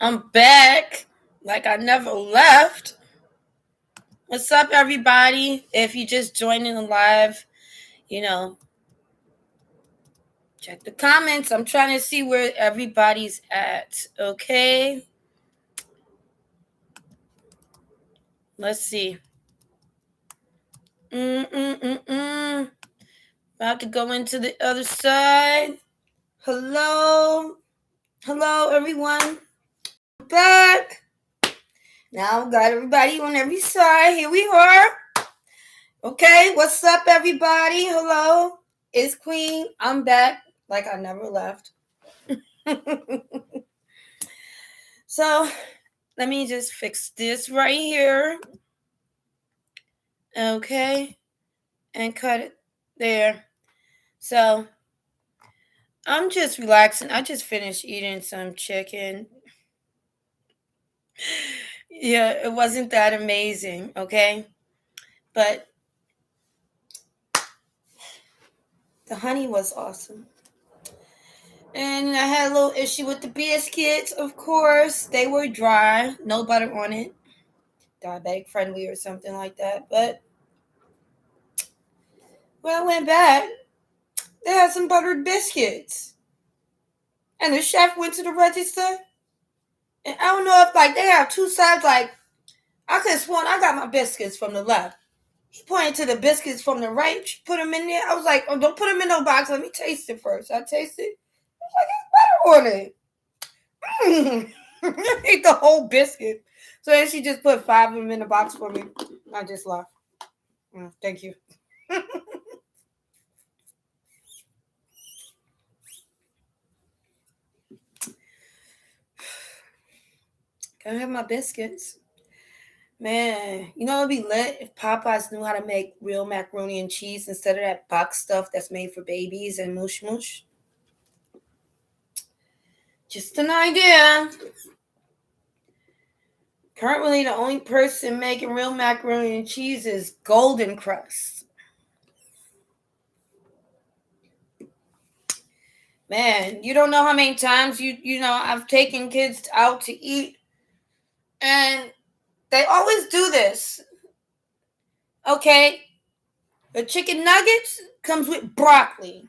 I'm back like I never left. What's up, everybody? If you just joining the live, you know, check the comments. I'm trying to see where everybody's at. Okay. Let's see. Mm-mm-mm-mm. About to go into the other side. Hello. Hello, everyone. Back. Now got everybody on every side. Here we are. Okay, what's up, everybody? Hello. It's Queen. I'm back like I never left. So let me just fix this right here. Okay. And cut it there. So I'm just relaxing. I just finished eating some chicken. Yeah, it wasn't that amazing. Okay. But the honey was awesome. And I had a little issue with the biscuits, of course. They were dry, no butter on it. Diabetic friendly or something like that. But when I went back, they had some buttered biscuits. And the chef went to the register. And I don't know if like they have two sides. Like I could have sworn I got my biscuits from the left. He pointed to the biscuits from the right, put them in there. I was like, oh, don't put them in no box. Let me taste it first. I tasted. I was like, it's butter on it. I ate the whole biscuit. So then she just put 5 of them in the box for me. I just laughed. Thank you. Can I have my biscuits? Man, you know it'd be lit if Popeyes knew how to make real macaroni and cheese instead of that box stuff that's made for babies and mush mush. Just an idea. Currently, the only person making real macaroni and cheese is Golden Crust. Man, you don't know how many times I've taken kids out to eat, and they always do this. Okay, the chicken nuggets comes with broccoli.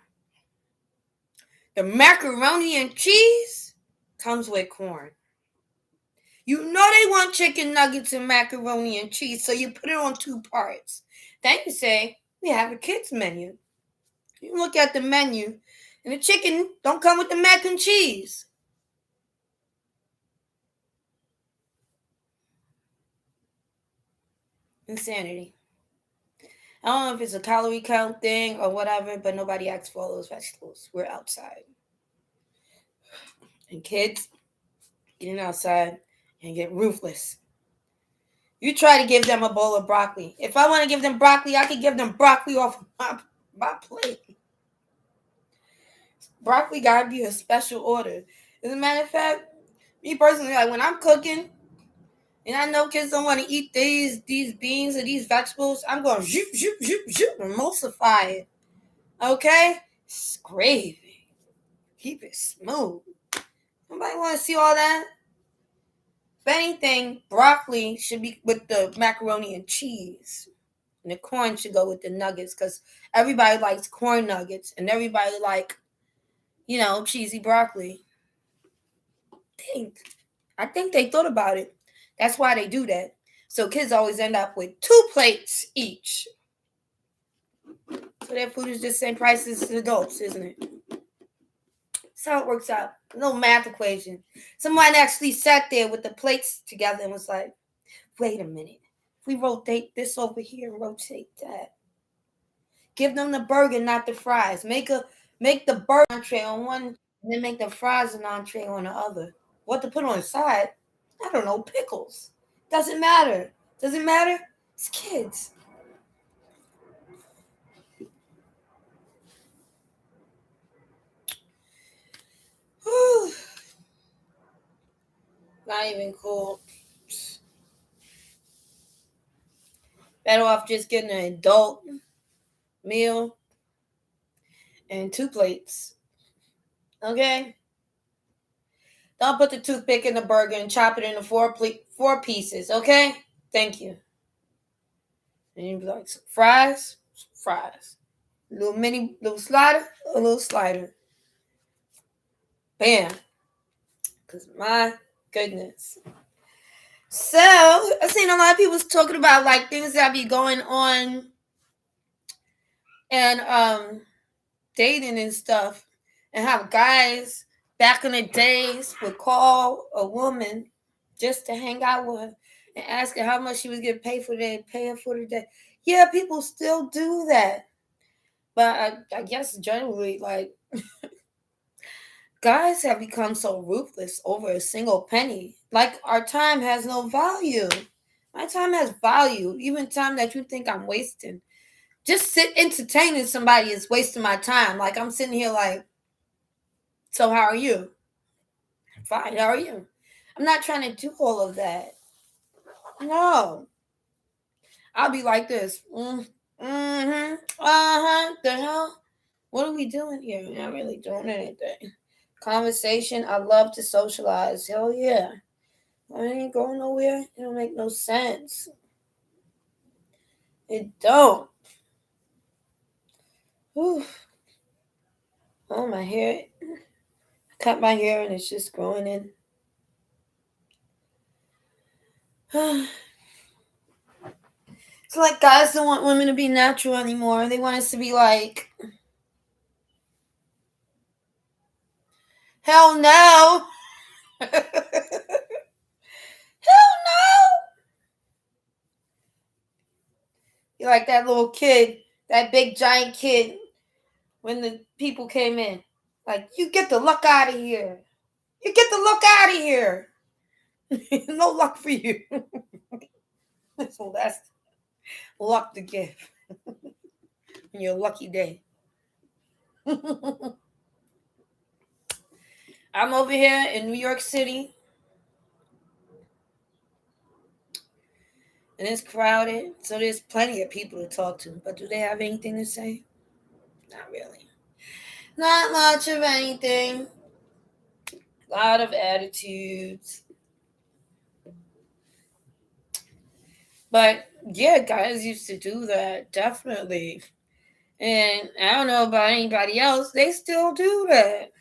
The macaroni and cheese comes with corn. You know they want chicken nuggets and macaroni and cheese, so you put it on 2 parts. Then you say, we have a kids menu. You look at the menu, and the chicken don't come with the mac and cheese. Insanity. I don't know if it's a calorie count thing or whatever, but nobody asks for all those vegetables. We're outside. And kids getting outside and get ruthless. You try to give them a bowl of broccoli. If I want to give them broccoli, I can give them broccoli off my plate. Broccoli gotta be a special order. As a matter of fact, me personally, like when I'm cooking and I know kids don't want to eat these beans or these vegetables, I'm going zoop, zoop, zoop, zoop, emulsify it. Okay? It's gravy. Keep it smooth. Nobody want to see all that? If anything, broccoli should be with the macaroni and cheese. And the corn should go with the nuggets because everybody likes corn nuggets and everybody like, cheesy broccoli. I think they thought about it. That's why they do that. So kids always end up with 2 plates each. So their food is just the same price as adults, isn't it? That's how it works out. No math equation. Someone actually sat there with the plates together and was like, wait a minute. If we rotate this over here and rotate that. Give them the burger, not the fries. Make the burger entree on one and then make the fries an entree on the other. What to put on the side? I don't know, pickles. Doesn't matter. Does it matter? It's kids. Whew. Not even cool. Better off just getting an adult meal and 2 plates. Okay? Don't put the toothpick in the burger and chop it into four pieces, okay? Thank you. And you'd be like, fries, fries. Little slider, a little slider. Bam. Because my goodness. So, I've seen a lot of people talking about like things that be going on and dating and stuff. And how guys back in the days would call a woman just to hang out with her and ask her how much she was getting paid for the day, pay her for the day. Yeah, people still do that. But I guess generally, like, guys have become so ruthless over a single penny. Like, our time has no value. My time has value. Even time that you think I'm wasting. Just sit entertaining somebody is wasting my time. Like, I'm sitting here like, so how are you? Fine, how are you? I'm not trying to do all of that. No. I'll be like this. The hell? What are we doing here? We're not really doing anything. Conversation. I love to socialize. Hell yeah. I ain't going nowhere. It don't make no sense. It don't. Whew. Oh, my hair. I cut my hair and it's just growing in. It's like guys don't want women to be natural anymore. They want us to be like, hell no. Hell no. You're like that little kid, that big giant kid when the people came in. Like, you get the luck out of here. You get the luck out of here. No luck for you. So that's luck to give. On your lucky day. I'm over here in New York City. And it's crowded. So there's plenty of people to talk to. But do they have anything to say? Not really. Not much of anything. A lot of attitudes. But yeah, guys used to do that. Definitely. And I don't know about anybody else. They still do that.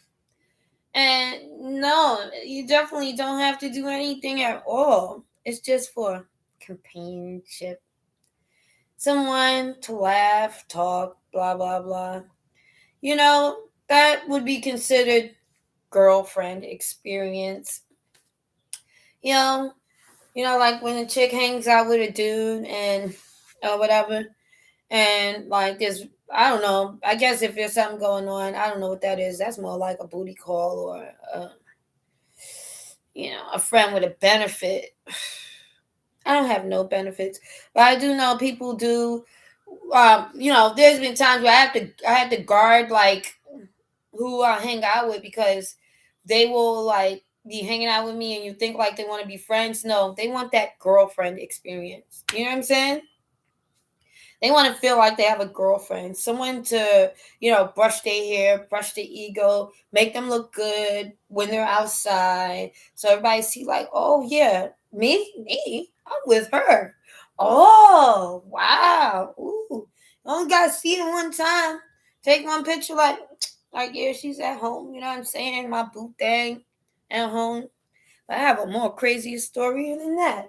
And no, you definitely don't have to do anything at all. It's just for companionship. Someone to laugh, talk, blah, blah, blah. You know, that would be considered girlfriend experience. You know, like when a chick hangs out with a dude and or whatever, and like there's, I don't know, I guess if there's something going on, I don't know what that is. That's more like a booty call or a friend with a benefit. I don't have no benefits, but I do know people do. There's been times where I had to guard like who I hang out with because they will like be hanging out with me and you think like they want to be friends. No, they want that girlfriend experience. You know what I'm saying? They want to feel like they have a girlfriend, someone to, brush their hair, brush their ego, make them look good when they're outside. So everybody see like, oh yeah, me, I'm with her. Oh, wow. Ooh. You only got to see it one time. Take one picture like, yeah, she's at home. You know what I'm saying? My boo thing at home. But I have a more crazier story than that.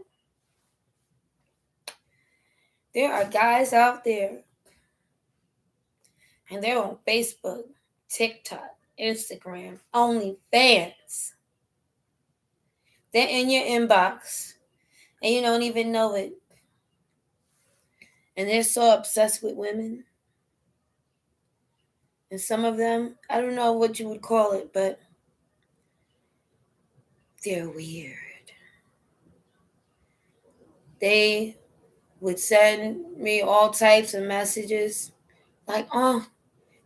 There are guys out there, and they're on Facebook, TikTok, Instagram, OnlyFans. They're in your inbox, and you don't even know it. And they're so obsessed with women. And some of them, I don't know what you would call it, but they're weird. They would send me all types of messages like, oh,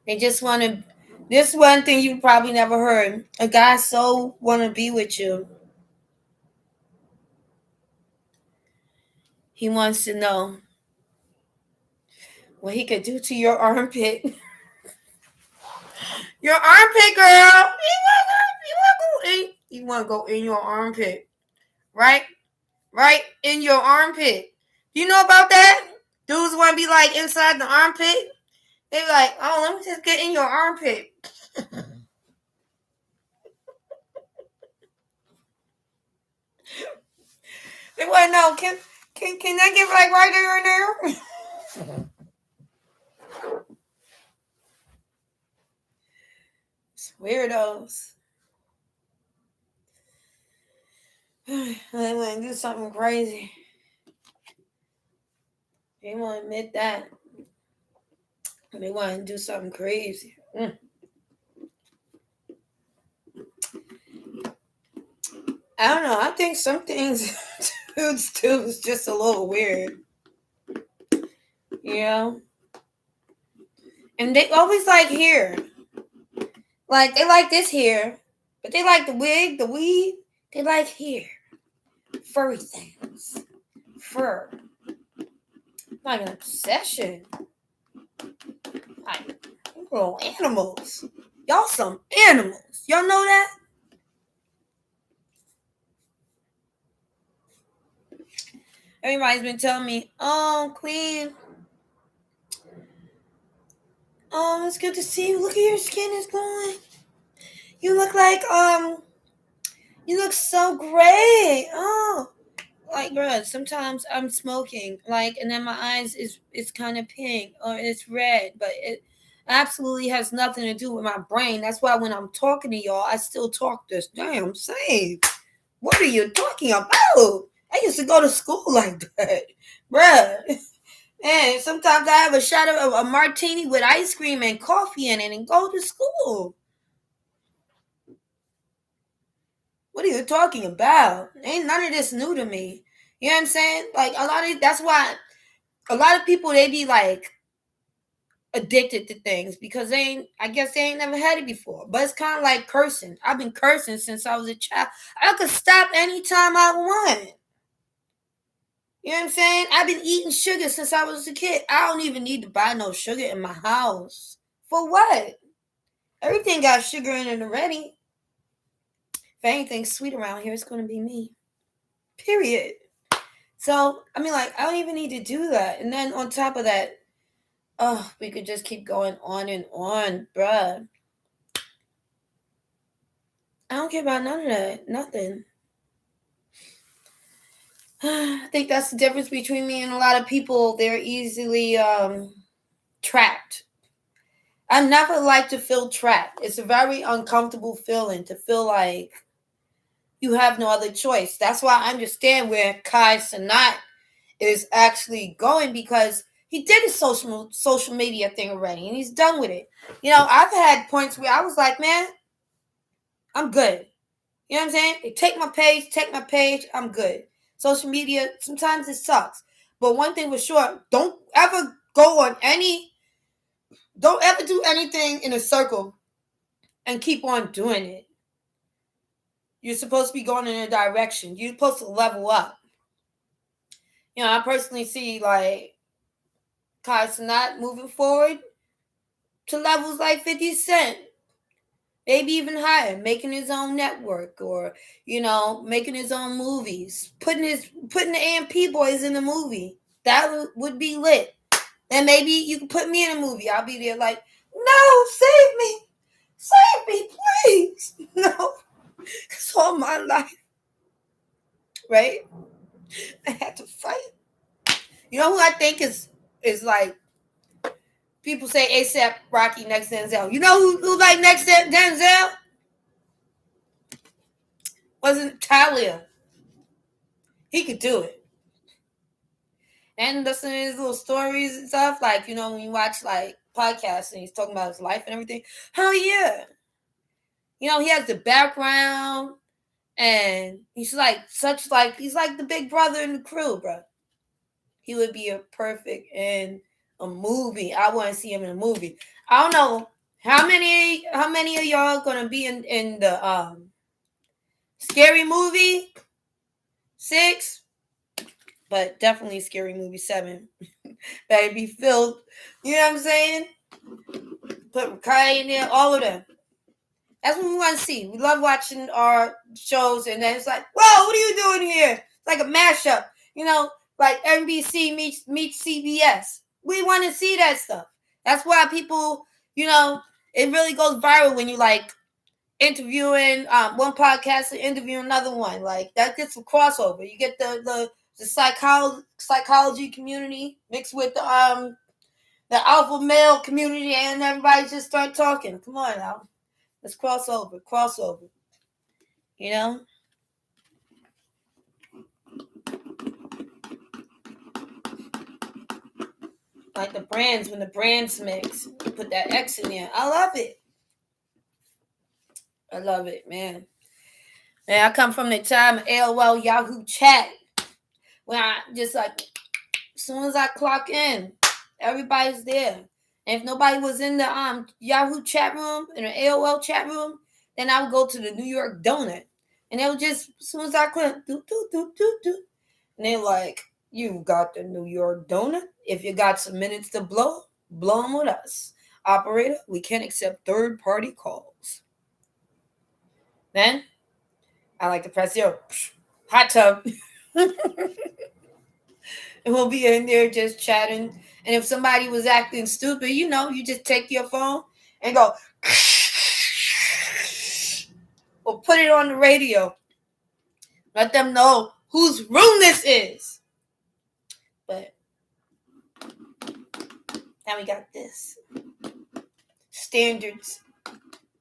they just want to. This one thing you probably never heard. A guy so want to be with you. He wants to know what he could do to your armpit. Your armpit, girl. You want to go in your armpit, right? Right in your armpit. You know about that? Dudes want to be like inside the armpit. They be like, oh, let me just get in your armpit. They want to know, can I get like right there and there? It's weirdos. They want to do something crazy. They want to admit that. They want to do something crazy. I don't know. I think some things dudes do is just a little weird. You know? And they always like hair. Like, they like this hair. But they like the wig, the weave. They like hair. Furry things. Fur. Like an obsession. Like, little animals. Y'all some animals. Y'all know that? Everybody's been telling me, oh, Queen. Oh, it's good to see you. Look at your skin is glowing. You look like, you look so great. Oh. Like, bro, sometimes I'm smoking, like, and then my eyes is kind of pink or it's red, but it absolutely has nothing to do with my brain. That's why when I'm talking to y'all, I still talk this damn same. What are you talking about? I used to go to school like that, bruh. Man, sometimes I have a shot of a martini with ice cream and coffee in it and go to school. What are you talking about? Ain't none of this new to me. You know what I'm saying? Like, that's why a lot of people, they be like addicted to things because I guess they ain't never had it before. But it's kind of like cursing. I've been cursing since I was a child. I could stop anytime I want. You know what I'm saying? I've been eating sugar since I was a kid. I don't even need to buy no sugar in my house. For what? Everything got sugar in it already. If anything's sweet around here, it's going to be me. Period. So, I mean, like, I don't even need to do that. And then on top of that, we could just keep going on and on, bruh. I don't care about none of that. Nothing. I think that's the difference between me and a lot of people. They're easily trapped. I never like to feel trapped. It's a very uncomfortable feeling to feel like you have no other choice. That's why I understand where Kai Cenat is actually going, because he did his social media thing already and he's done with it. You know, I've had points where I was like, man, I'm good. You know what I'm saying? They take my page, I'm good. Social media, sometimes it sucks. But one thing for sure, don't ever do anything in a circle and keep on doing it. You're supposed to be going in a direction. You're supposed to level up. You know, I personally see like Kai Cenat moving forward to levels like 50 Cent. Maybe even higher, making his own network, or, you know, making his own movies, putting the AMP boys in the movie. That would be lit. And maybe you can put me in a movie. I'll be there like, no, save me, please. No, because all my life, right, I had to fight. You know who I think is like, people say ASAP Rocky next Denzel. You know who like next Denzel? Wasn't Talia. He could do it. And listening to his little stories and stuff, like, you know, when you watch like podcasts and he's talking about his life and everything, hell yeah. You know, he has the background and he's like he's like the big brother in the crew, bro. He would be a perfect in a movie. I want to see him in a movie. I don't know how many of y'all gonna be in the Scary Movie 6, but definitely Scary Movie 7. Better be filled. You know what I'm saying? Put Kai in there, all of them. That's what we want to see. We love watching our shows, and then it's like, whoa, what are you doing here? It's like a mashup, like NBC meets CBS. We want to see that stuff. That's why people, it really goes viral when you like interviewing one podcast and interviewing another one. Like that gets a crossover. You get the psychology community mixed with the alpha male community, and everybody just start talking. Come on now. Let's crossover. Like the brands, when the brands mix, put that X in there. I love it. I love it, man. Man, I come from the time of AOL Yahoo chat. When I just like, as soon as I clock in, everybody's there. And if nobody was in the Yahoo chat room, in the AOL chat room, then I would go to the New York Donut. And they would just, as soon as I click, do. And they're like, you got the New York Donut? If you got some minutes to blow them with us. Operator, we can't accept third-party calls. Then, I like to press 0. Hot tub. And we'll be in there just chatting. And if somebody was acting stupid, you just take your phone and go, or put it on the radio. Let them know whose room this is. But now we got this. Standards,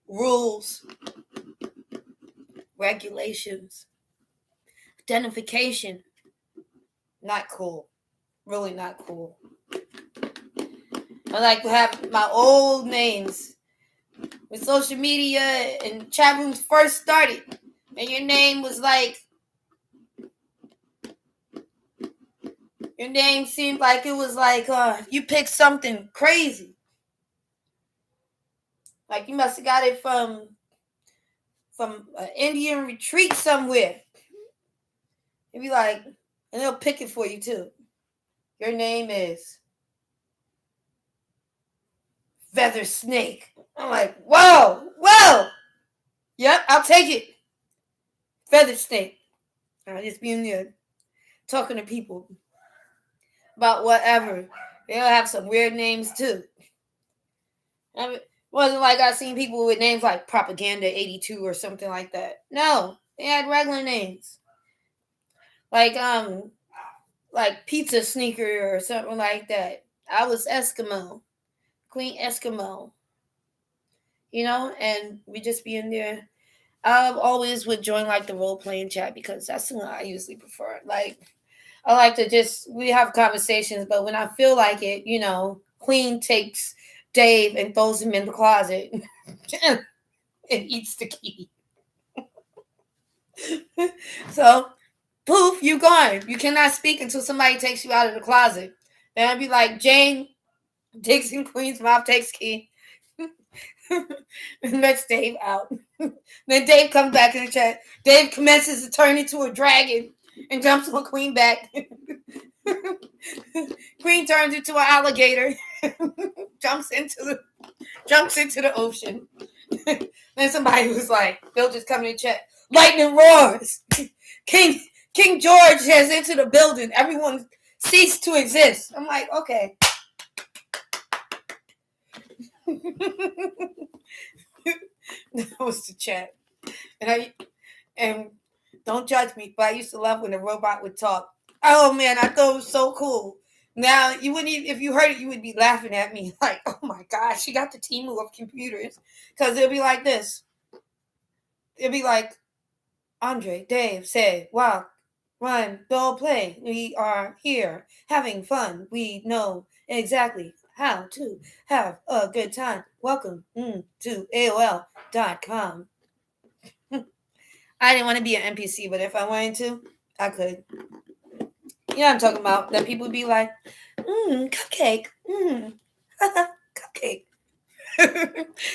rules, regulations, identification. Not cool. Really not cool. I like to have my old names. When social media and chat rooms first started, and your name was like, your name seemed like it was like you picked something crazy. Like you must have got it from an Indian retreat somewhere. It'd be like, and they'll pick it for you too. Your name is Feather Snake. I'm like, whoa. Yep, I'll take it. Feather Snake. I'll just be in there talking to people about whatever. They'll have some weird names too. It wasn't like I seen people with names like Propaganda 82 or something like that. No, they had regular names. Like Pizza Sneaker or something like that. I was Eskimo. Queen Eskimo. And we just be in there. I always would join like the role-playing chat because that's the one I usually prefer. Like, I like to we have conversations, but when I feel like it, Queen takes Dave and throws him in the closet and eats the key. So, poof, you gone. You cannot speak until somebody takes you out of the closet. Then I'd be like, Jane, Dixon, Queen's mouth takes key. And lets Dave out. Then Dave comes back in the chat. Dave commences to turn into a dragon and jumps on Queen back. Queen turns into an alligator. jumps into the ocean. Then somebody was like, they'll just come in the chat. Lightning roars. King George has entered the building. Everyone ceased to exist. I'm like, okay. That was the chat. And don't judge me, but I used to love when the robot would talk. Oh man, I thought it was so cool. Now you wouldn't even, if you heard it, you would be laughing at me like, oh my gosh, she got the team of computers. Because it'll be like this. It'll be like, Andre, Dave, say, walk, run, go play. We are here having fun. We know exactly how to have a good time. Welcome to AOL.com. I didn't want to be an NPC, but if I wanted to, I could. You know what I'm talking about? That people would be like, cupcake. Cupcake.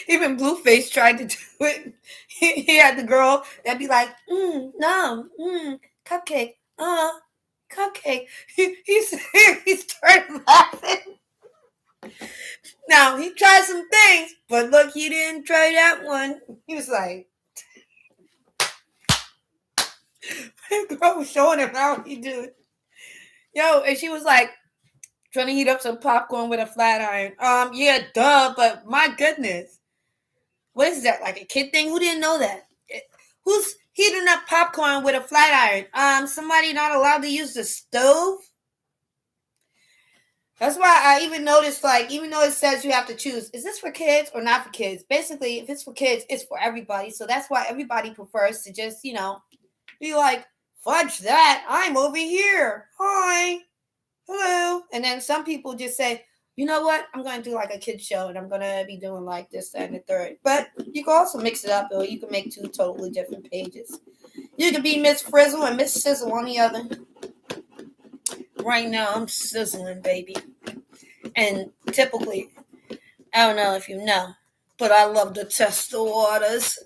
Even Blueface tried to do it. He had the girl that'd be like, no, cupcake, cupcake. He started laughing. Now he tried some things, but look, he didn't try that one. He was like, girl was showing him how he do it. Yo, and she was like trying to heat up some popcorn with a flat iron. Yeah, duh, but my goodness. What is that? Like a kid thing? Who didn't know that? Who's heating up popcorn with a flat iron? Somebody not allowed to use the stove? That's why I even noticed, like, even though it says you have to choose, is this for kids or not for kids? Basically, if it's for kids, it's for everybody. So that's why everybody prefers to just, be like, fudge that. I'm over here. Hi. Hello. And then some people just say, you know what? I'm going to do like a kid show and I'm going to be doing like this, that, and the third. But you can also mix it up, or you can make two totally different pages. You can be Miss Frizzle and Miss Sizzle on the other. Right now, I'm sizzling, baby. And typically, I don't know if you know, but I love to test the waters.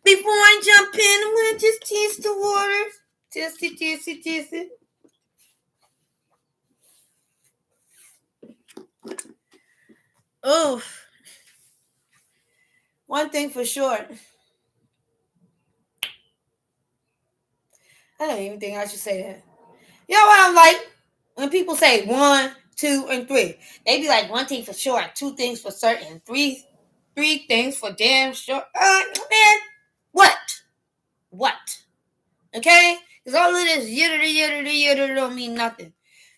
Before I jump in, I'm going to just taste the waters. Taste it, taste it, taste it. Oh, one thing for sure. I don't even think I should say that. You know what I'm like? When people say one, two, and three, they be like one thing for sure, two things for certain, three things for damn sure. Man, what? What? Okay? Because all of this yitter don't mean nothing.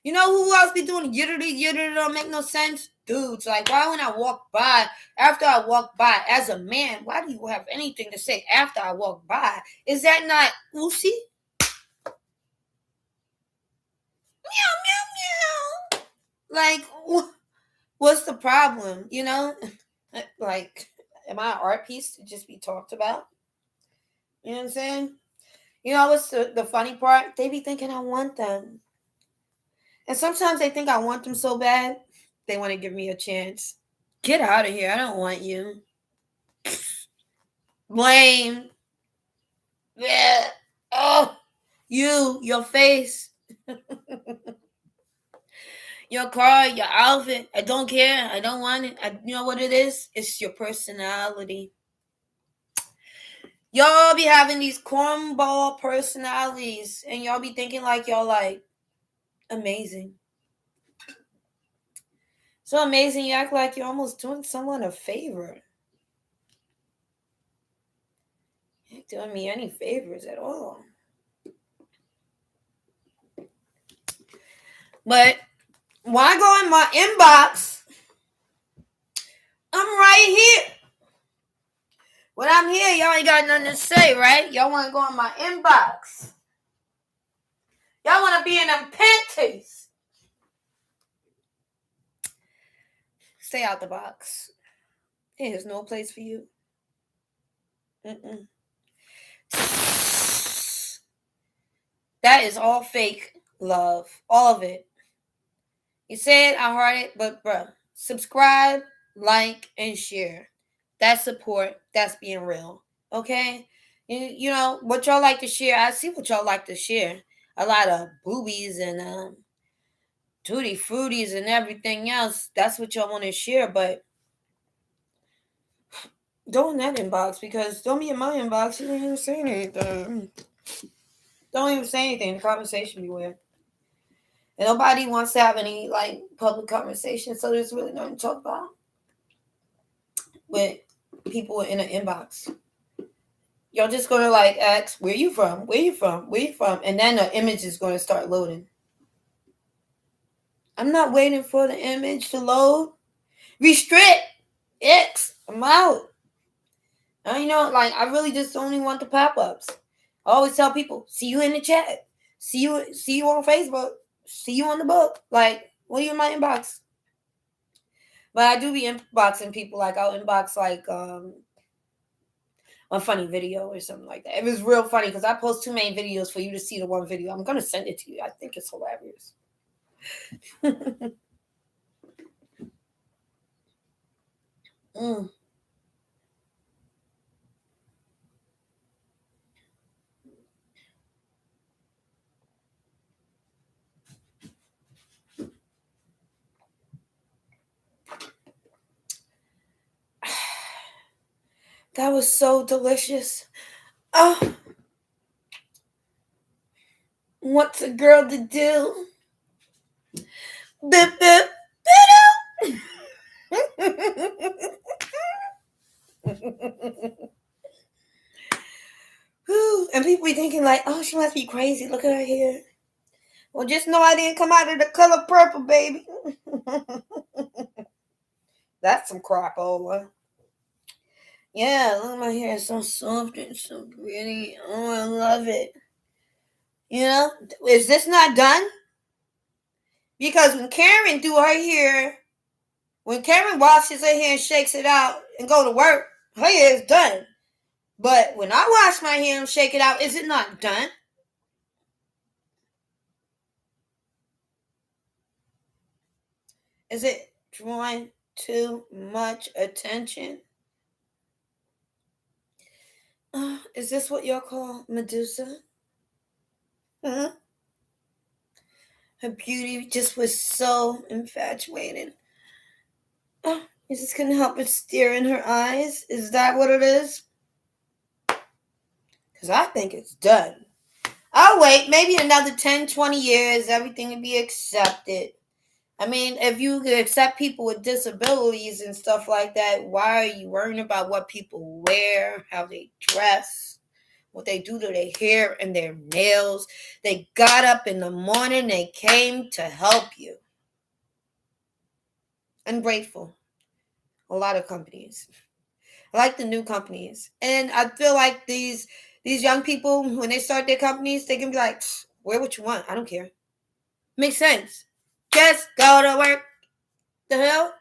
You know who else be doing yitter don't make no sense? Dudes, like, why when I walk by, after I walk by, as a man, why do you have anything to say after I walk by? Is that not oosy? Meow, meow, meow. Like, what's the problem? Like, am I an art piece to just be talked about? You know what I'm saying? You know what's the funny part? They be thinking I want them. And sometimes they think I want them so bad, they want to give me a chance. Get out of here. I don't want you. Blame. Yeah. Oh, your face, your car, your outfit. I don't care. I don't want it. You know what it is? It's your personality. Y'all be having these cornball personalities, and y'all be thinking like y'all like amazing. So amazing, you act like you're almost doing someone a favor. You ain't doing me any favors at all. But when I go in my inbox, I'm right here. When I'm here, y'all ain't got nothing to say, right? Y'all want to go in my inbox. Y'all want to be in them panties. Stay out the box. There's no place for you. Mm-mm. That is all fake love. All of it. You said I heard it, but bruh, subscribe, like, and share. That's support. That's being real. Okay? You know what y'all like to share. I see what y'all like to share. A lot of boobies and tutti fruities and everything else. That's what y'all want to share, but don't in that inbox, because don't be in my inbox. You don't even say anything. Don't even say anything. The conversation be weird. And nobody wants to have any like public conversation, so there's really nothing to talk about with people in an inbox. Y'all just gonna like ask, where you from? Where you from? Where you from? And then the image is gonna start loading. I'm not waiting for the image to load. Restrict X. I'm out. Like I really just only want the pop-ups. I always tell people, see you in the chat. See you on Facebook. See you on the book. Like, what are you in my inbox? But I do be inboxing people. Like I'll inbox like a funny video or something like that. It was real funny because I post too many videos for you to see the one video. I'm gonna send it to you. I think it's hilarious. mm. That was so delicious. Oh, what's a girl to do? Bip, bip, bip. And people be thinking like, oh, she must be crazy. Look at her hair. Well, just know I didn't come out of the color purple, baby. That's some crapola. Yeah, look at my hair. It's so soft and so pretty. Oh, I love it. You know, is this not done? Because when Karen do her hair, when Karen washes her hair and shakes it out and go to work, her hair is done. But when I wash my hair and shake it out, is it not done? Is it drawing too much attention? Is this what y'all call Medusa? Huh? Her beauty just was so infatuated. Is this gonna help it stare in her eyes? Is that what it is? Because I think it's done. I'll wait. Maybe another 10, 20 years, everything will be accepted. I mean, if you could accept people with disabilities and stuff like that, why are you worrying about what people wear, how they dress, what they do to their hair and their nails? They got up in the morning, they came to help you. Ungrateful. A lot of companies. I like the new companies. And I feel like these young people, when they start their companies, they can be like, wear what you want. I don't care. Makes sense. Just go to work. The hell?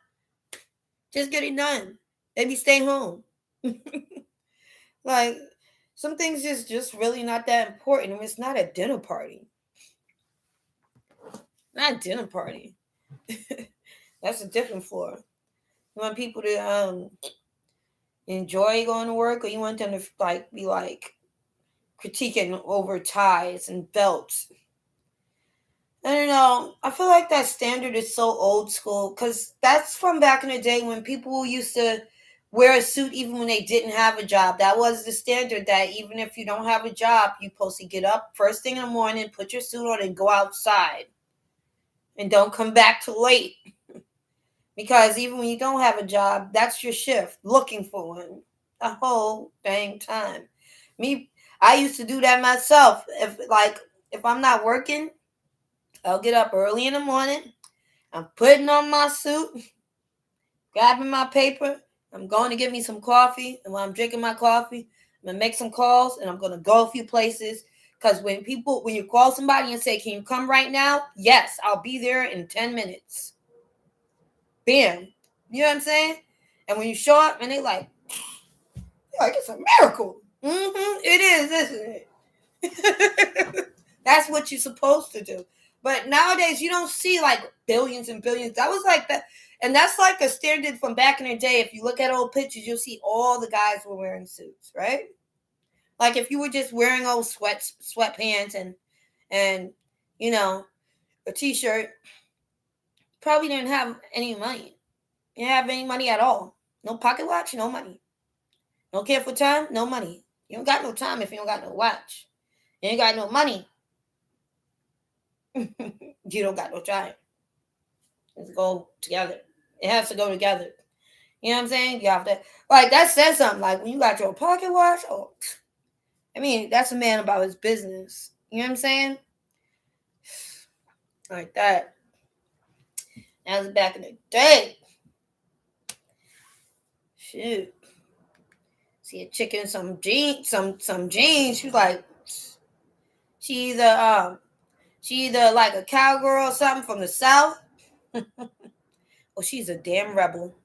Just get it done. Maybe stay home. Like, some things is just really not that important. It's not a dinner party. Not a dinner party. That's a different floor. You want people to enjoy going to work, or you want them to like be like critiquing over ties and belts? I don't know. I feel like that standard is so old school because that's from back in the day when people used to wear a suit even when they didn't have a job. That was the standard, that even if you don't have a job, you're supposed to get up first thing in the morning, put your suit on, and go outside. And don't come back till late. Because even when you don't have a job, that's your shift, looking for one the whole dang time. I used to do that myself. If I'm not working, I'll get up early in the morning. I'm putting on my suit, grabbing my paper. I'm going to get me some coffee. And while I'm drinking my coffee, I'm going to make some calls and I'm going to go a few places. Because when you call somebody and say, can you come right now? Yes, I'll be there in 10 minutes. Bam. You know what I'm saying? And when you show up and they like it's a miracle. It is, isn't it? That's what you're supposed to do. But nowadays, you don't see like billions and billions. That was like that. And that's like a standard from back in the day. If you look at old pictures, you'll see all the guys were wearing suits, right? Like if you were just wearing old sweatpants and you know, a t-shirt, probably didn't have any money. You didn't have any money at all. No pocket watch, no money. Don't care for time, no money. You don't got no time if you don't got no watch. You ain't got no money. You don't got no time. Let's go together. It has to go together. You know what I'm saying? You have to, like, that says something. Like, when you got your pocket watch, I mean, that's a man about his business. You know what I'm saying? Like that. That was back in the day. Shoot. See a chick in some jeans, some jeans. She's like, she either like a cowgirl or something from the South, or she's a damn rebel.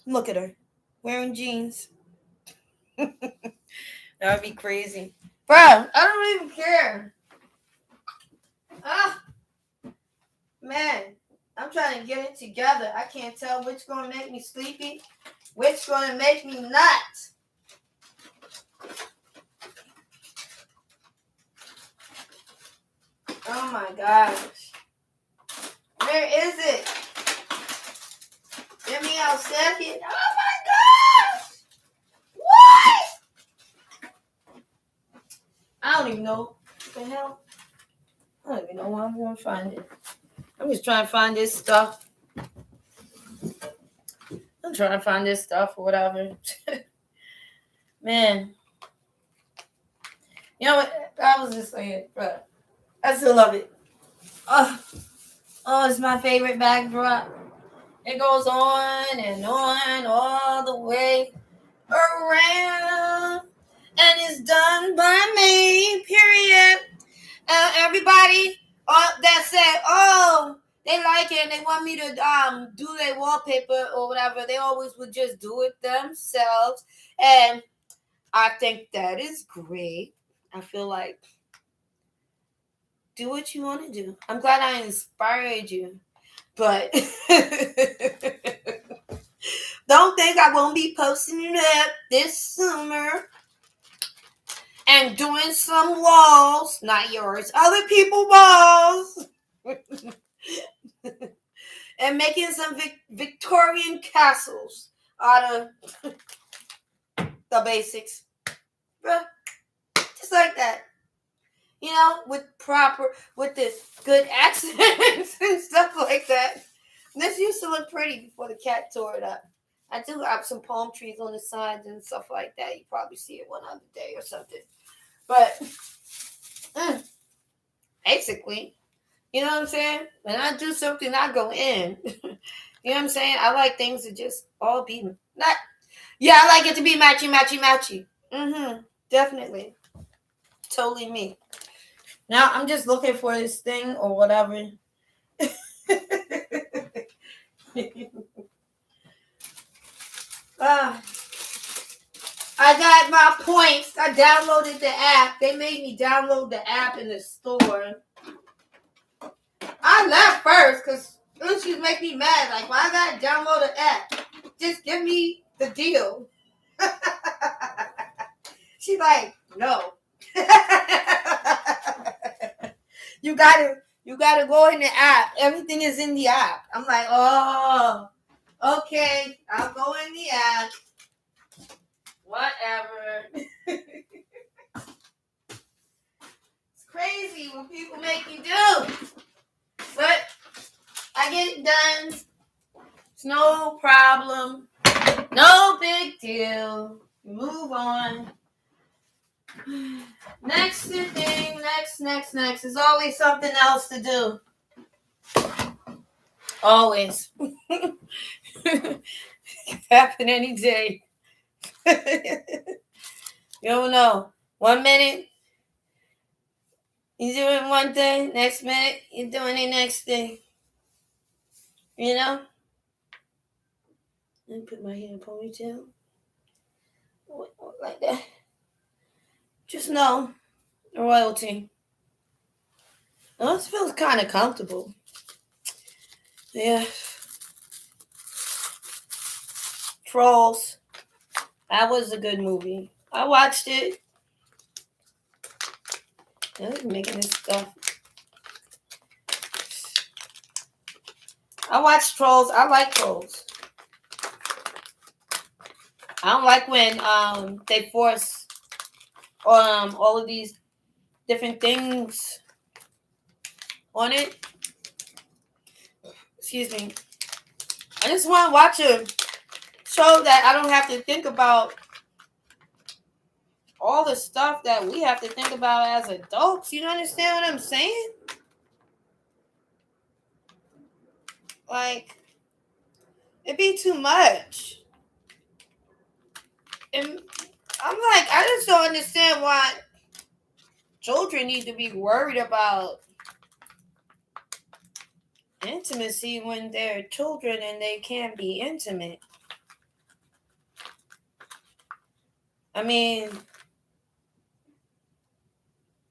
Look at her, wearing jeans. That would be crazy. Bro, I don't even care. Ah, man, I'm trying to get it together. I can't tell which going to make me sleepy, which going to make me nuts. Oh my gosh. Where is it? Get me out second. Oh my gosh. don't even know. What the hell? I don't even know where I'm going to find it. I'm just trying to find this stuff. I'm trying to find this stuff or whatever. Man. You know what? I was just saying, bro. I still love it. Oh, it's my favorite backdrop. It goes on and on all the way around. And it's done by me, period. Everybody that said, oh, they like it and they want me to do their wallpaper or whatever, they always would just do it themselves. And I think that is great. I feel like do what you want to do. I'm glad I inspired you. But don't think I won't be posting it up this summer and doing some walls, not yours, other people's walls, and making some Victorian castles out of the basics. Bruh, just like that. You know, with the good accents and stuff like that. This used to look pretty before the cat tore it up. I do have some palm trees on the sides and stuff like that. You probably see it one other day or something. But basically, you know what I'm saying? When I do something, I go in. You know what I'm saying? I like things to just all be not. Yeah, I like it to be matchy, matchy, matchy. Definitely. Totally me. Now I'm just looking for this thing or whatever. I got my points. I downloaded the app. They made me download the app in the store. I left first because she's make me mad. Like, why I gotta download the app? Just give me the deal. She's like, no. You gotta go in the app. Everything is in the app. I'm like, oh, okay. I'll go in the app. Whatever. It's crazy what people make you do. But I get it done. It's no problem. No big deal. Move on. Next thing, next. There's always something else to do. Always. Happen any day. You don't know. 1 minute, you're doing one thing. Next minute, you're doing the next thing. You know? Let me put my hair in a ponytail. Like that. Just know, royalty. Oh, this feels kind of comfortable. Yeah. Trolls. That was a good movie. I watched it. I was making this stuff. I watched Trolls. I like Trolls. I don't like when they force all of these different things on it. Excuse me. I just want to watch a show that I don't have to think about all the stuff that we have to think about as adults. You understand what I'm saying? Like, it'd be too much. And I'm like, I just don't understand why children need to be worried about intimacy when they're children and they can't be intimate. I mean,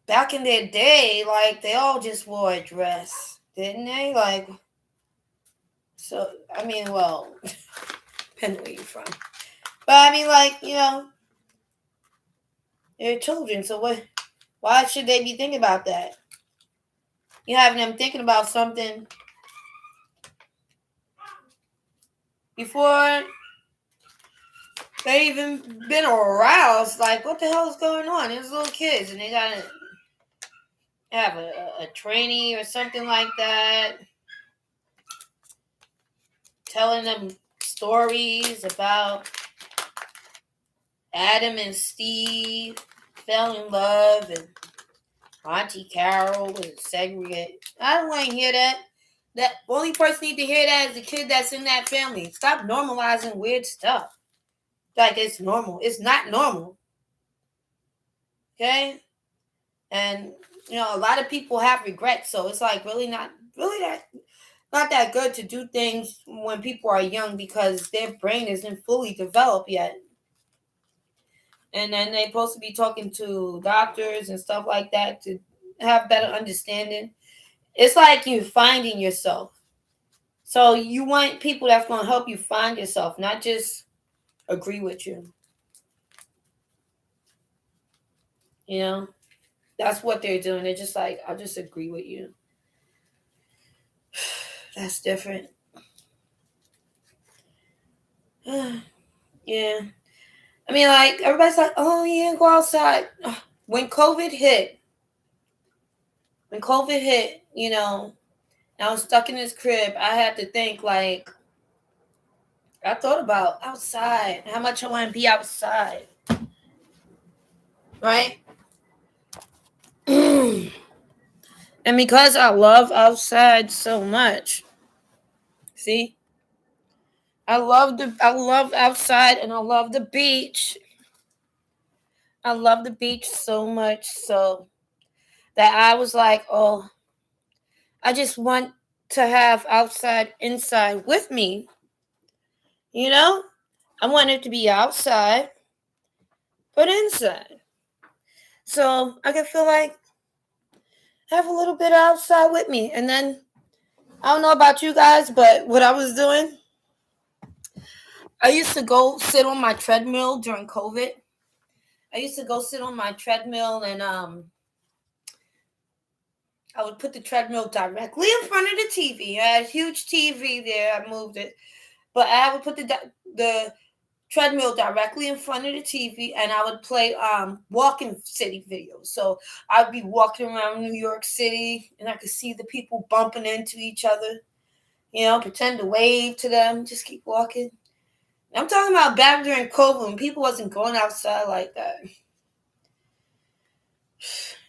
back in their day, like, they all just wore a dress, didn't they? Like, so, I mean, well, depending where you're from. But I mean, like, you know, they're children, so why should they be thinking about that? You're having them thinking about something before they even been aroused. Like, what the hell is going on? There's little kids, and they got have a trainee or something like that, telling them stories about Adam and Steve fell in love and Auntie Carol was segregated. I don't want to hear that. That only person need to hear that is the kid that's in that family. Stop normalizing weird stuff. Like it's normal. It's not normal. Okay? And a lot of people have regrets, so it's like really not that good to do things when people are young because their brain isn't fully developed yet. And then they're supposed to be talking to doctors and stuff like that to have better understanding. It's like you finding yourself. So you want people that's going to help you find yourself, not just agree with you. You know, that's what they're doing. They're just like, I'll just agree with you. That's different. Yeah. I mean, like, everybody's like, oh, yeah, go outside. When COVID hit, I was stuck in this crib. I had to think, like, I thought about outside, how much I want to be outside. Right? And because I love outside so much, see, I love outside and I love the beach. I love the beach so much so that I was like, oh, I just want to have outside inside with me. You know? I want it to be outside but inside. So I can feel like have a little bit outside with me. And then I don't know about you guys, but what I was doing, I used to go sit on my treadmill during COVID. I used to go sit on my treadmill and I would put the treadmill directly in front of the TV. I had a huge TV there. I moved it, but I would put the treadmill directly in front of the TV, and I would play walking city videos. So I'd be walking around New York City, and I could see the people bumping into each other. Pretend to wave to them, just keep walking. I'm talking about back during COVID when people wasn't going outside like that.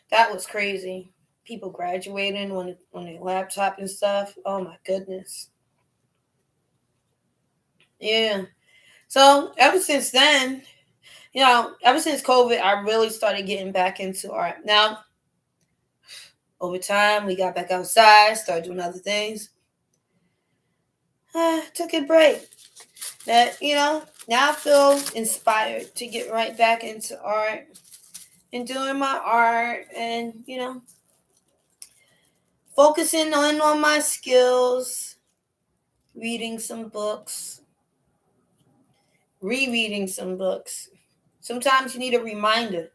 That was crazy. People graduating on their laptop and stuff. Oh my goodness. Yeah. So ever since then, ever since COVID, I really started getting back into art. Now, over time, we got back outside, started doing other things. Took a break. Now I feel inspired to get right back into art and doing my art and, focusing on my skills, reading some books, rereading some books. Sometimes you need a reminder.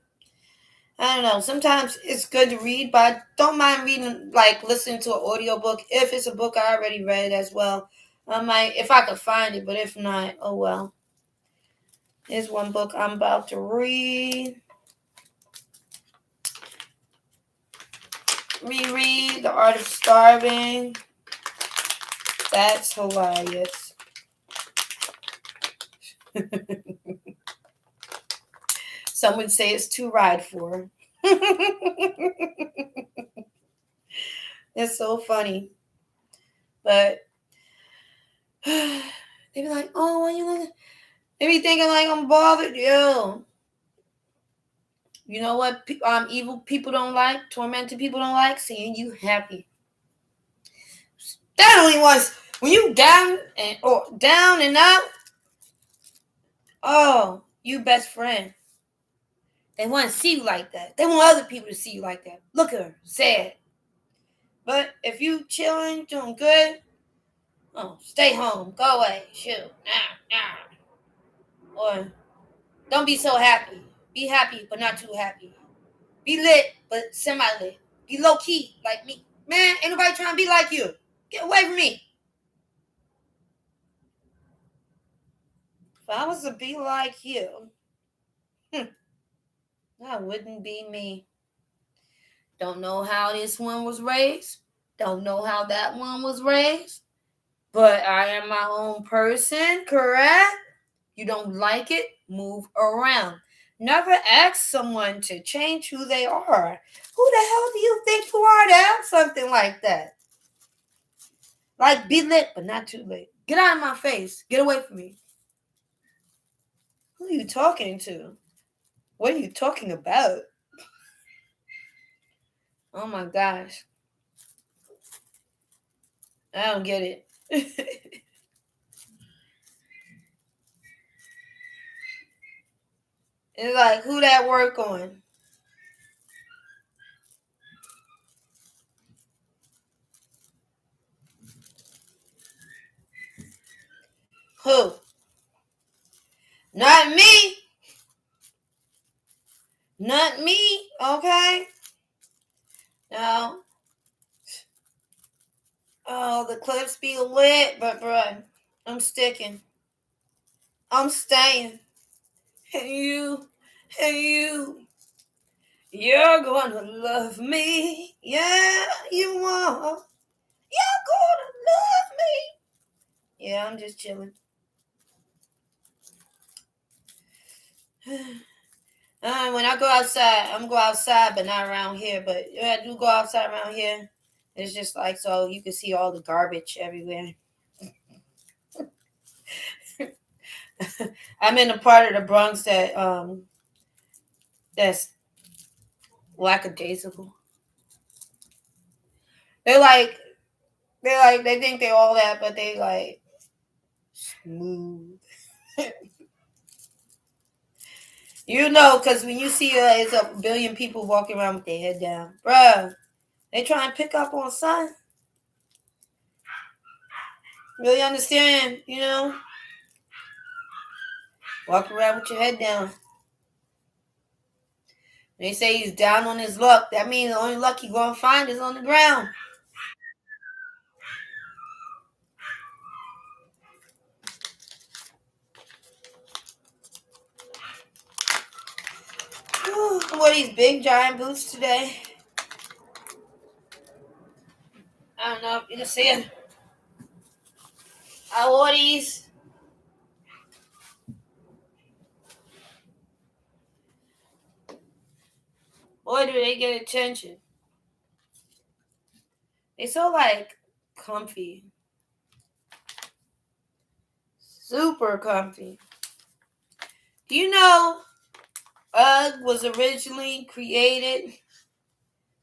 I don't know. Sometimes it's good to read, but I don't mind reading, like listening to an audiobook if it's a book I already read as well. I might, if I could find it, but if not, oh well. Here's one book I'm about to read. Reread The Art of Starving. That's hilarious. Some would say it's to ride for. It's so funny. But they be like, oh, why you looking? They be thinking like I'm bothered. Yo. You know what evil people don't like? Tormented people don't like? Seeing you happy. That only was when you down and out. Oh, you best friend. They want to see you like that. They want other people to see you like that. Look at her, sad. But if you chilling, doing good, oh, stay home, go away, shoot, or don't be so happy. Be happy, but not too happy. Be lit, but semi-lit. Be low-key, like me. Man, ain't nobody trying to be like you. Get away from me. If I was to be like you, that wouldn't be me. Don't know how this one was raised. Don't know how that one was raised. But I am my own person, correct? You don't like it? Move around. Never ask someone to change who they are. Who the hell do you think you are to have something like that? Like, be lit, but not too late. Get out of my face. Get away from me. Who are you talking to? What are you talking about? Oh my gosh. I don't get it. It's like, who that work on? Who? Not me. Not me. Okay? No. Oh, the clips be lit, but bruh, I'm sticking. I'm staying. And you're gonna love me. Yeah, you are. You're gonna love me. Yeah, I'm just chilling. When I go outside, I'm gonna go outside, but not around here. But yeah, I do go outside around here. It's just like so you can see all the garbage everywhere. I'm in a part of the Bronx that's lackadaisical. They're like they think they're all that, but they like smooth. You know, because when you see it's a billion people walking around with their head down, bruh, they try and pick up on something. Really understand, you know? Walk around with your head down. They say he's down on his luck. That means the only luck he's gonna find is on the ground. I wore these big giant boots today. I don't know if you can see it. I wore these. Boy, do they get attention. They so like comfy. Super comfy. Do you know UGG was originally created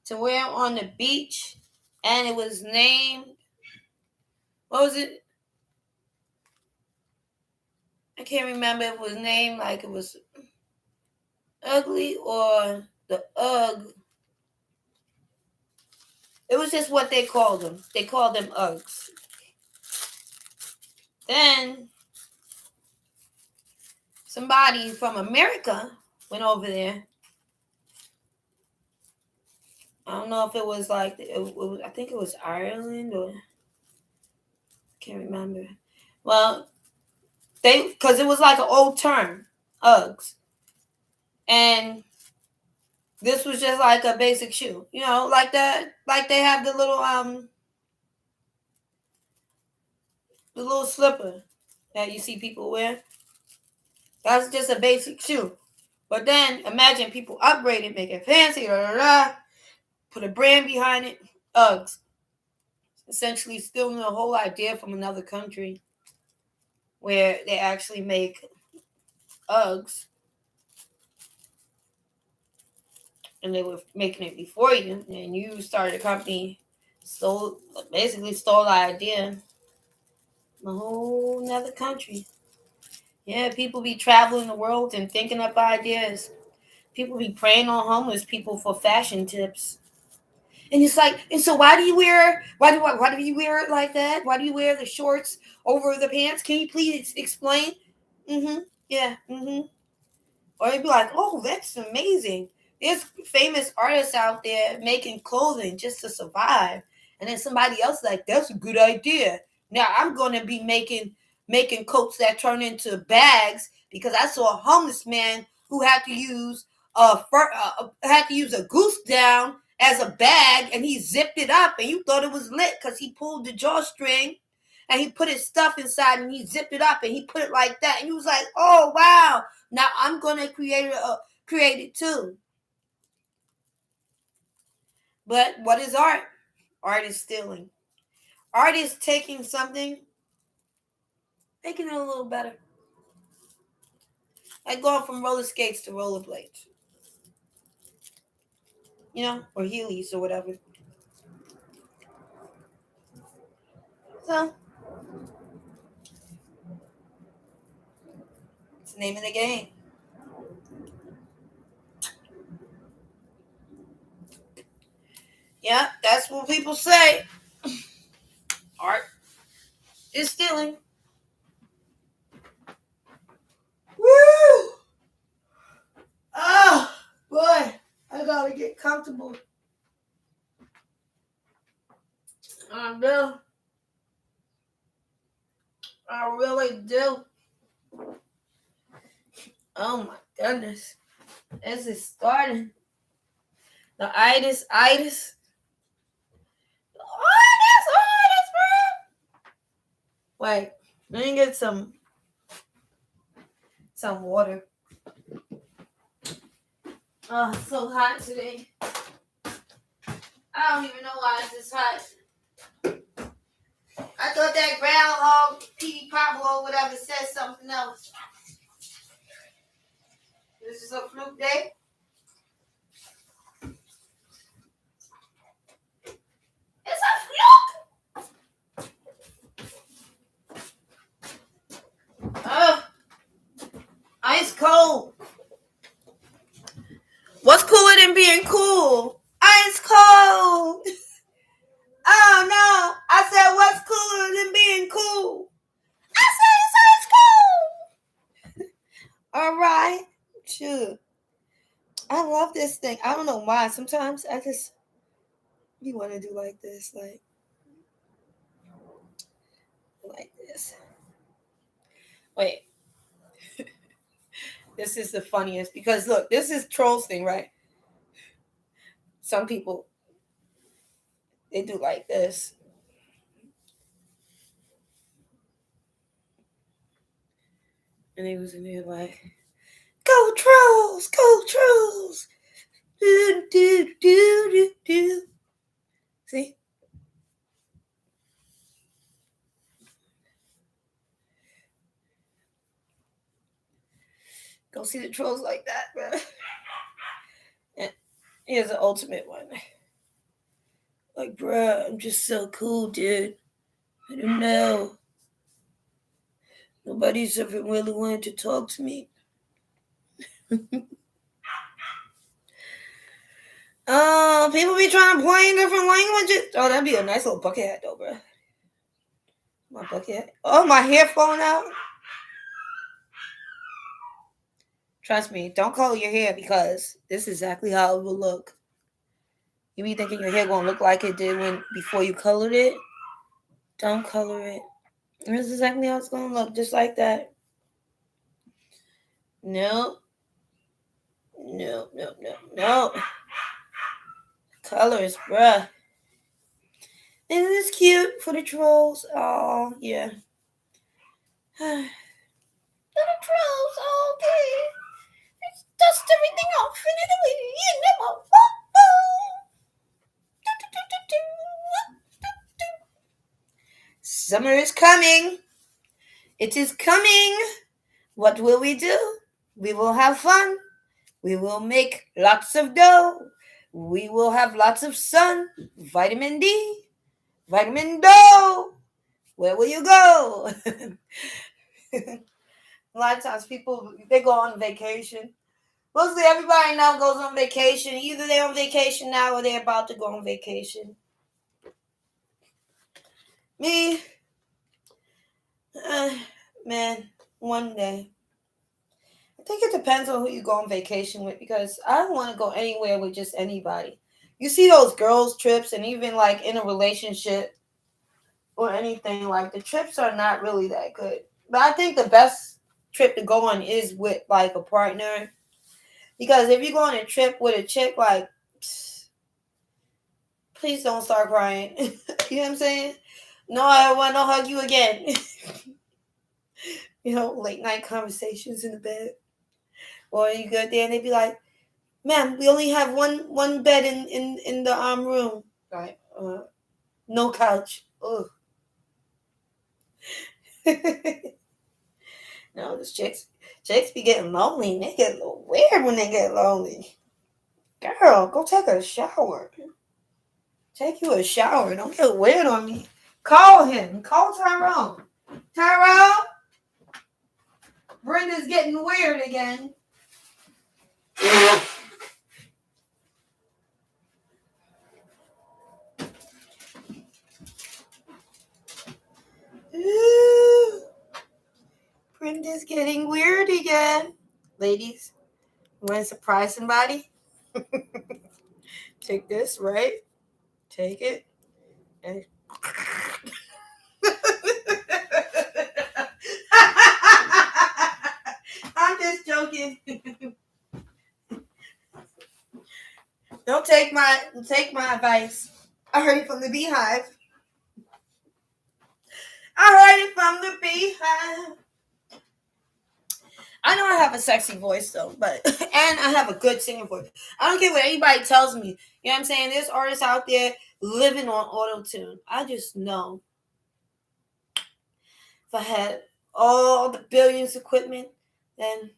to wear on the beach, and it was named, what was it? I can't remember if it was named like it was ugly or the UGG. It was just what they called them. They called them UGGs. Then somebody from America went over there. I don't know if it was like I think it was Ireland or I can't remember. Well, because it was like an old term, UGGs, and this was just like a basic shoe, you know, like that, like they have the little slipper that you see people wear. That's just a basic shoe. But then imagine people upgrade it, make it fancy, put a brand behind it, UGGs. Essentially stealing the whole idea from another country where they actually make UGGs and they were making it before you, and you started a company, basically stole the idea from a whole another country. Yeah, people be traveling the world and thinking up ideas. People be preying on homeless people for fashion tips. And it's like, and so why do you wear it like that? Why do you wear the shorts over the pants? Can you please explain? Mm-hmm. Yeah. Mm-hmm. Or you'd be like, oh, that's amazing. There's famous artists out there making clothing just to survive. And then somebody else like, that's a good idea. Now I'm gonna be making coats that turn into bags because I saw a homeless man who had to use had to use a goose down as a bag, and he zipped it up, and you thought it was lit because he pulled the drawstring and he put his stuff inside and he zipped it up and he put it like that, and you was like, oh wow, now I'm gonna create it too. But what is art? Art is stealing. Art is taking something, making it a little better. Like going from roller skates to rollerblades. You know, or Heelys or whatever. So, it's the name of the game. Yeah, that's what people say. Art is stealing. Woo! Oh, boy. I gotta get comfortable. I do. I really do. Oh my goodness. This is starting. The itis. Itis, bro. Wait, let me get some water. Oh, it's so hot today. I don't even know why it's this hot. I thought that groundhog, P. Pablo, whatever, said something else. This is a fluke day. It's a fluke. Oh, ice cold. What's cooler than being cool? Ice cold. Oh no! I said, what's cooler than being cool? I said it's ice cold. All right, sure. I love this thing. I don't know why. Sometimes I just you want to do like this, like this. Wait, this is the funniest because look, this is trolls thing, right? Some people they do like this. And they was in there like, go trolls, go trolls. Do, do, do, do, do. See? Go see the trolls like that, bro. And here's the ultimate one. Like, bruh, I'm just so cool, dude. I don't know. Nobody's ever really wanted to talk to me. People be trying to play in different languages. Oh, that'd be a nice little bucket hat, though, bro. My bucket hat. Oh, my hair falling out. Trust me, don't color your hair because this is exactly how it will look. You be thinking your hair gonna look like it did before you colored it. Don't color it. This is exactly how it's gonna look, just like that. No. No. Colors, bruh. Isn't this cute for the trolls? Oh, yeah. Little trolls all day. Let's dust everything off and it'll be Summer is coming. It is coming. What will we do? We will have fun. We will make lots of dough. We will have lots of sun. Vitamin D. Vitamin dough. Where will you go? A lot of times people, they go on vacation. Mostly everybody now goes on vacation. Either they're on vacation now or they're about to go on vacation. Me, man, one day. I think it depends on who you go on vacation with because I don't want to go anywhere with just anybody. You see those girls' trips and even like in a relationship or anything, like the trips are not really that good. But I think the best trip to go on is with like a partner. Because if you go on a trip with a chick, like, Please don't start crying. You know what I'm saying? No, I want to hug you again. Late night conversations in the bed. Or you go there and they be like, ma'am, we only have one bed in the room. Right. No couch. Ugh. No, this chicks be getting lonely. They get a little weird when they get lonely. Girl, go take a shower. Take you a shower. Don't get weird on me. Call him. Call Tyrone. Tyrone? Brenda's getting weird again. Ooh. Brenda's getting weird again. Ladies, you want to surprise somebody? Take this, right? Take it. And I'm just joking. Don't take my advice. I heard it from the beehive. I know I have a sexy voice though, but and I have a good singing voice. I don't care what anybody tells me. You know what I'm saying? There's artists out there living on auto-tune. I just know if I had all the billions of equipment, then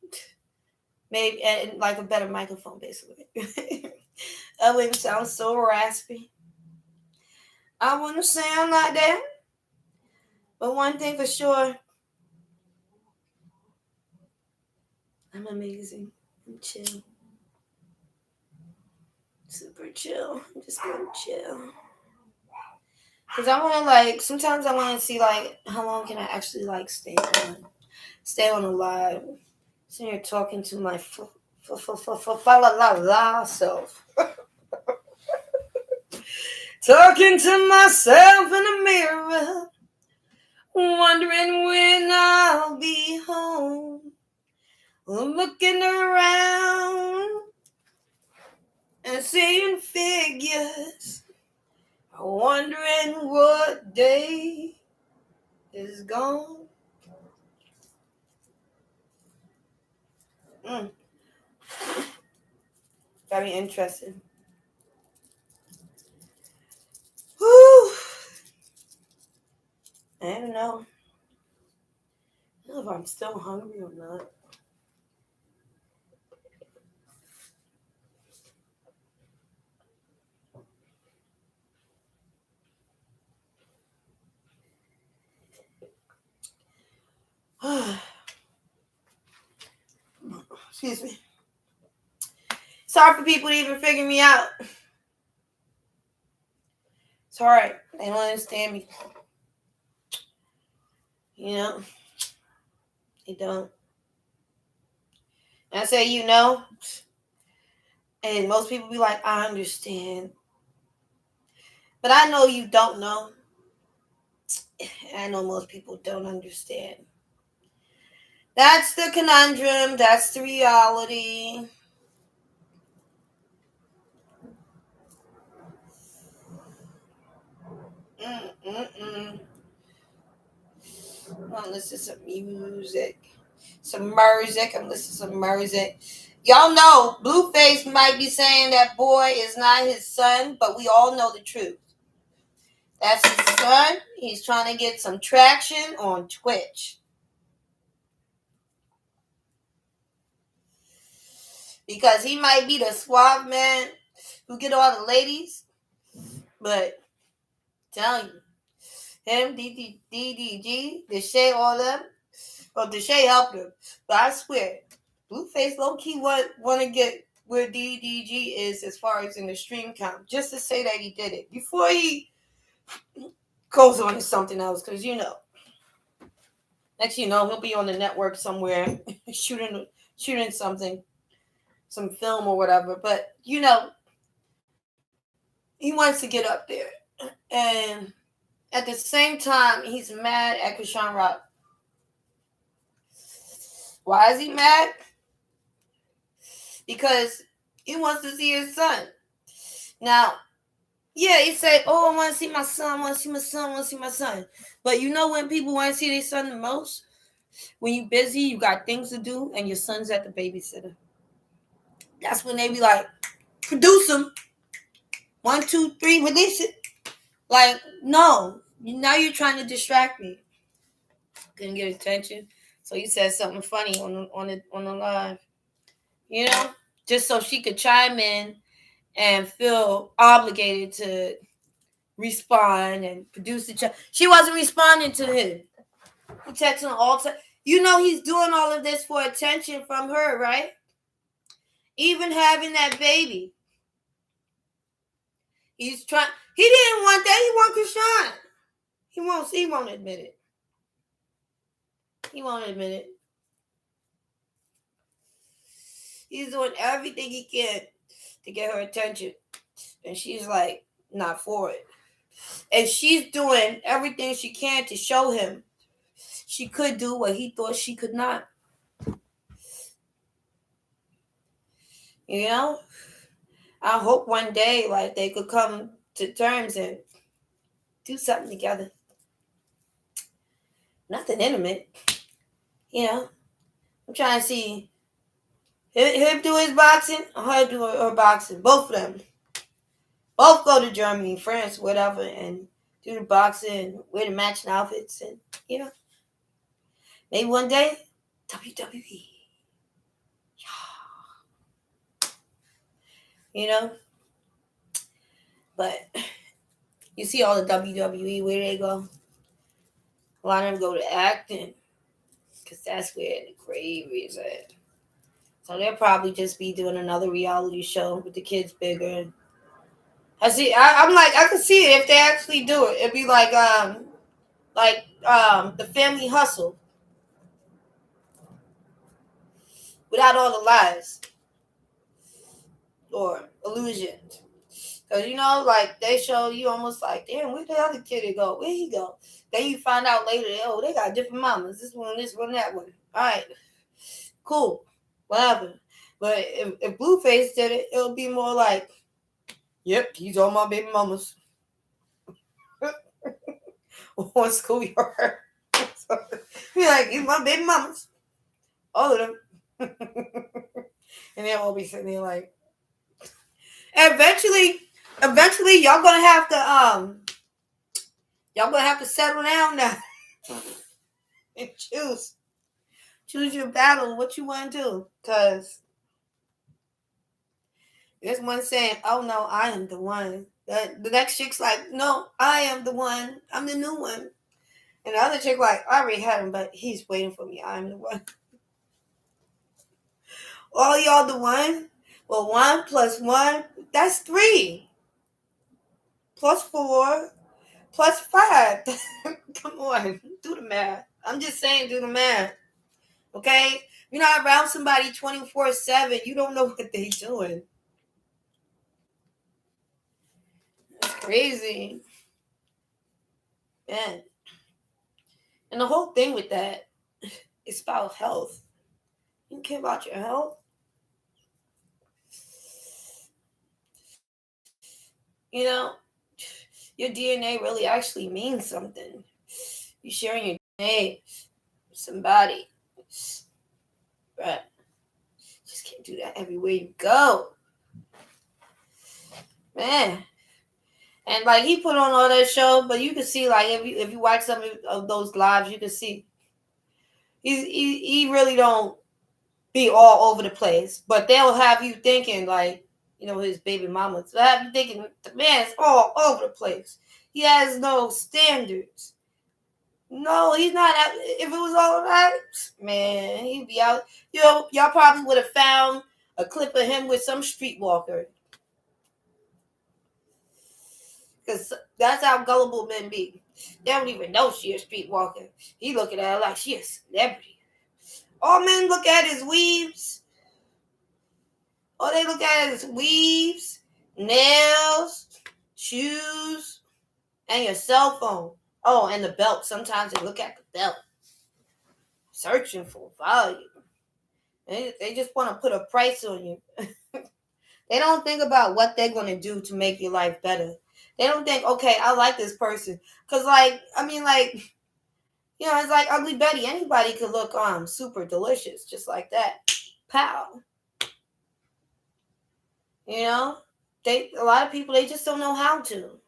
maybe and like a better microphone, basically. That wouldn't sound so raspy. I wouldn't sound like that. But one thing for sure, I'm amazing. I'm chill. Super chill. I'm just gonna chill. Because I want to sometimes I want to see how long can I actually stay on a live. So you're talking to my self. Talking to myself in the mirror. Wondering when I'll be home. Looking around and seeing figures. Wondering what day is gone. Very interesting. Whew. I don't know. I don't know if I'm still hungry or not. Excuse me. Sorry for people to even figure me out. It's alright. They don't understand me. They don't. And I say, and most people be like, I understand. But I know you don't know. I know most people don't understand. That's the conundrum. That's the reality. I'm listening to some music. I'm listening to some music. Y'all know Blueface might be saying that boy is not his son, but we all know the truth. That's his son. He's trying to get some traction on Twitch. Because he might be the suave man who get all the ladies. But I'm telling you, him, DDG, Deshae, all them. Well, Deshae helped him. But I swear, Blueface low-key want to get where DDG is as far as in the stream count. Just to say that he did it. Before he goes on to something else. Because, next he'll be on the network somewhere shooting something. Some film or whatever. But, he wants to get up there. And at the same time, he's mad at Krishan Rock. Why is he mad? Because he wants to see his son. Now, Yeah, he said, "Oh, I want to see my son. Want to see my son. Want to see my son." But you know when people want to see their son the most? When you busy, you got things to do, and your son's at the babysitter. That's when they be like, "Produce him. 1, 2, 3, release it." Like, no, now you're trying to distract me. Couldn't get attention, so you said something funny on the live. You know, just so she could chime in and feel obligated to respond and produce the chat. She wasn't responding to him. He texting all time. You know he's doing all of this for attention from her, right? Even having that baby. He's trying. He didn't want that. He want Krishan. He won't admit it. He won't admit it. He's doing everything he can to get her attention. And she's like, not for it. And she's doing everything she can to show him she could do what he thought she could not. You know? I hope one day, like, they could come to terms and do something together. Nothing intimate. You know? I'm trying to see him do his boxing or her do her boxing. Both of them. Both go to Germany, France, whatever, and do the boxing, wear the matching outfits, and, you know, maybe one day, WWE. You know? But you see all the WWE, where they go? A lot of them go to acting, because that's where the gravy is at. So they'll probably just be doing another reality show with the kids bigger. I'm like, I could see it if they actually do it. It'd be like the Family Hustle, without all the lies or illusions. Because, you know, like, they show you almost like, damn, where the other kid go? Where he go? Then you find out later, oh, they got different mamas. This one, that one. All right, cool, whatever. But if Blueface did it, it'll be more like, yep, he's all my baby mamas. On schoolyard. So, be like, he's my baby mamas. All of them. And they'll all be sitting there like, eventually y'all gonna have to settle down now and choose your battle, what you want to do. Because there's one saying, oh no, I am the one. The next chick's like, no, I am the one. I'm the new one. And the other chick like, I already had him, but he's waiting for me. I'm the one. All y'all the one? Well, 1 + 1, that's 3. +4 +5. Come on, do the math. I'm just saying, do the math. Okay? You're not around somebody 24/7. You don't know what they're doing. It's crazy. Man. And the whole thing with that is about health. You care about your health? You know, your DNA really actually means something. You sharing your DNA with somebody. But just can't do that everywhere you go. Man. And like, he put on all that show, but you can see, like, if you watch some of those lives, you can see he really don't be all over the place. But they'll have you thinking, like, you know, his baby mama. So have you thinking the man's all over the place. He has no standards. No, he's not. If it was all right, man, he'd be out. You know, y'all probably would have found a clip of him with some streetwalker. Because that's how gullible men be. They don't even know she a streetwalker. He looking at her like she a celebrity. All men look at is weaves. All they look at is weaves, nails, shoes, and your cell phone. Oh, and the belt. Sometimes they look at the belt. Searching for value. They just want to put a price on you. They don't think about what they're going to do to make your life better. They don't think, okay, I like this person. Cause like, I mean, like, it's like Ugly Betty. Anybody could look super delicious, just like that. Pow. You know? A lot of people, they just don't know how to.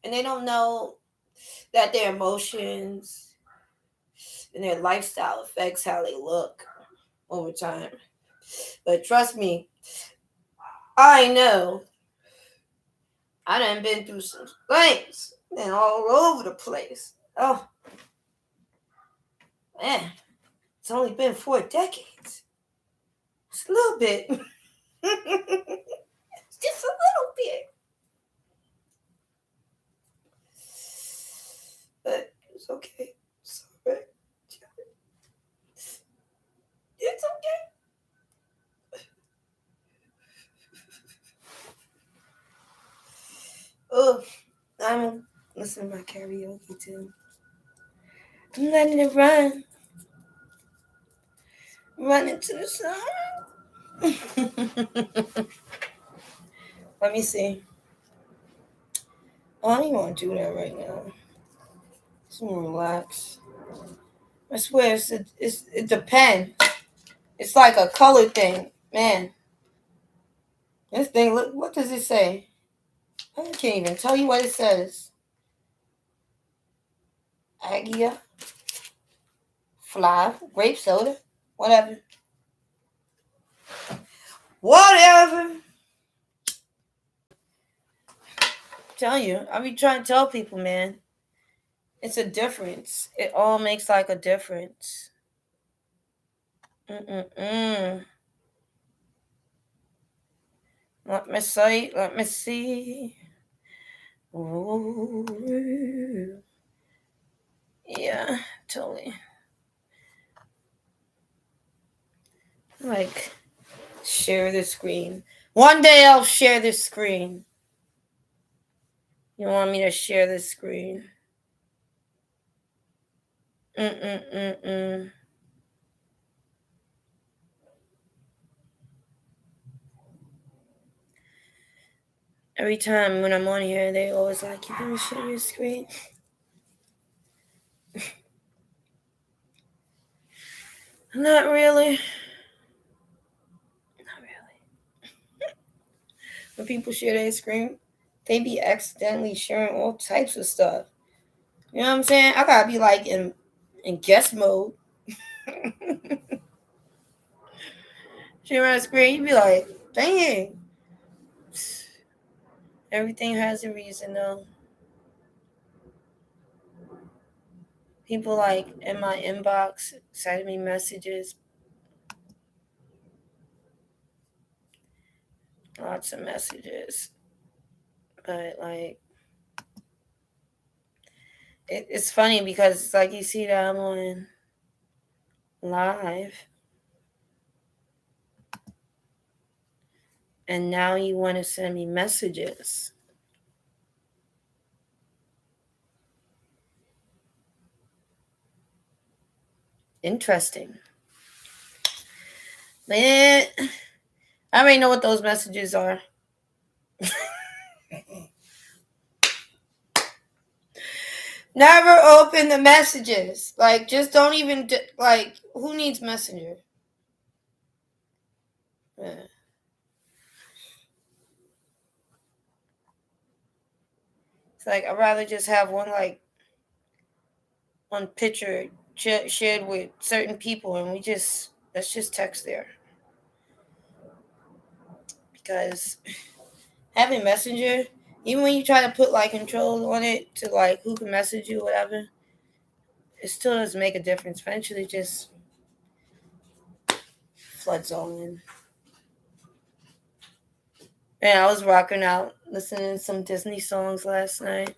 And they don't know that their emotions and their lifestyle affects how they look over time. But trust me, I know. I done been through some things and all over the place. Oh, man. It's only been 4 decades. It's a little bit. It's just a little bit. But it's okay. It's alright. It's okay. Oh, I'm listening to my karaoke too. I'm letting it run. Run into the sun. Let me see. Oh, I don't even want to do that right now. Just want to relax. I swear, it depends. It's like a color thing. Man, this thing, look, what does it say? I can't even tell you what it says. Agia, fly, grape soda, whatever. Whatever. Tell you, I be trying to tell people, man. It's a difference. It all makes like a difference. Mm-mm-mm. Let me see. Let me see. Ooh. Yeah, totally. Like, share the screen. One day I'll share the screen. You want me to share the screen? Mm-mm-mm-mm. Every time when I'm on here, they always like, you gonna share your screen? Not really. Not really. When people share their screen, they be accidentally sharing all types of stuff. You know what I'm saying? I gotta be like in guest mode. Share my screen, you be like, dang. Everything has a reason though. People like in my inbox sending me messages. Lots of messages. But like it's funny because it's like you see that I'm on live and now you want to send me messages. Interesting. Man, I already know what those messages are. Never open the messages. Like, just don't even, like, who needs Messenger? Yeah. It's like, I'd rather just have one picture shared with certain people and let's just text there. Because having Messenger, even when you try to put like control on it to like who can message you, whatever, it still doesn't make a difference. Eventually, just floods all in. And I was rocking out, listening to some Disney songs last night.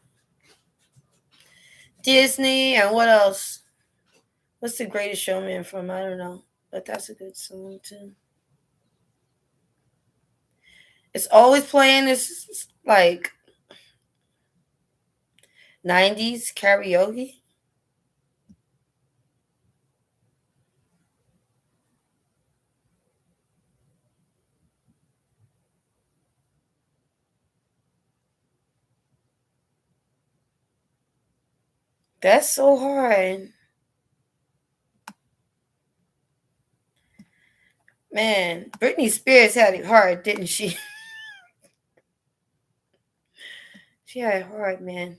Disney and what else? What's the Greatest Showman from? I don't know, but that's a good song too. It's always playing this like 90s karaoke. That's so hard. Man, Britney Spears had it hard, didn't she? She had it hard, man.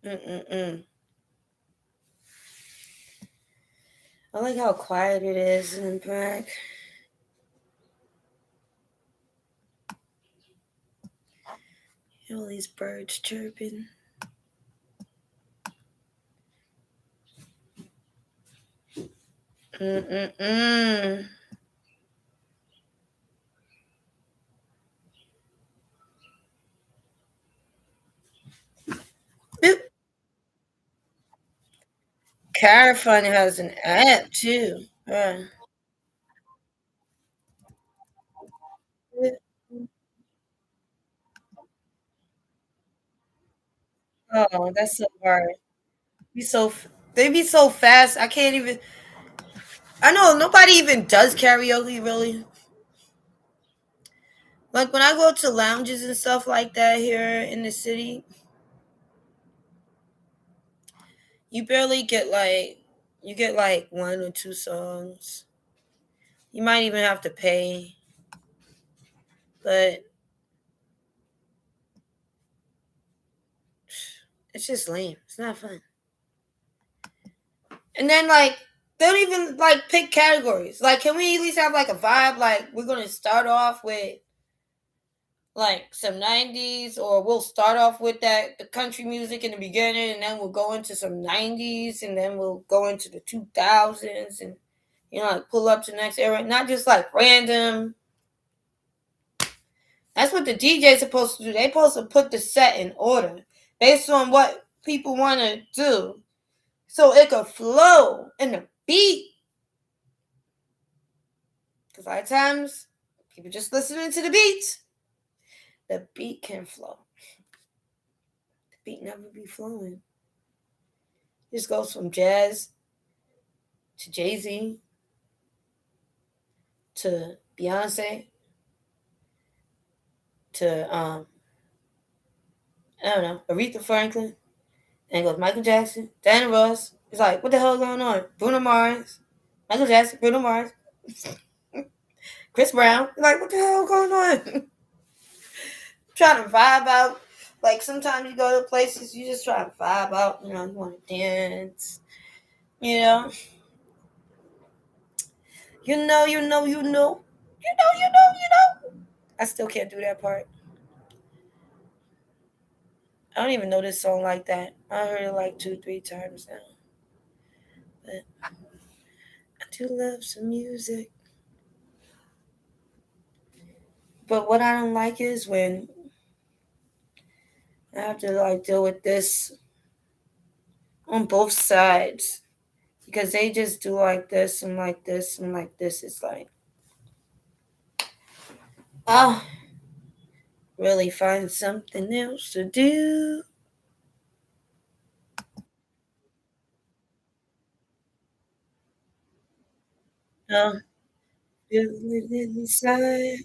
Mm-mm-mm. I like how quiet it is in the back. All these birds chirping. Mm-mm-mm. Boop. Carifun has an app too. Oh, that's so hard. They be so fast. I can't even. I know nobody even does karaoke really. Like when I go to lounges and stuff like that here in the city, you barely get like one or two songs. You might even have to pay, but it's just lame. It's not fun. And then like they don't even like pick categories. Like, can we at least have like a vibe? Like we're gonna start off with like some '90s, or we'll start off with the country music in the beginning, and then we'll go into some '90s, and then we'll go into the 2000s, and like pull up to the next era. Not just like random. That's what the DJ's supposed to do. They supposed to put the set in order based on what people want to do, so it could flow in the beat. Because a lot of times people just listening to the beat. The beat can flow. The beat never be flowing. It just goes from jazz to Jay-Z to Beyonce to I don't know, Aretha Franklin, and goes Michael Jackson, Diana Ross. It's like, what the hell going on? Bruno Mars, Michael Jackson, Bruno Mars, Chris Brown. Like, what the hell going on? Trying to vibe out. Like sometimes you go to places, you just try to vibe out. You want to dance. You know, I still can't do that part. I don't even know this song like that. I heard it like 2, 3 times now. But I do love some music. But what I don't like is when I have to like deal with this on both sides. Because they just do like this and like this and like this. It's like, oh, really find something else to do. Oh, feel it inside.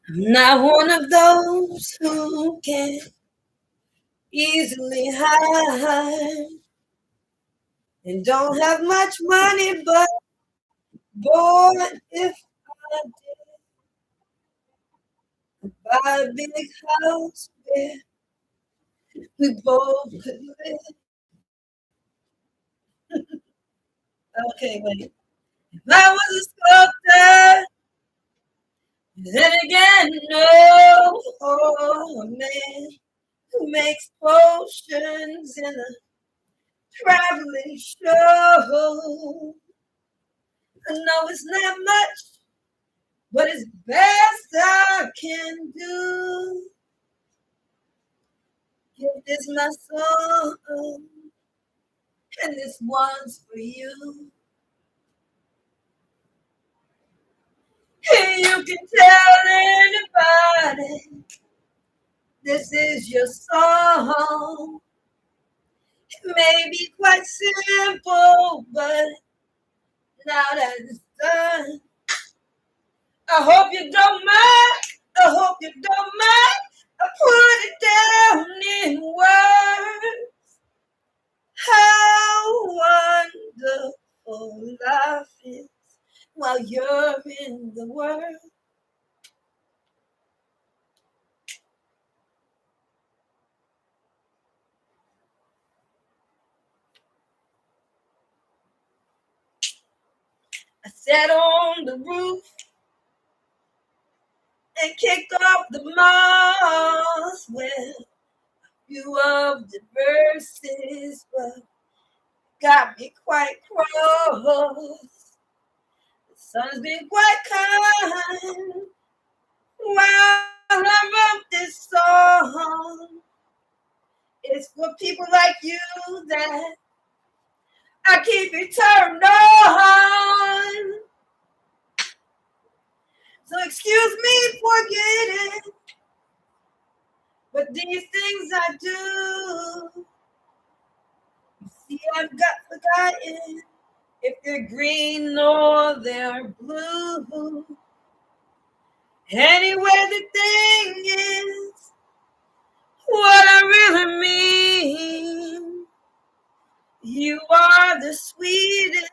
I'm not one of those who can easily hide and don't have much money, but boy, if I did buy a big house where we both could live. Okay, wait. If I was a sculptor, then again, no. Oh, a man who makes potions in a traveling show. I know it's not much, but it's best I can do. Give this my song, and this one's for you. And you can tell anybody this is your song. It may be quite simple, but now that it's done, I hope you don't mind. I hope you don't mind. I put it down in words. while you're in the world. I sat on the roof and kicked off the moss. Well, few of the verses got me quite cross. The sun's been quite kind while I wrote this song. It's for people like you that I keep it turned on. So excuse me for getting, but these things I do. You see, I've got forgotten if they're green or they're blue. Anyway, the thing is, what I really mean, you are the sweetest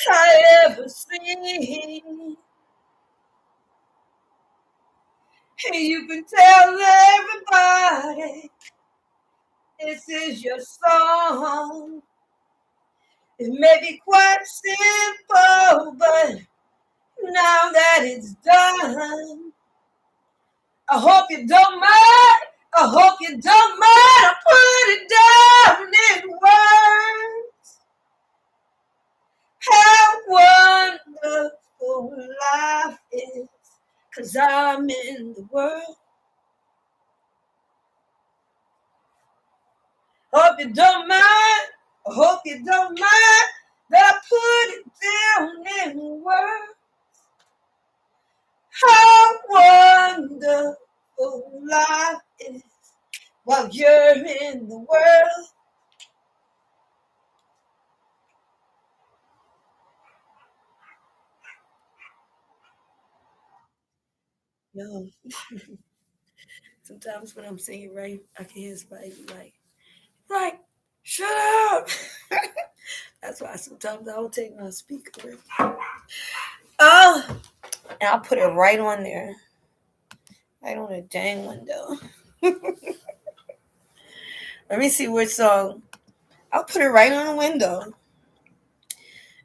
I ever seen. You can tell everybody this is your song. It may be quite simple, but now that it's done, I hope you don't mind. I hope you don't mind. I put it down in words. How wonderful life is, 'cause I'm in the world. Hope you don't mind. I hope you don't mind that I put it down in words. How wonderful life is while you're in the world. Yo, sometimes when I'm singing right, I can hear somebody like, shut up. That's why sometimes I don't take my speaker with. Oh, and I'll put it right on there. Right on the dang window. Let me see which song. I'll put it right on the window.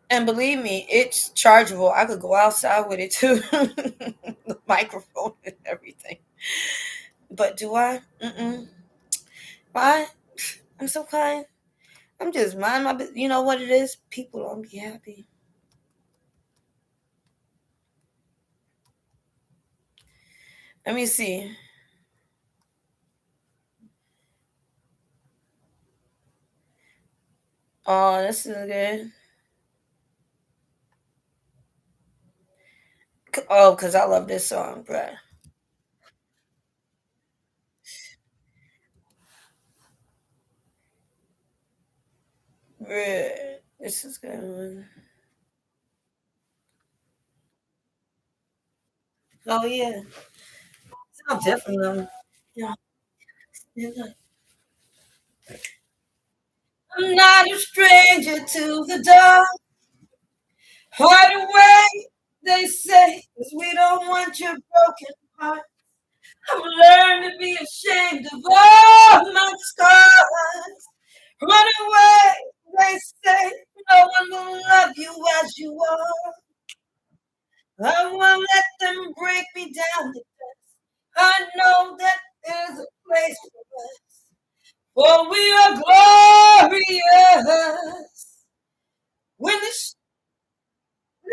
And believe me, it's chargeable. I could go outside with it too. The microphone and everything. But do I? Mm-mm. Why? I'm so kind. I'm just mind my business. You know what it is? People don't be happy. Let me see. Oh, this is good. Oh, because I love this song, bruh. Bruh. This is good. Oh, yeah. Sounds different. Yeah. Yeah. I'm not a stranger to the dark. Hide away, they say, 'cause we don't want your broken heart. I've learned to be ashamed of all my scars. Run away, they say, no one will love you as you are. I won't let them break me down to dust. I know that there's a place for us, for we are glorious. When the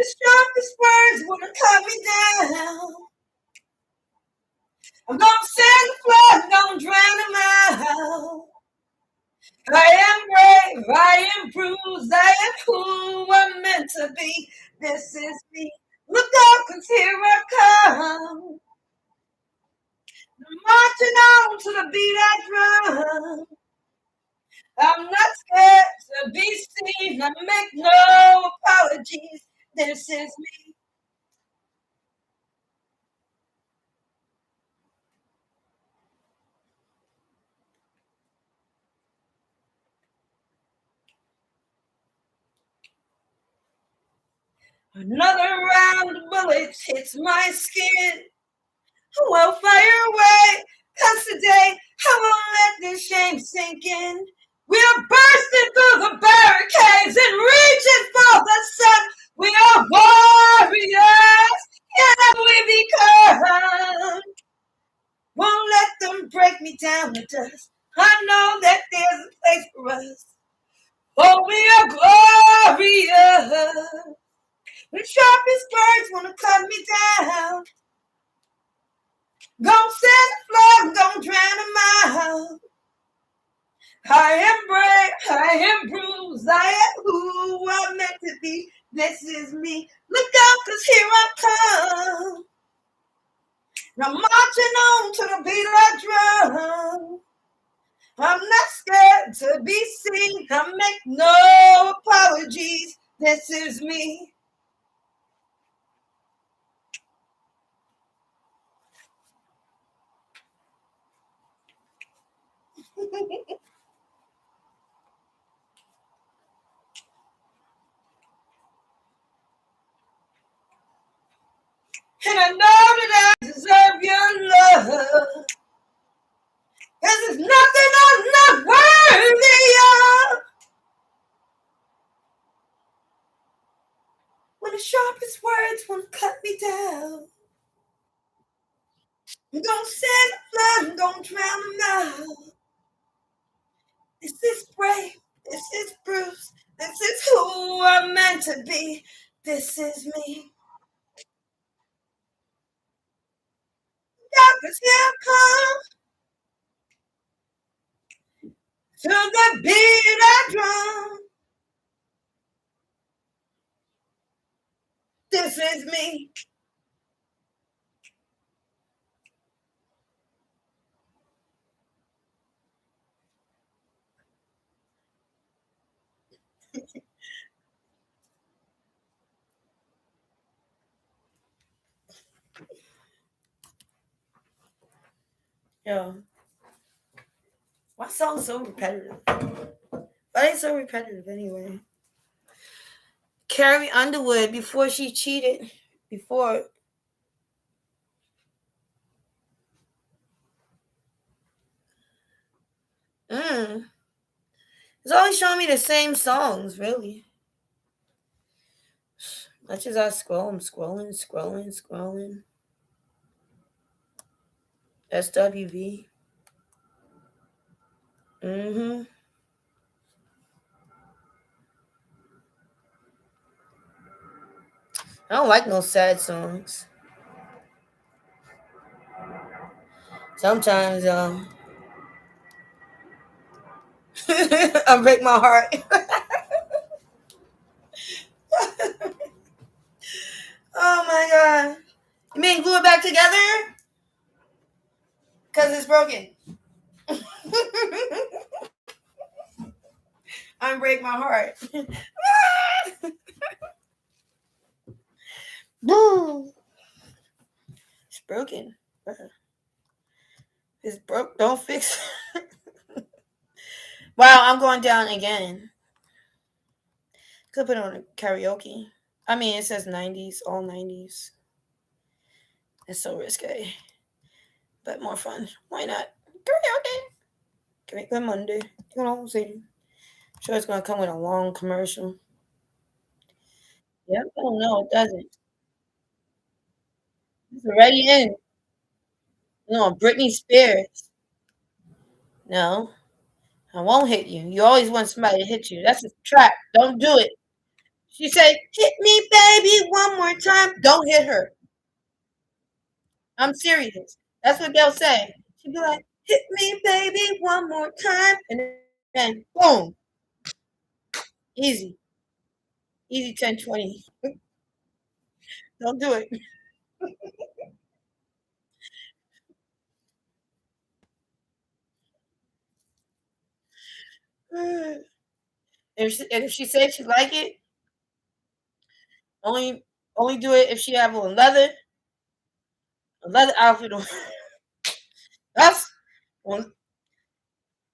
sharpest words wanna cut me down, I'm gonna send the flood, don't drown him out. I am brave, I am bruised, I am who I'm meant to be. This is me. Look up, 'cause here I come. I'm marching on to the beat I drum. I'm not scared to be seen. I make no apologies. This is me. Another round of bullets hits my skin. Well, fire away. Cause today I won't let this shame sink in. We're bursting through the barricades and reaching for the sun. We are warriors. Yeah, we become. Won't let them break me down to dust. I know that there's a place for us. Oh, we are glorious. The sharpest words wanna cut me down. Don't set a flag, don't drown a mile. I am brave, I am bruised, I am who I'm meant to be. This is me. Look out, cause here I come. Now marching on to the beat of drum. I'm not scared to be seen. I make no apologies. This is me. And I know that I deserve your love. Cause there's nothing I'm not worthy of. When the sharpest words won't cut me down. Don't send a flood, don't drown me now. This is brave, this is Bruce, this is who I'm meant to be. This is me. Cause here I come. To the beat I drum. This is me. Yo, why song so repetitive? Why they so repetitive anyway? Carrie Underwood before she cheated. Before. It's always showing me the same songs, really. Much as I scroll, I'm scrolling. SWV. I don't like no sad songs. Sometimes, I break my heart. Oh my god. You mean glue it back together? Because it's broken. I break my heart. Boom. It's broken. It's broke. Don't fix it. Wow, I'm going down again. Could put it on a karaoke. I mean, it says 90s, all 90s. It's so risque. But more fun. Why not? Karaoke. Good Monday. You know, see. I'm sure it's going to come with a long commercial. Yep. Oh, no, it doesn't. It's already in. No, Britney Spears. No, I won't hit you. You always want somebody to hit you. That's a trap. Don't do it. She said, hit me, baby, one more time. Don't hit her. I'm serious. That's what they'll say. She'd be like, hit me, baby, one more time. And then, boom. Easy. Easy 10-20. Don't do it. And if she says she like it, only only do it if she have on a leather outfit on. That's one.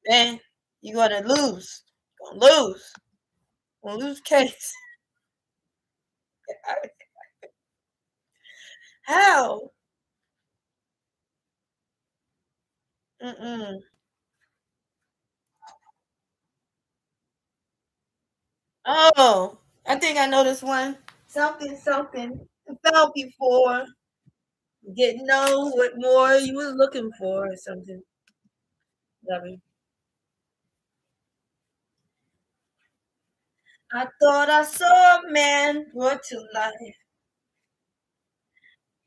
Then you're gonna lose. You're gonna lose. You're gonna lose case. How? Mm-mm. Oh, I think I know this one. Something, something. I felt before. Didn't know what more you was looking for or something. Love it. I thought I saw a man brought to life.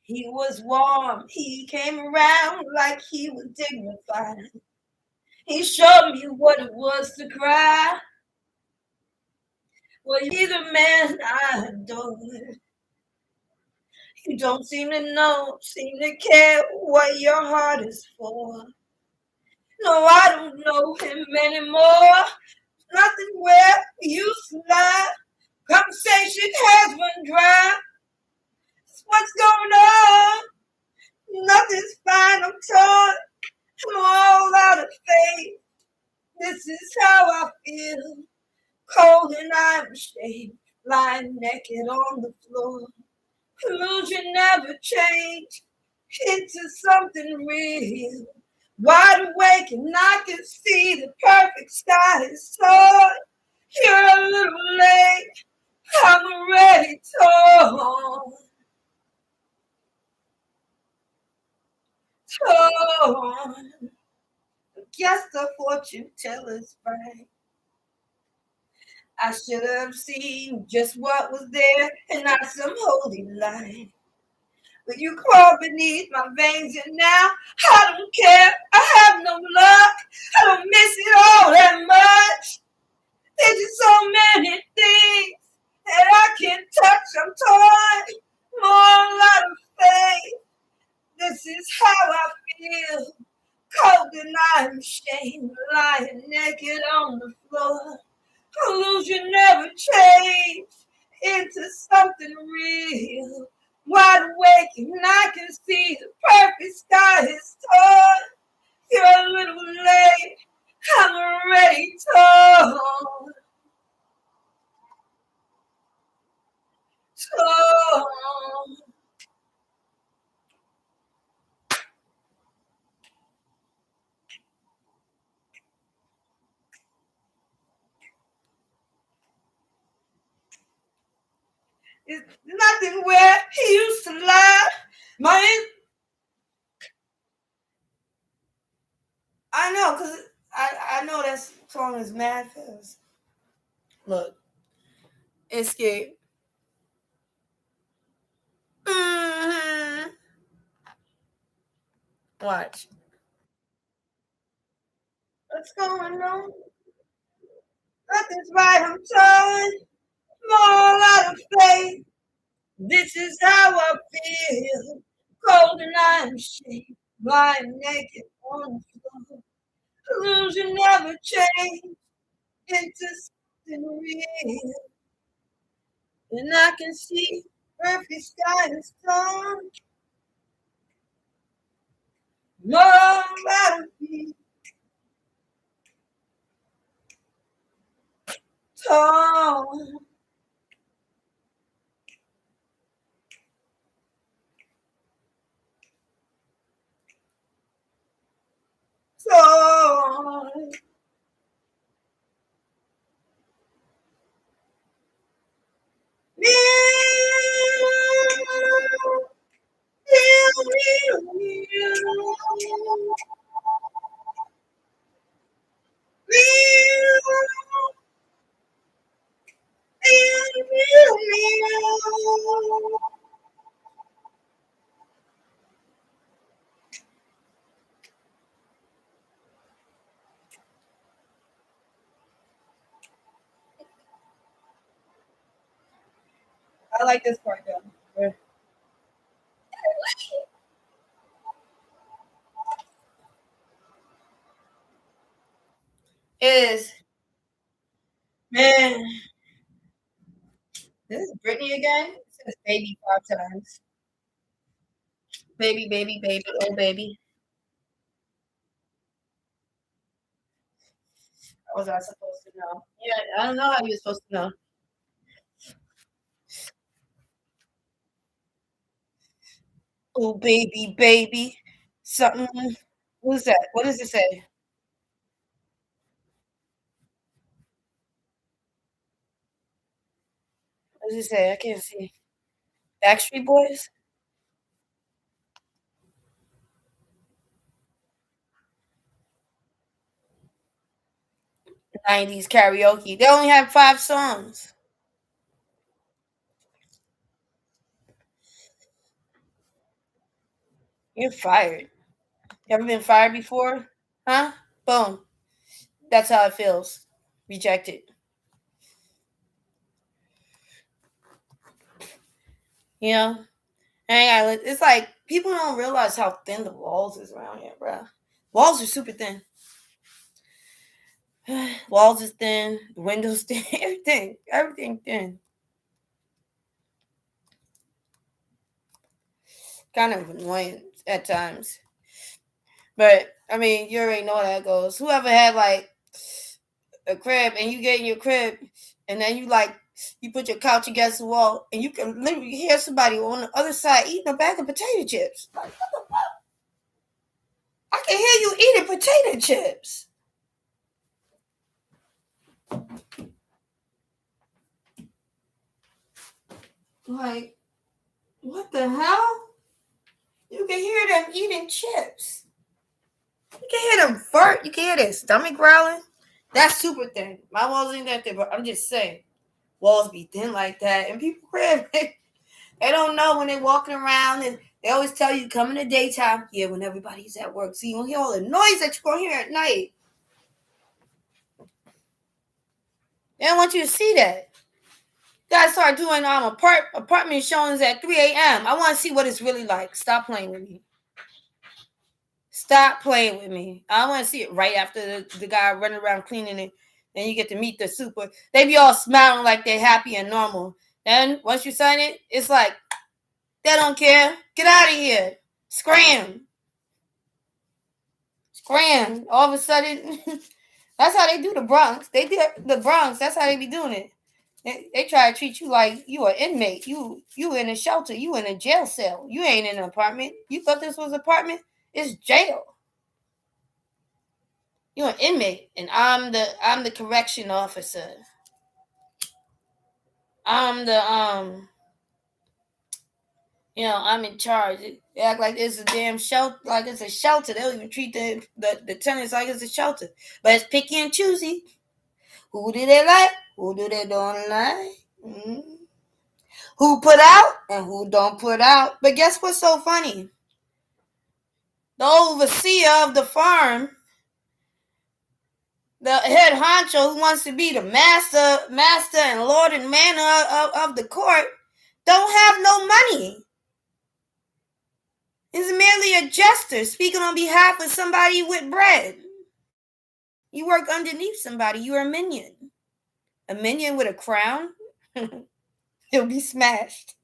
He was warm. He came around like he was dignified. He showed me what it was to cry. Well, you're the man I adored. You don't seem to know, seem to care what your heart is for. No, I don't know him anymore. Nothing where we used to lie. Conversation has run dry. What's going on? Nothing's fine. I'm torn. I'm all out of faith. This is how I feel. Cold and I'm ashamed. Lying naked on the floor. Illusion never changed into something real. Wide awake and I can see the perfect sky is torn. You're a little late. I'm already torn. Torn. Guess the fortune teller's right. I should have seen just what was there and not some holy light. But you crawl beneath my veins and now I don't care. I have no luck. I don't miss it all that much. There's just so many things that I can't touch. I'm torn. More out of faith. This is how I feel. Cold and I'm ashamed. Lying naked on the floor. Illusion never changed into something real. Wide awake and I can see the perfect sky is torn. You're a little late. I'm already torn. Torn. It's nothing where he used to lie. My, I know, cause I know that song is mad fast. Look, Escape. Mm-hmm. Watch. What's going on? Nothing's right. I'm torn. More out of faith. This is how I feel. Cold and I'm ashamed. Lying naked on the floor. Illusion never changed into something real. And I can see perfect sky is torn. More out of me. Torn. Torn. Meow. Meow, meow, meow. Meow. Meow, meow, meow. I like this part though. Is man, this is Brittany again. It says baby 5 times. Baby, baby, baby, oh baby. How was I supposed to know? Yeah, I don't know how you're supposed to know. Oh, baby, baby. Something. Who's that? What does it say? What does it say? I can't see. Backstreet Boys? 90s karaoke. They only have 5 songs. You're fired. You ever been fired before? Huh? Boom. That's how it feels. Rejected. You know? It's like people don't realize how thin the walls is around here, bro. Walls are super thin. Walls is thin. The windows thin. Everything. Everything thin. Kind of annoying at times. But I mean, you already know how that goes. Whoever had like a crib and you get in your crib and then you put your couch against the wall and you can literally hear somebody on the other side eating a bag of potato chips. Like, I can hear you eating potato chips. Like, what the hell? You can hear them eating chips. You can hear them fart. You can hear their stomach growling. That's super thin. My walls ain't that thin, but I'm just saying. Walls be thin like that. And people crib, they don't know when they're walking around and they always tell you come in the daytime. Yeah, when everybody's at work. So you don't hear all the noise that you're going to hear at night. They don't want you to see that. You gotta start doing apartment showings at 3 a.m. I want to see what it's really like. Stop playing with me. Stop playing with me. I want to see it right after the guy running around cleaning it. Then you get to meet the super. They be all smiling like they're happy and normal. Then once you sign it, it's like, they don't care. Get out of here. Scram. Scram. All of a sudden, that's how they do the Bronx. They do the Bronx. That's how they be doing it. They try to treat you like you an inmate. You in a shelter. You in a jail cell. You ain't in an apartment. You thought this was an apartment? It's jail. You're an inmate, and I'm the correction officer. I'm the I'm in charge. They act like it's a damn shelter, like it's a shelter. They don't even treat the tenants like it's a shelter. But it's picky and choosy. Who do they like? Who do they don't like? Mm-hmm. Who put out and who don't put out. But guess what's so funny? The overseer of the farm, the head honcho who wants to be the master and lord and man of the court, don't have no money. Is merely a jester speaking on behalf of somebody with bread. You work underneath somebody. You're a minion. A minion with a crown? He'll be smashed.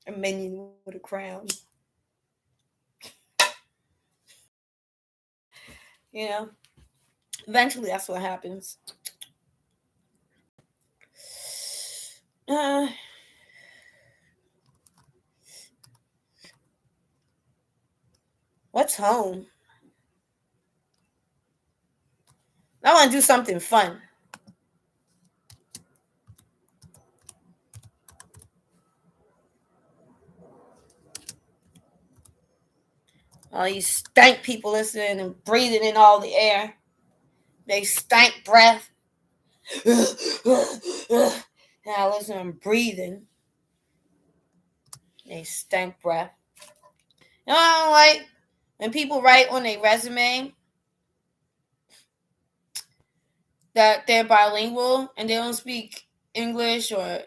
A minion with a crown. You know? Eventually, that's what happens. What's home? I want to do something fun. All these stank people listening and breathing in all the air. They stank breath. Now listen, I'm breathing. They stank breath. You know, I don't like when people write on their resume that they're bilingual and they don't speak English or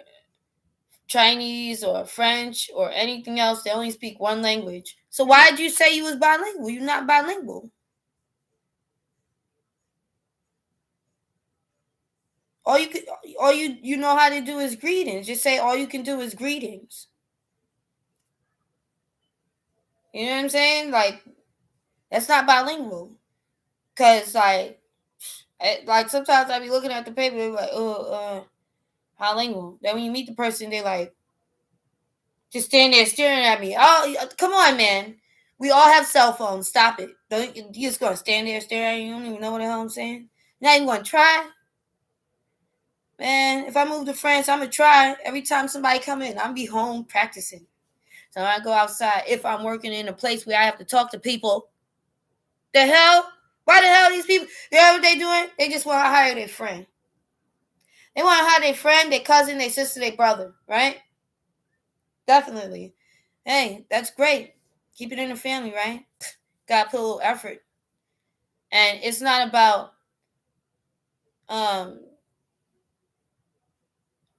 Chinese or French or anything else. They only speak one language. So why did you say you was bilingual? You're not bilingual. All you know how to do is greetings. Just say all you can do is greetings. You know what I'm saying? Like, that's not bilingual. Cause like sometimes I be looking at the paper like, bilingual. Then when you meet the person, they like, Just standing there staring at me. Oh, come on, man. We all have cell phones. Stop it. You just gonna stand there staring at you? You don't even know what the hell I'm saying. You're not even gonna try. Man, if I move to France, I'm gonna try. Every time somebody come in, I'm be home practicing. So I go outside. If I'm working in a place where I have to talk to people, the hell? Why the hell these people? You know what they doing? They just want to hire their friend. They want to hire their friend, their cousin, their sister, their brother, right? Definitely. Hey, that's great. Keep it in the family, right? Gotta put a little effort. And it's not about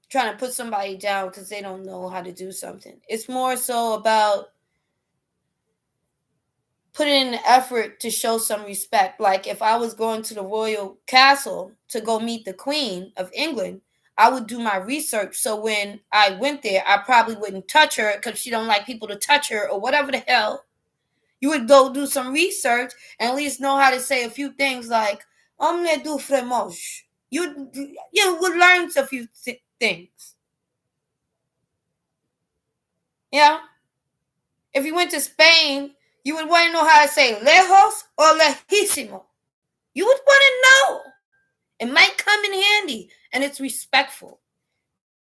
trying to put somebody down because they don't know how to do something. It's more so about put in the effort to show some respect. Like if I was going to the royal castle to go meet the Queen of England, I would do my research. So when I went there, I probably wouldn't touch her because she don't like people to touch her or whatever the hell. You would go do some research and at least know how to say a few things like "Omne du fromage." You would learn a few things. Yeah. If you went to Spain, you would want to know how to say lejos or lejísimo. You would want to know. It might come in handy, and it's respectful.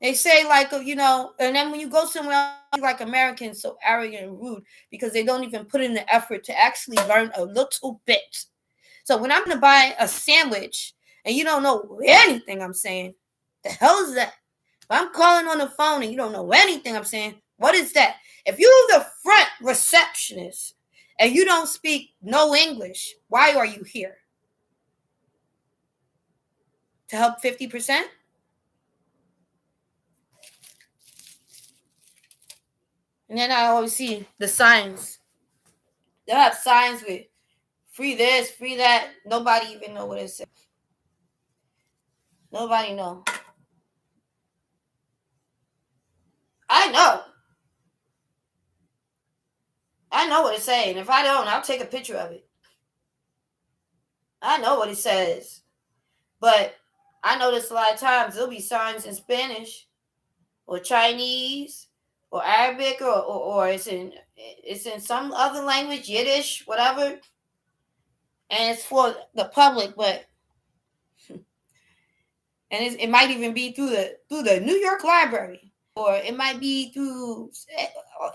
They say like, and then when you go somewhere else, like Americans so arrogant and rude because they don't even put in the effort to actually learn a little bit. So when I'm going to buy a sandwich and you don't know anything I'm saying, the hell is that? If I'm calling on the phone and you don't know anything I'm saying, what is that? If you're the front receptionist and you don't speak no English, why are you here? To help 50%? And then I always see the signs. They'll have signs with free this, free that. Nobody even know what it says. Nobody know. I know. I know what it's saying. If I don't, I'll take a picture of it. I know what it says. But I notice a lot of times there'll be signs in Spanish or Chinese or Arabic or it's in some other language, Yiddish, whatever. And it's for the public, but it might even be through the New York Library, or it might be through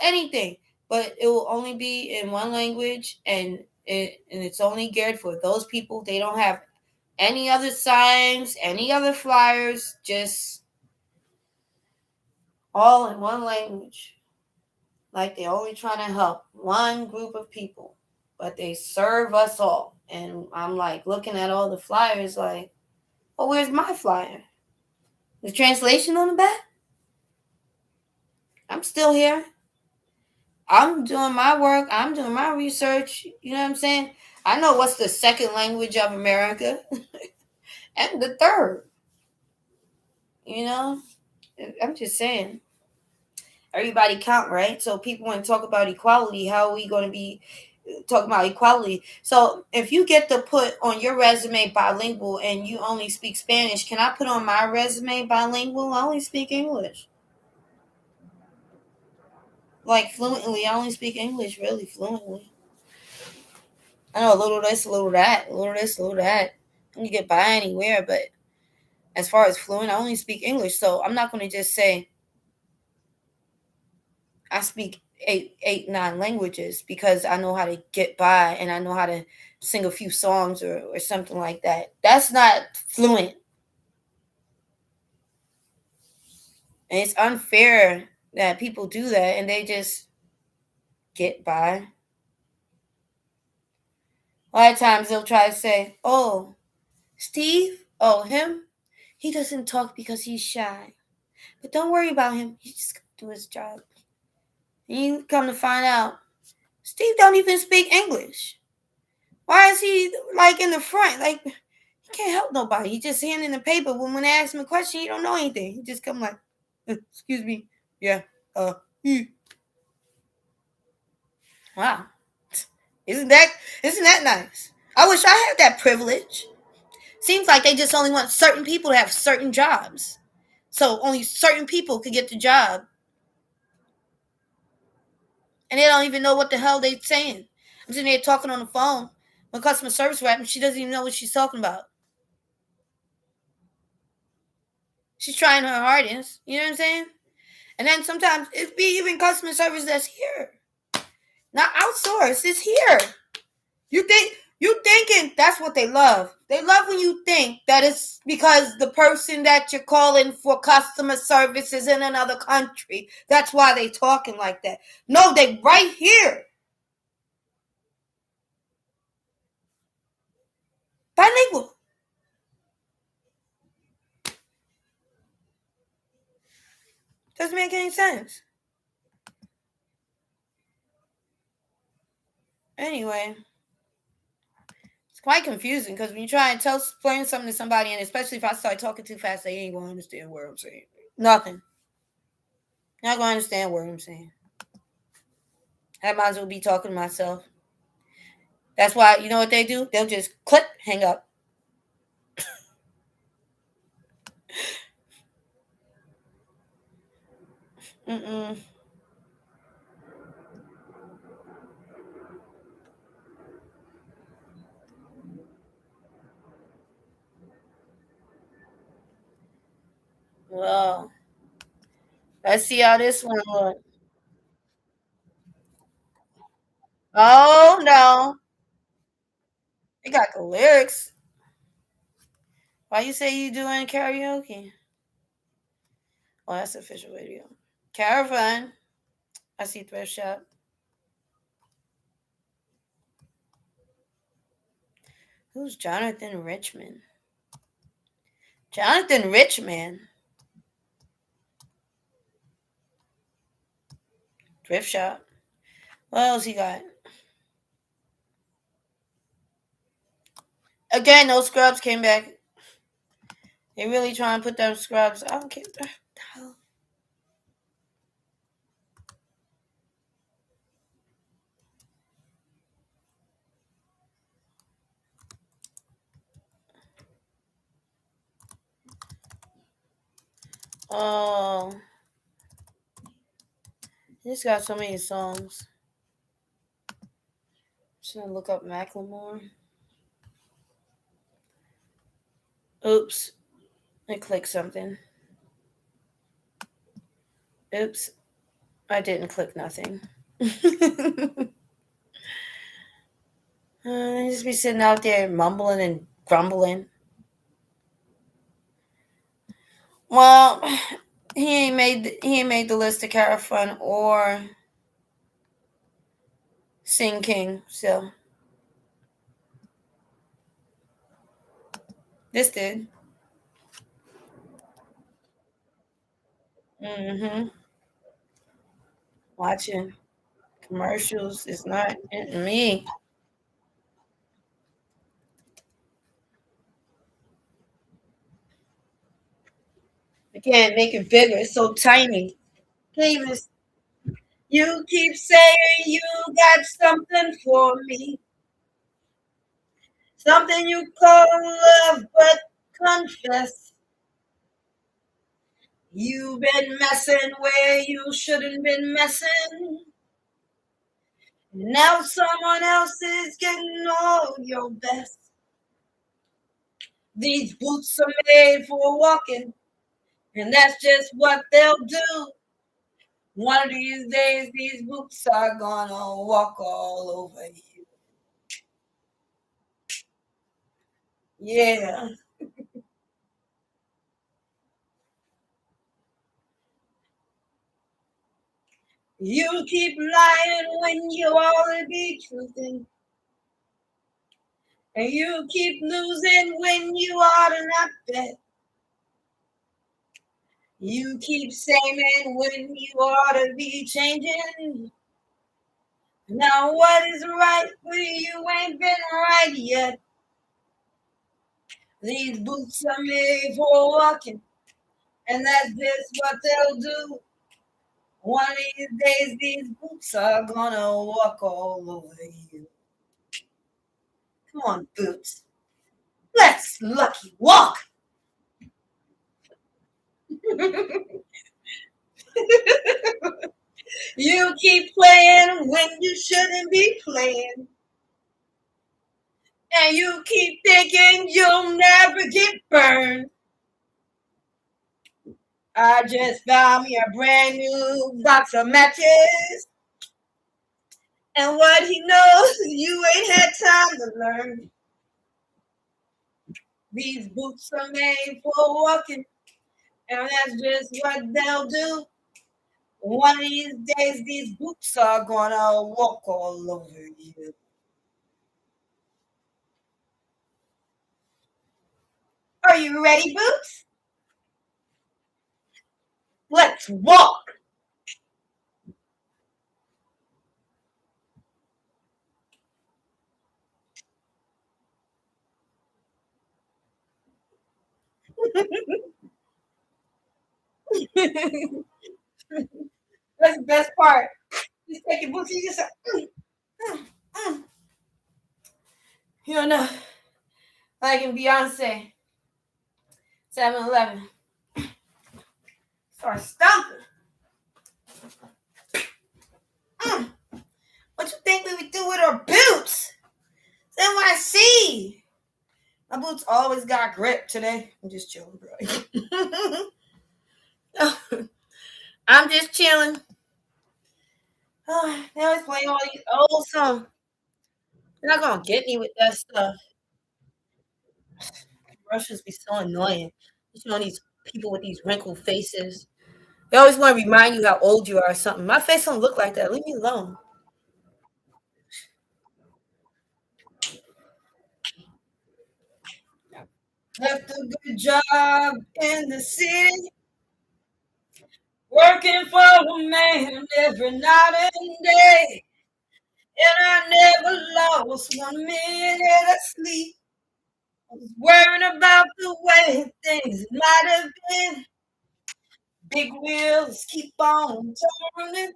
anything, but it will only be in one language, and it's only geared for those people. They don't have any other signs, any other flyers, just all in one language. Like they're only trying to help one group of people, but they serve us all. And I'm like looking at all the flyers like, oh, where's my flyer? The translation on the back? I'm still here. I'm doing my work. I'm doing my research. You know what I'm saying? I know what's the second language of America and the third. You know? I'm just saying. Everybody count, right? So people want to talk about equality. How are we going to be talking about equality? So if you get to put on your resume bilingual and you only speak Spanish, can I put on my resume bilingual? I only speak English. Like fluently. I only speak English really fluently. I know a little this, a little that, a little this, a little that. You get by anywhere, but as far as fluent, I only speak English. So I'm not going to just say I speak eight, 9 languages because I know how to get by and I know how to sing a few songs or something like that. That's not fluent. And it's unfair that people do that and they just get by. A lot of times they'll try to say, oh, Steve, oh, him, he doesn't talk because he's shy. But don't worry about him. He's just going to do his job. And you come to find out, Steve don't even speak English. Why is he like in the front? Like he can't help nobody. He just handing the paper. When they ask him a question, he don't know anything. He just come like, excuse me, yeah, Wow, isn't that nice? I wish I had that privilege. Seems like they just only want certain people to have certain jobs, so only certain people could get the job. and they don't even know what the hell they're saying. I'm sitting there talking on the phone with customer service rep, and she doesn't even know what she's talking about. She's trying her hardest. You know what I'm saying? And then sometimes it be even customer service that's here, not outsourced. It's here. You thinking that's what they love. They love when you think that it's because the person that you're calling for customer service is in another country. That's why they talking like that. No, they right here. Bilingual. Doesn't make any sense. Anyway, it's quite confusing because when you try and explain something to somebody, and especially if I start talking too fast, they ain't gonna understand what I'm saying. Nothing. Not gonna understand what I'm saying. I might as well be talking to myself. That's why, you know what they do? They'll just click, hang up. Mm-mm. Well, let's see how this one looks. Oh, no. They got the lyrics. Why you say you doing karaoke? Oh, that's the official video. Caravan. I see thrift shop. Who's Jonathan Richman? Jonathan Richman. Thrift shop. What else he got? Again, those scrubs came back. They really trying to put them scrubs. I don't care. Oh, he's got so many songs. Just gonna look up Macklemore. Oops, I clicked something. Oops, I didn't click nothing. Just be sitting out there mumbling and grumbling. Well, he ain't made the list of Cara Fun or Sing King. So this did. Mm-hmm. Watching commercials is not me. Again, make it bigger. It's so tiny. Davis, you keep saying you got something for me. Something you call love, but confess. You've been messing where you shouldn't been messing. Now someone else is getting all your best. These boots are made for walking, and that's just what they'll do. One of these days, these boots are gonna walk all over you. Yeah. You keep lying when you ought to be truthing. And you keep losing when you ought to not bet. You keep saying when you ought to be changing. Now what is right for you ain't been right yet. These boots are made for walking, and that's just what they'll do. One of these days, these boots are gonna walk all over you. Come on, boots. Let's lucky walk. You keep playing when you shouldn't be playing. And you keep thinking you'll never get burned. I just found me a brand new box of matches. And what he knows, you ain't had time to learn. These boots are made for walking, and that's just what they'll do. One of these days, these boots are gonna walk all over you. Are you ready, Boots? Let's walk. That's the best part. Just take your boots, you just mm, mm. You don't know, like in Beyonce, 7-Eleven. Start stomping. Mm. What you think we would do with our boots? It's NYC. My boots always got grip today. I'm just chilling, bro. I'm just chilling. Oh, they always playing all these old songs. They're not gonna get me with that stuff. Russians be so annoying. You know these people with these wrinkled faces. They always want to remind you how old you are or something. My face don't look like that. Leave me alone. Left a good job in the city, working for a man every night and day. And I never lost 1 minute of sleep. I was worrying about the way things might have been. Big wheels keep on turning.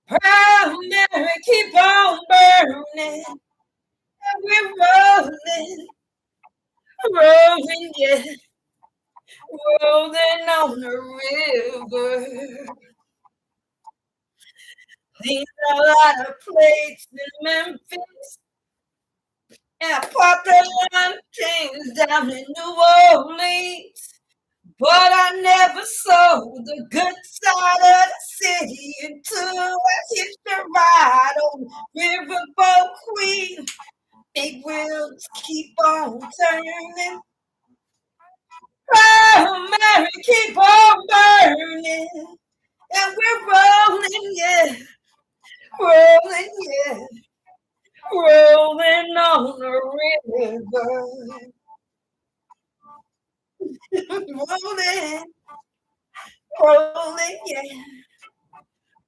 Proud Mary keep on burning. And we're rolling, rolling, yeah, rolling on the river. Cleaned a lot of plates in Memphis. And I popped a lot of chains down in New Orleans. But I never saw the good side of the city until I hitched a ride on Riverboat Queen. Big wheels keep on turning. Oh, Mary, keep on burning. And we're rolling, yeah, rolling, yeah, rolling on the river. Rolling, rolling, yeah,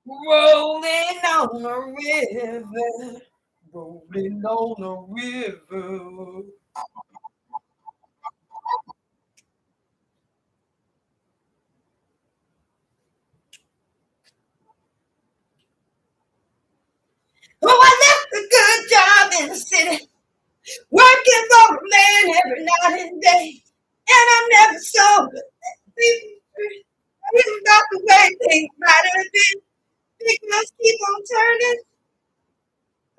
rolling on the river. Rolling on the river. Oh, I left a good job in the city, working for a man every night and day. And I never saw it. Even about the way things might have been. Big must keep on turning,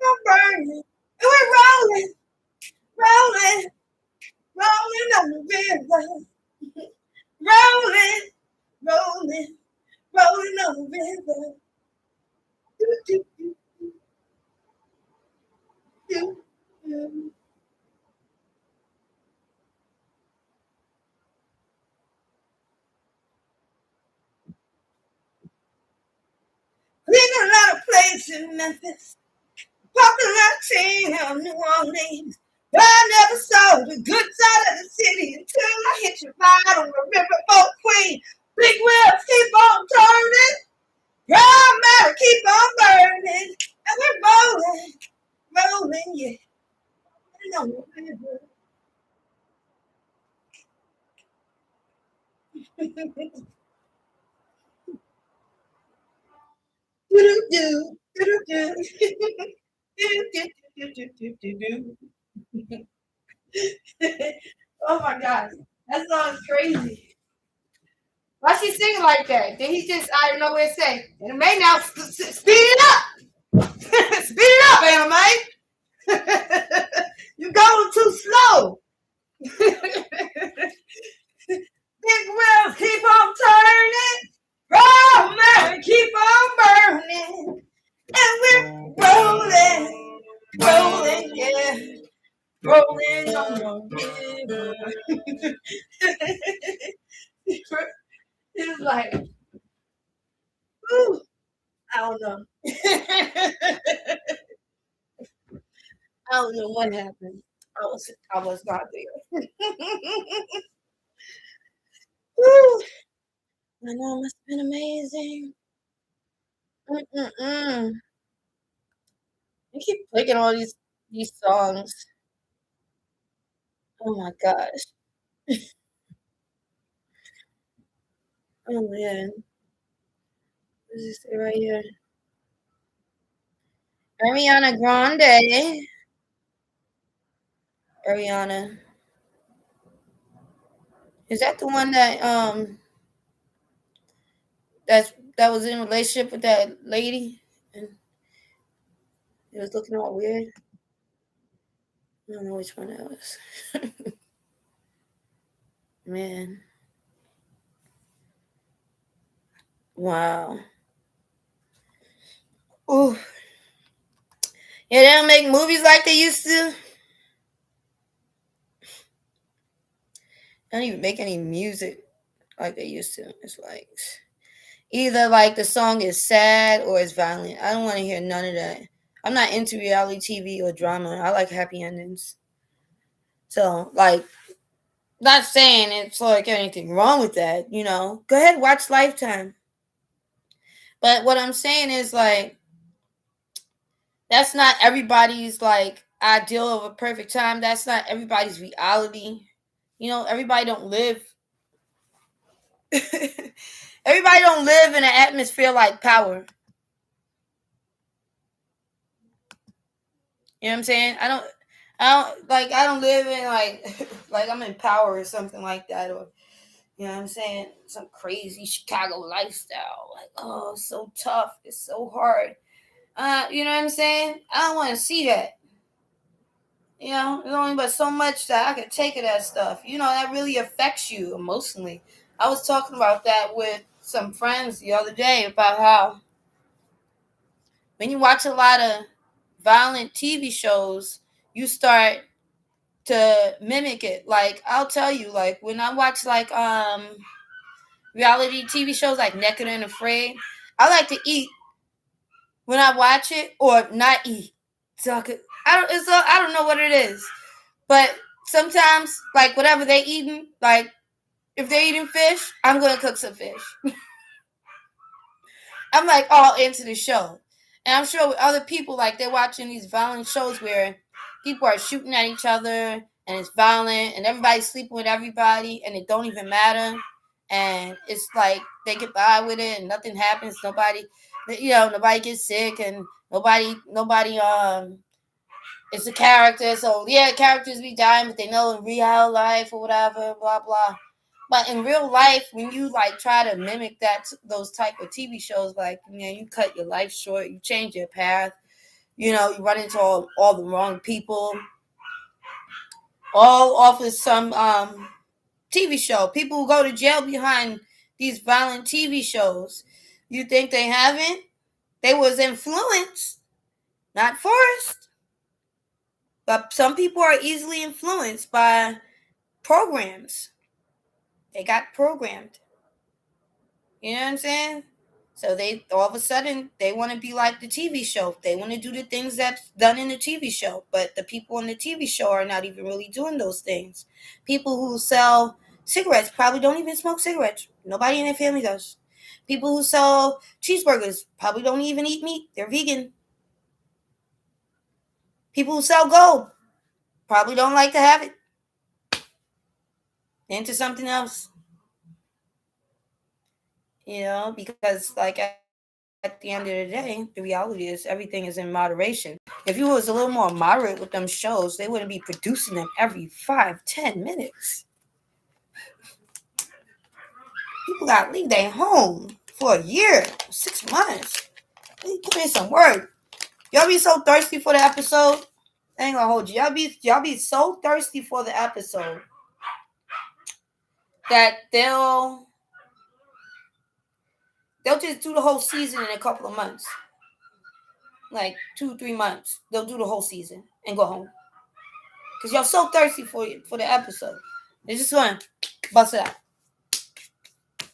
I'm burning. And we're rolling, rolling, rolling on the river. Rolling, rolling, rolling on the river. Do, do, do, do, do. Clean a lot of plates in Memphis. Parking lot chain in New Orleans. But I never saw the good side of the city until I hit your ride on the riverboat Queen. Big wheels keep on turning. Proud Mary keep on burning. And we're rolling, rolling, yeah. On the river. Do-do-do, do-do-do. Do-do-do-do-do-do-do. Oh my gosh, that song is crazy. Why she singing like that? Then he just out of nowhere say, and it may now speed it up. Speed it up, Anna May. You're going too slow. Big wheels keep on turning. Oh man, keep on burning. And we're rolling, rolling, yeah. Rolling on the river. It's like, woo, I don't know. I don't know what happened. I was not there. Woo, I know it must have been amazing. Mm-mm-mm. You keep picking all these songs. Oh my gosh. Oh man. What does it say right here? Ariana Grande. Ariana. Is that the one that was in a relationship with that lady and it was looking all weird? I don't know which one that was. Man. Wow. Ooh. Yeah, they don't make movies like they used to. They don't even make any music like they used to. It's like either like the song is sad or it's violent. I don't want to hear none of that. I'm not into reality TV or drama. I like happy endings. So like not saying it's like anything wrong with that, you know. Go ahead, watch Lifetime. But what I'm saying is like that's not everybody's like ideal of a perfect time. That's not everybody's reality. You know, everybody don't live everybody don't live in an atmosphere like Power. You know what I'm saying? I don't live in like like I'm in Power or something like that, or you know what I'm saying? Some crazy Chicago lifestyle. Like, oh, it's so tough. It's so hard. You know what I'm saying? I don't want to see that. You know, there's only but so much that I could take of that stuff. You know, that really affects you emotionally. I was talking about that with some friends the other day about how when you watch a lot of violent TV shows, you start to mimic it. Like I'll tell you, like when I watch like reality TV shows like Naked and Afraid, I like to eat when I watch it or not eat. So I don't know what it is. But sometimes like whatever they eating, like if they're eating fish, I'm gonna cook some fish. I'm like all into the show. And I'm sure with other people, like they're watching these violent shows where people are shooting at each other and it's violent and everybody's sleeping with everybody and it don't even matter. And it's like they get by with it and nothing happens. Nobody gets sick and nobody it's a character. So yeah, characters be dying, but they know in real life or whatever, blah blah. But in real life, when you like try to mimic those type of TV shows, like you cut your life short, you change your path, you run into all the wrong people, all off of some TV show. People who go to jail behind these violent TV shows. You think they haven't? They was influenced, not forced. But some people are easily influenced by programs. They got programmed. You know what I'm saying? So they all of a sudden they want to be like the TV show. They want to do the things that's done in the TV show, but the people in the TV show are not even really doing those things. People who sell cigarettes probably don't even smoke cigarettes. Nobody in their family does. People who sell cheeseburgers probably don't even eat meat. They're vegan. People who sell gold probably don't like to have it. They're into something else. Because like at the end of the day, the reality is everything is in moderation. If you was a little more moderate with them shows, they wouldn't be producing them every 5-10 minutes. People got to leave their home for a year, 6 months. Put in some work. Y'all be so thirsty for the episode. I ain't gonna hold you. Y'all be so thirsty for the episode that they'll just do the whole season in a couple of months. Like 2-3 months. They'll do the whole season and go home. Because y'all so thirsty for the episode. They just want to bust it out.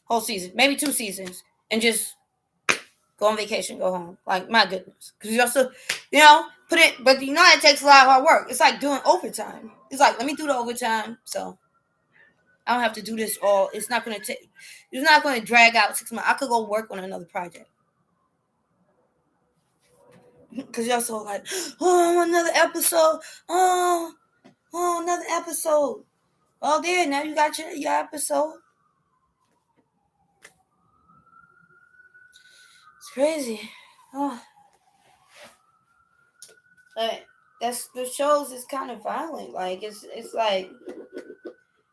Whole season. Maybe 2 seasons. And just go on vacation, go home. Like, my goodness. Because y'all still, put it, but it takes a lot of hard work. It's like doing overtime. It's like, let me do the overtime. So, I don't have to do this all. It's not going to drag out 6 months. I could go work on another project. Because y'all so like, oh, another episode. Oh, another episode. Oh, there, now you got your episode. It's crazy. Oh. Like, the shows is kind of violent. Like, it's like,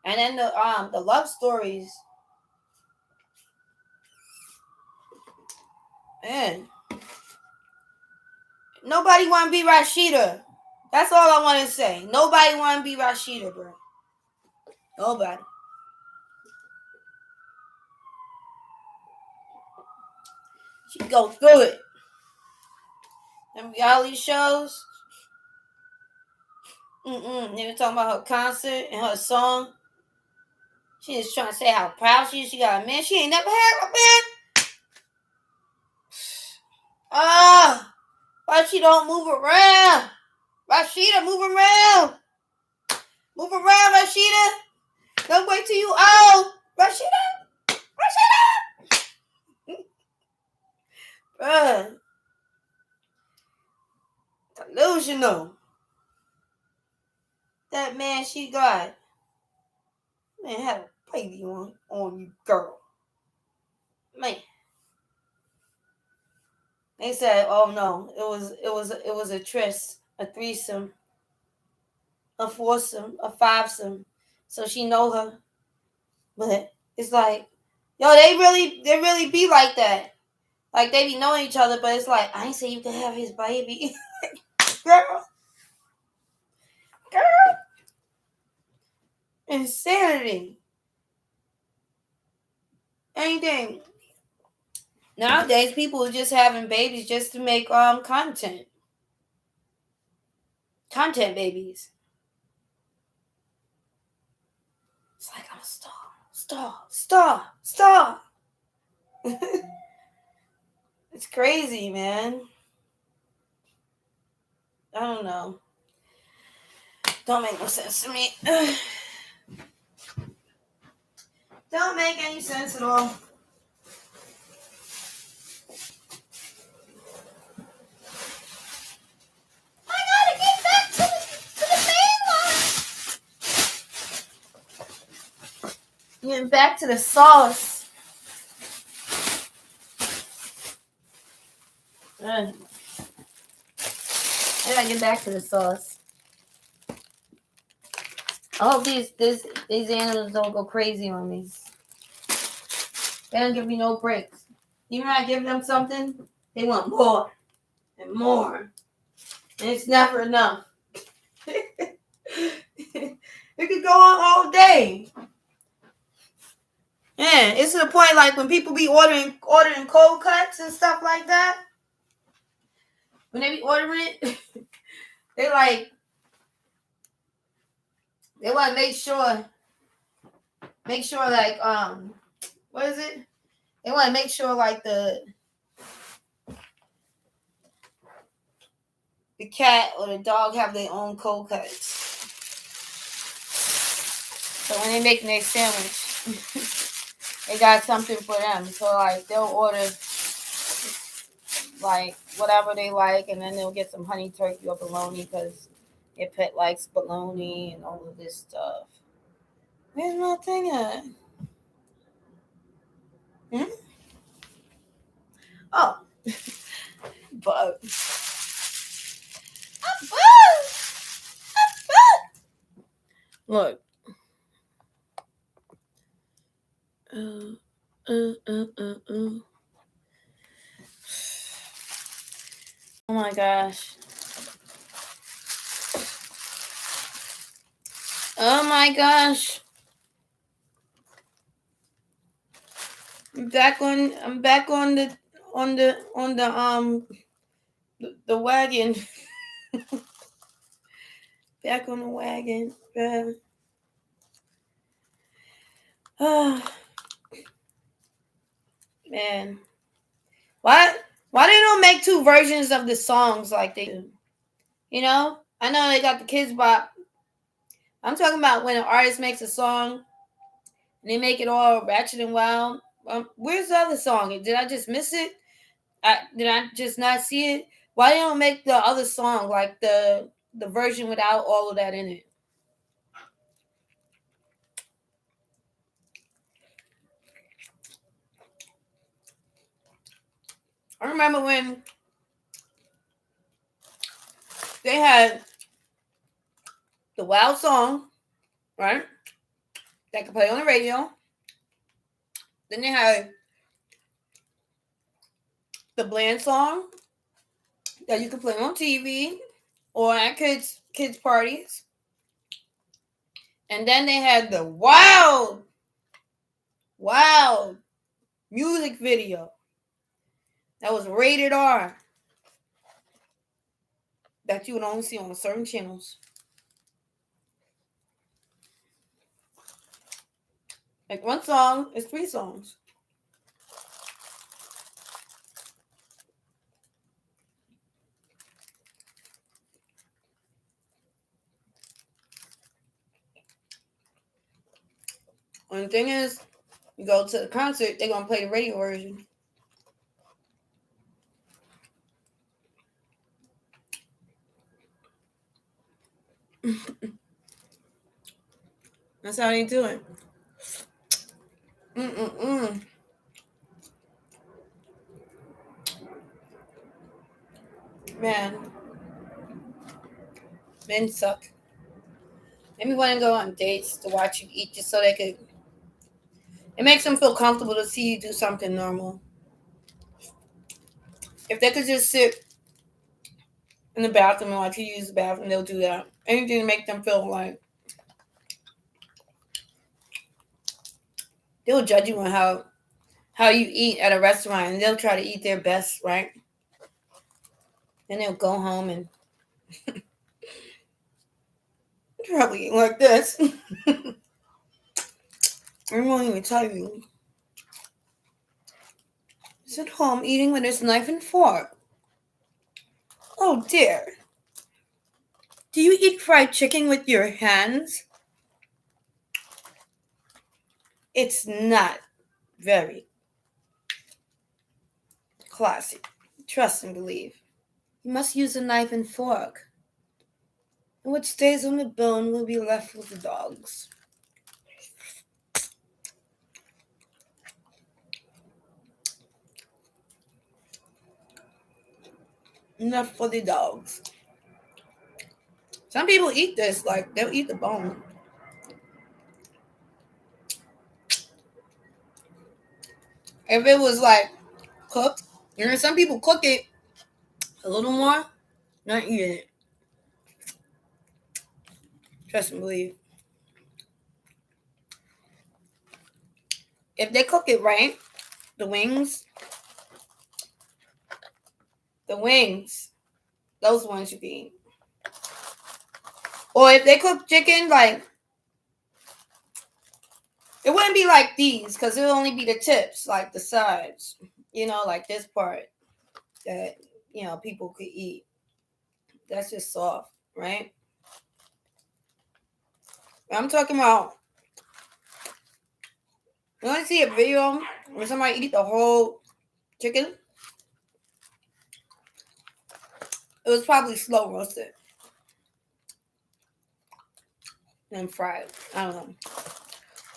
and then the love stories. Man. Nobody want to be Rashida. That's all I want to say. Nobody want to be Rashida, bro. Nobody. She go through it. Them reality shows. They were talking about her concert and her song. She is trying to say how proud she is. She got a man. She ain't never had a man. Why she don't move around? Rashida, move around. Move around, Rashida. Don't wait till you old. Rashida. Bruh. Delusional. That man she got. Man had a baby on you, girl. Man. They said, oh no, it was a tryst, a threesome, a foursome, a fivesome. So she know her. But it's like, yo, they really be like that. Like, they be knowing each other, but it's like, I ain't say you can have his baby. Girl. Insanity. Anything. Nowadays, people are just having babies just to make content. Content babies. It's like, I'm a star. It's crazy, man. I don't know. Don't make no sense to me. Don't make any sense at all. I gotta get back to the main line. Getting back to the sauce. I gotta get back to the sauce. I hope these animals don't go crazy on me. They don't give me no breaks. Even when I give them something, they want more and more. And it's never enough. It could go on all day. Yeah, it's to the point like when people be ordering cold cuts and stuff like that. When they be ordering it, they want to make sure like what is it? They want to make sure like the cat or the dog have their own cold cuts. So when they making their sandwich, they got something for them. So like they'll order like whatever they like, and then they'll get some honey turkey or bologna because their pet likes bologna and all of this stuff. Where's my thing at? Oh. Bug. A bug. Look. Oh my gosh. Oh my gosh. I'm back on the wagon. Back on the wagon. Oh, man. Why they don't make two versions of the songs like they do? You know? I know they got the Kids Bop. I'm talking about when an artist makes a song and they make it all ratchet and wild. Where's the other song? Did I just miss it? Did I just not see it? Why they don't make the other song like the version without all of that in it? I remember when they had the wild song, right? That could play on the radio. Then they had the bland song that you could play on TV or at kids parties. And then they had the wild music video that was rated R that you would only see on certain channels. Like one song is 3 songs. And the thing is, you go to the concert, they're gonna play the radio version. That's how they do it. Man, men suck. Maybe want to go on dates to watch you eat just so they could. It makes them feel comfortable to see you do something normal. If they could just sit in the bathroom and watch you use the bathroom, they'll do that. Anything to make them feel like they'll judge you on how you eat at a restaurant, and they'll try to eat their best, right? Then they'll go home and probably eat like this. I won't even tell you. He's at home eating with his knife and fork. Oh dear. Do you eat fried chicken with your hands? It's not very classy. Trust and believe. You must use a knife and fork. And what stays on the bone will be left with the dogs. Enough for the dogs. Some people eat this, like they'll eat the bone. If it was like cooked, you know, some people cook it a little more, not eating it. Trust and believe. If they cook it right, the wings, those ones you can eat. Or if they cook chicken, like, it wouldn't be like these, because it'll only be the tips, like the sides, you know, like this part that, you know, people could eat. That's just soft, right? I'm talking about, you want to see a video where somebody eat the whole chicken? It was probably slow roasted and fried. I don't know.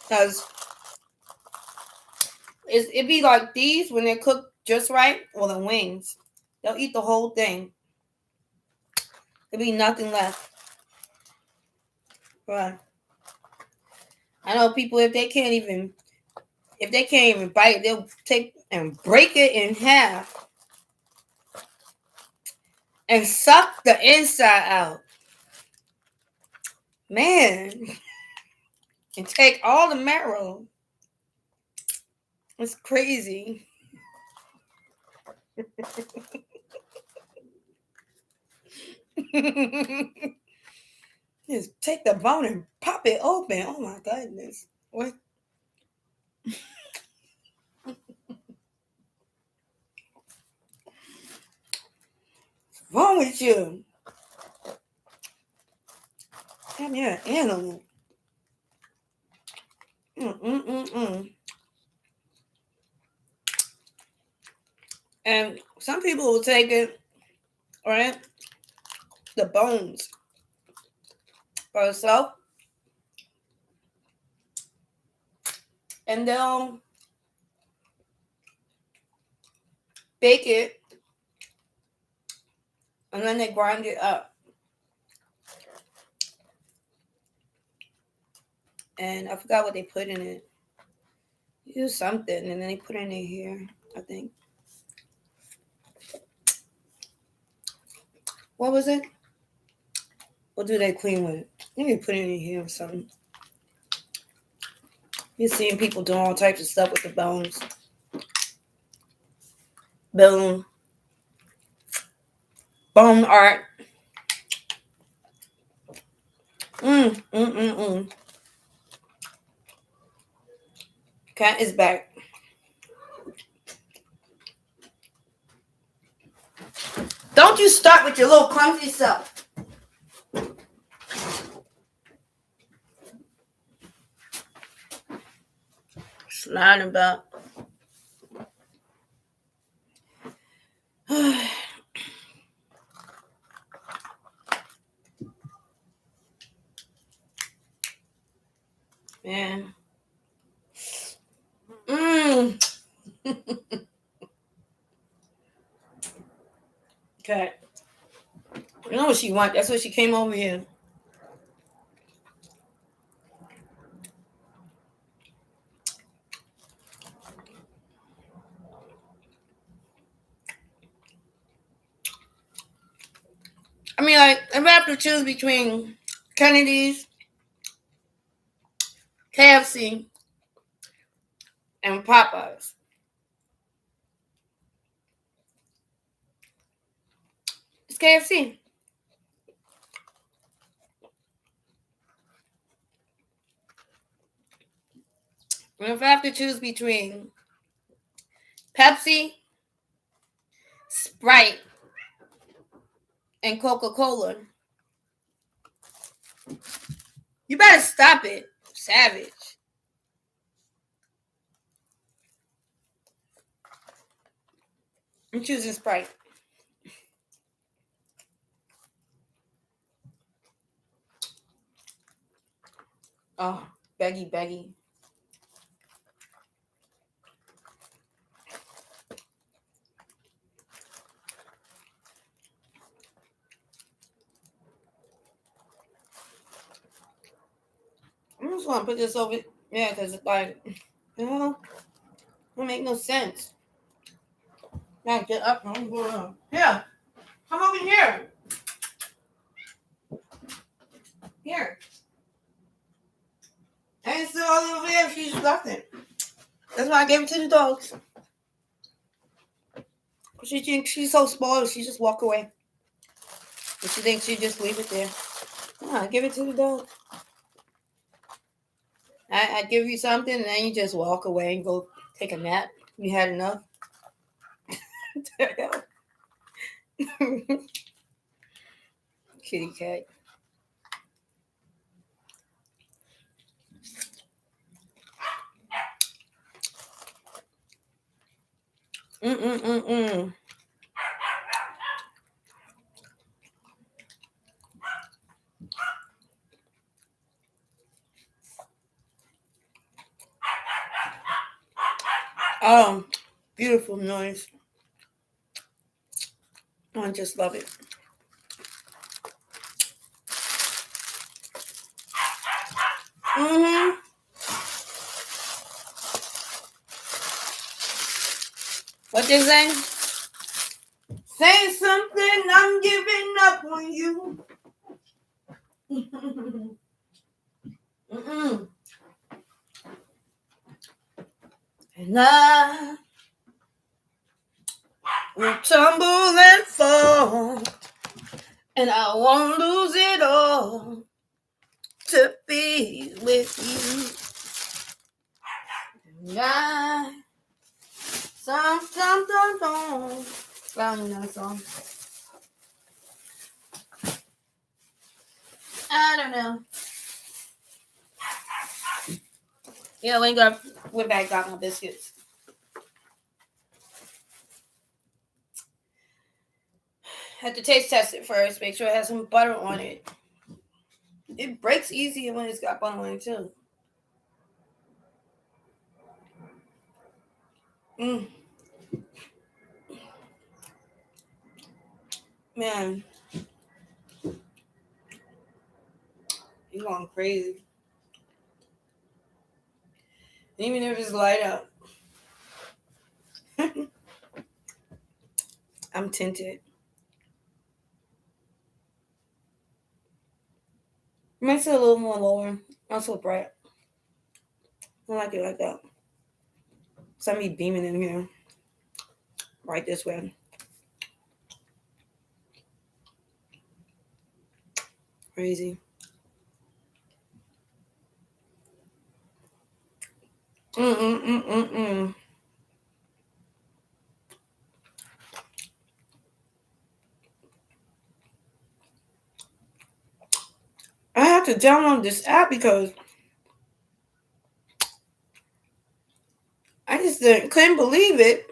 Because it'd be like these when they're cooked just right, or the wings. They'll eat the whole thing. There'll be nothing left. But I know people, if they can't even If they can't even bite, they'll take and break it in half and suck the inside out. Man. And take all the marrow. It's crazy. Just take the bone and pop it open. Oh my goodness. What? What's wrong with you? Damn, you're an animal. And some people will take it, right? The bones by itself. And they'll bake it. And then they grind it up. And I forgot what they put in it. Use something. And then they put it in here, I think. What was it? What do they clean with? Let me put it in here or something. You're seeing people doing all types of stuff with the bones. Bone art. Cat is back. Don't you start with your little clumsy self. Sliding about. Man. Okay. You know what she wants. That's what she came over here. I mean, like, if I have to choose between Kennedy's, KFC, and Popeyes, it's KFC. And if I have to choose between Pepsi, Sprite, and Coca-Cola, you better stop it, savage. I'm choosing Sprite. Oh, beggy. I just want to put this over. Yeah, because it's like, it don't make no sense. Now get up. I'm going on. Here, come over here. Here. And it's still all over there. She just left it. That's why I gave it to the dogs. She thinks she's so spoiled. She just walk away. But she thinks she just leave it there. I give it to the dog. I give you something and then you just walk away and go take a nap. You had enough. Kitty cat. Oh, beautiful noise. I just love it. What they saying? Say something, I'm giving up on you. And I will tumble and fall, and I won't lose it all to be with you. And I, some, found another song. I don't know. Yeah, we went back, got my biscuits. Had to taste test it first. Make sure it has some butter on it. It breaks easier when it's got butter on it too. Man, you going crazy. Even if it's light out. I'm tinted. Makes it a little more lower. Not so bright. I like it like that. Somebody beaming in here. Right this way. Crazy. I have to download this app because I just couldn't believe it.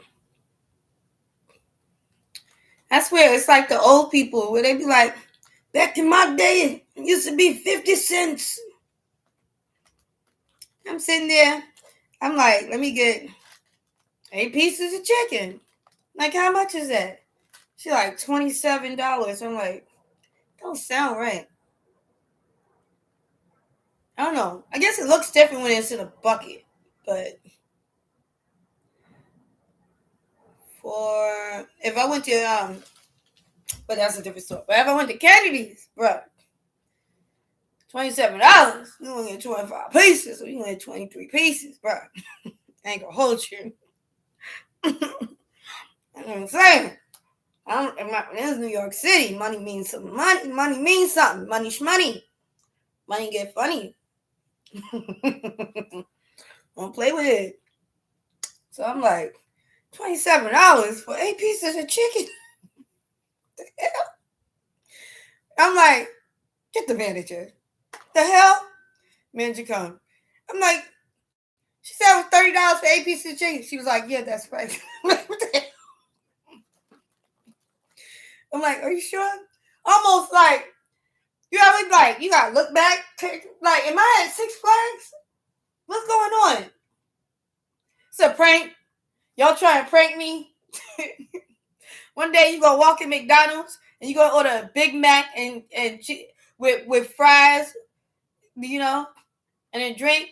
I swear, it's like the old people where they be like, back in my day, it used to be 50 cents. I'm sitting there. I'm like, let me get 8 pieces of chicken. Like, how much is that? She's like, $27. I'm like, don't sound right. I don't know. I guess it looks different when it's in a bucket. But if I went to, but that's a different story. But if I went to Kennedy's, bro, $27, you only get 25 pieces, so you only get 23 pieces, bro. I ain't gonna hold you. You know what I'm saying? This New York City. Money means some money. Money means something. Money shmoney. Money get funny. Don't play with it. So I'm like, $27 for 8 pieces of chicken. The hell? I'm like, get the manager. The hell? Manager come. I'm like, she said it was $30 for 8 pieces of chicken. She was like, yeah, that's right. What the hell? I'm like, are you sure? Almost like, you ever like, you gotta look back. Like, am I at Six Flags? What's going on? It's a prank. Y'all trying to prank me? One day you gonna walk in McDonald's and you gonna order a Big Mac and with fries, you know, and a drink.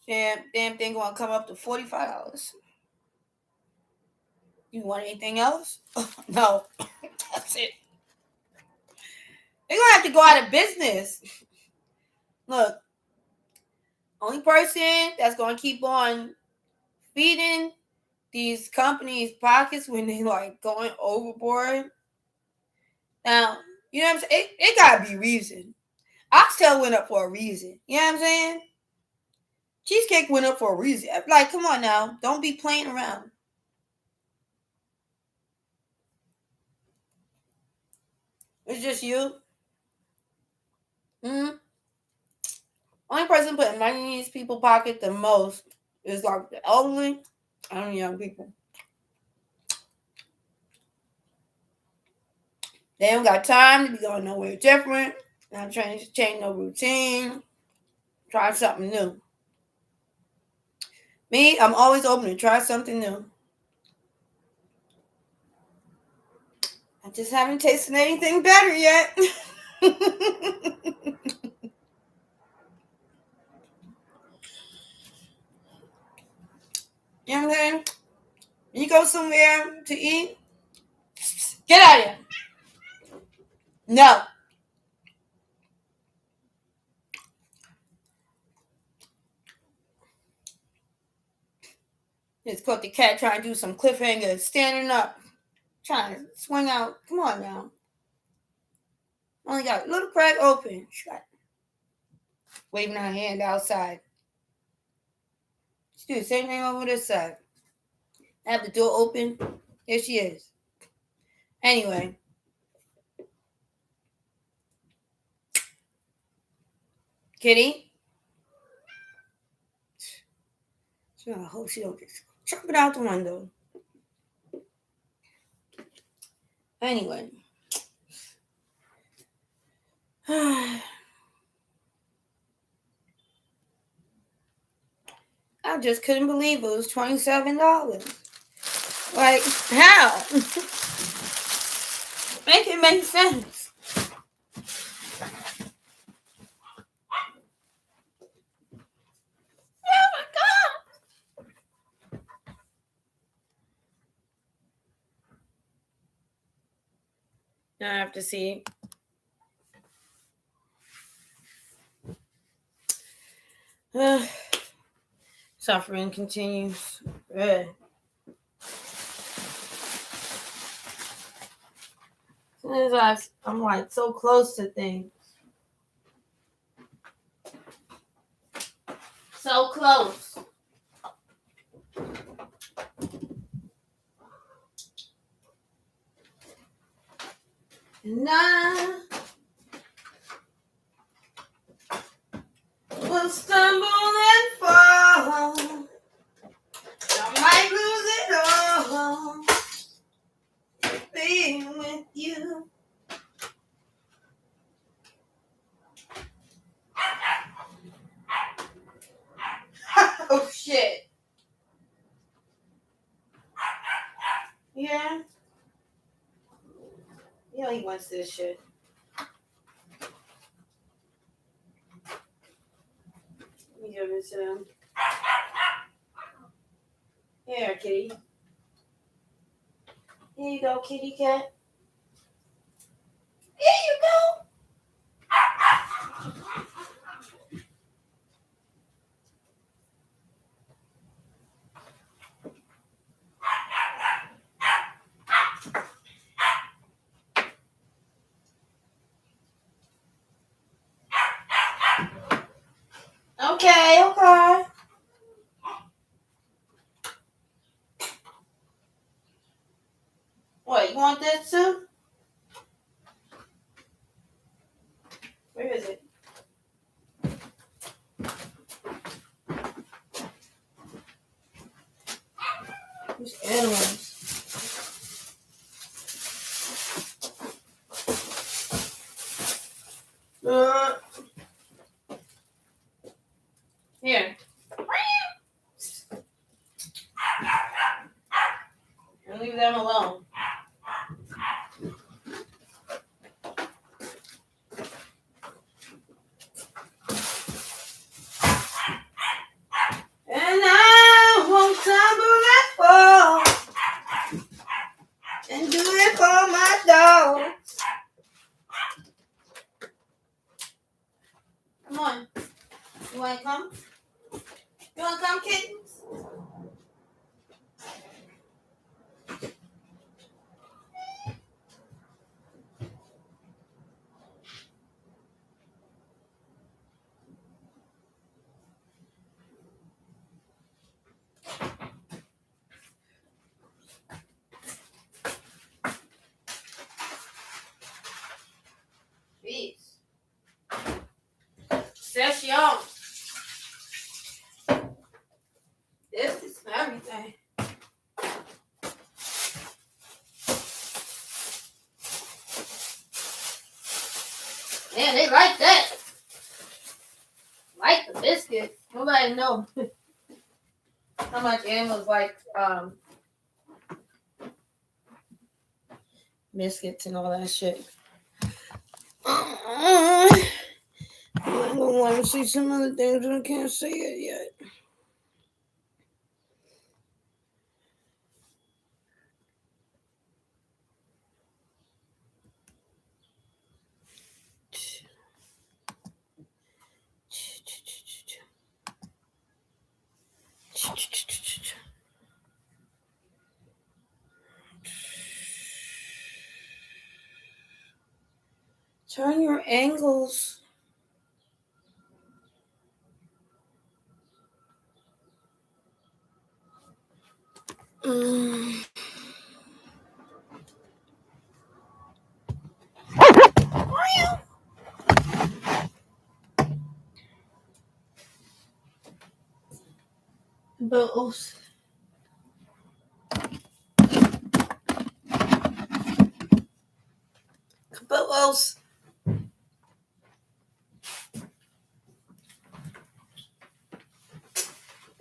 Damn thing gonna come up to $45. You want anything else? No, that's it. They're gonna have to go out of business. Look, only person that's gonna keep on feeding these companies' pockets when they like going overboard. Now, you know what I'm saying? It gotta be reason. Oxtail went up for a reason. You know what I'm saying? Cheesecake went up for a reason. Like, come on now. Don't be playing around. It's just you. Only person putting money in these people's pocket the most is like the elderly and young people. They don't got time to be going nowhere different. Not trying to change no routine. Try something new. Me, I'm always open to try something new. I just haven't tasted anything better yet. You know what I'm saying? You go somewhere to eat, get out of here. No. Just caught the cat trying to do some cliffhanger, standing up, trying to swing out. Come on now. Only got a little crack open. Shut. Waving her hand outside. She do the same thing over this side. I have the door open. Here she is. Anyway. Kitty. I hope she don't just chuck it out the window. Anyway. I just couldn't believe it was $27. Like, how? Make it make sense. Oh my God. Now I have to see. Suffering continues. As soon as I'm like so close to things. So close. And I will stumble and fall. I might lose it all. Being with you. Oh shit. Yeah. Yeah, he wants this shit. Let me give this to him. Here, kitty. Here you go, kitty cat. Here you go. Okay. What, you want this too? Where is it? These animals. Here. And leave them alone. And I won't stumble and fall and do it for my dog. Come on. You want to come? You want to come, kittens? Jeez. Session. This is everything. Man, they like that. Like the biscuit. Nobody knows how much animals like biscuits and all that shit. I'm gonna want to see some other things, but I can't say it yet. Turn your angles. Bills. Bills.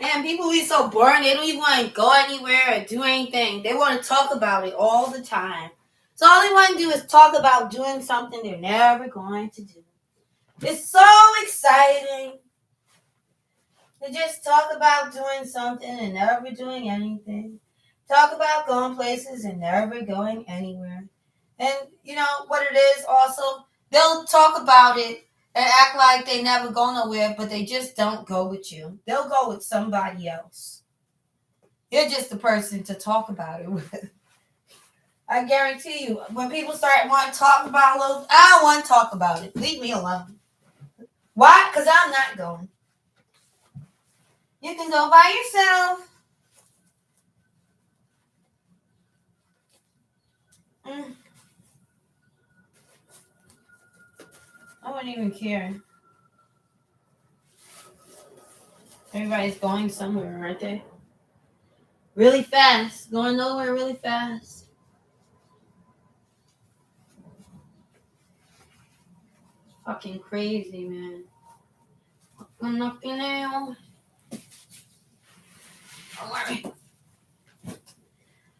Man, people be so boring. They don't even want to go anywhere or do anything. They want to talk about it all the time. So all they want to do is talk about doing something they're never going to do. It's so exciting to just talk about doing something and never doing anything. Talk about going places and never going anywhere. And you know what it is also? They'll talk about it and act like they never go nowhere, but they just don't go with you. They'll go with somebody else. You're just the person to talk about it with. I guarantee you, when people start wanting to talk about those, I don't want to talk about it. Leave me alone. Why? Because I'm not going. You can go by yourself. I wouldn't even care. Everybody's going somewhere, aren't they? Really fast. Going nowhere really fast. Fucking crazy, man. Nothing now. Don't worry.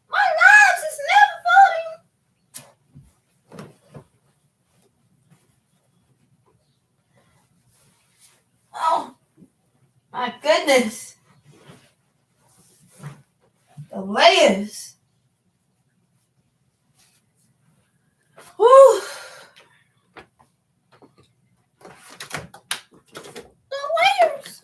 My lives is never floating. Oh, my goodness. The layers. Whew. The layers.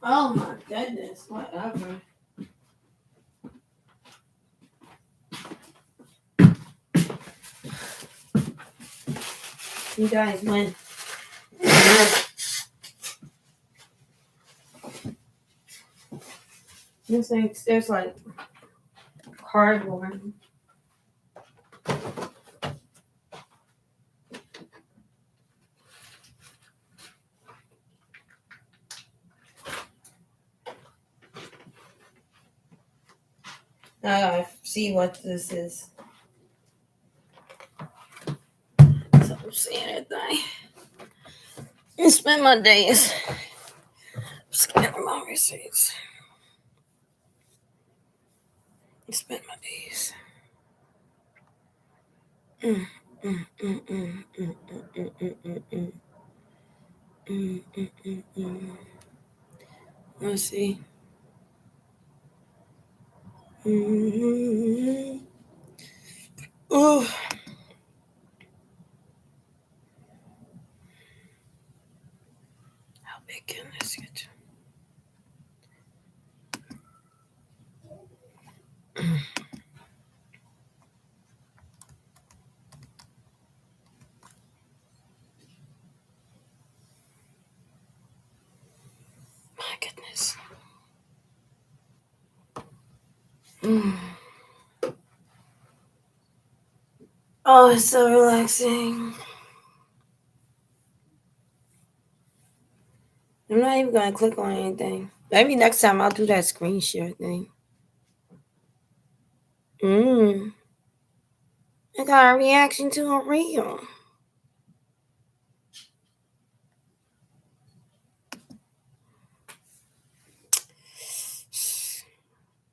Oh my goodness, whatever. You guys win. This thing's, there's like cardboard. Now I gotta see what this is. So I'm seeing it. I spend my days scanning my receipts. I spend my days. Let's see. Oh. How big can this get? My goodness. Oh, it's so relaxing. I'm not even gonna click on anything. Maybe next time I'll do that screen share thing. I got a reaction to a reel.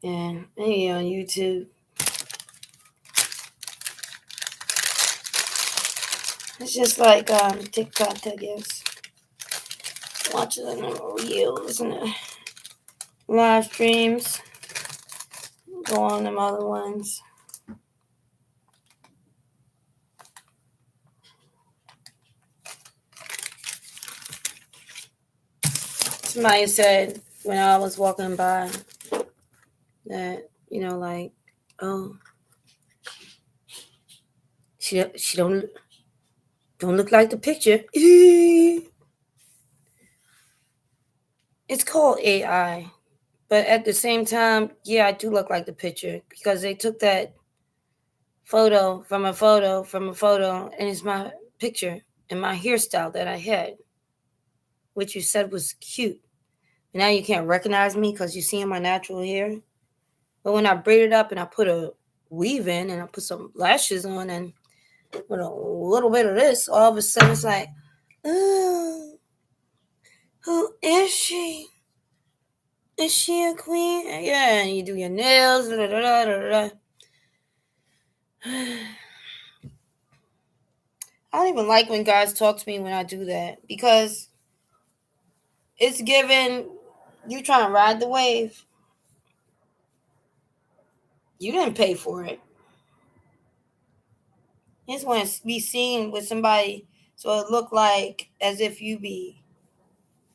And maybe on YouTube. It's just like TikTok, I guess. Watching the reels and the live streams. Go on them other ones. Somebody said when I was walking by that, like, oh, she don't look like the picture. It's called AI. But at the same time, yeah, I do look like the picture because they took that photo, and it's my picture and my hairstyle that I had, which you said was cute. And now you can't recognize me because you see my natural hair. But when I braid it up and I put a weave in and I put some lashes on and with a little bit of this, all of a sudden it's like, oh, who is she? Is she a queen? Yeah, and you do your nails. I don't even like when guys talk to me when I do that because it's given you trying to ride the wave. You didn't pay for it. You just want to be seen with somebody so it look like as if you be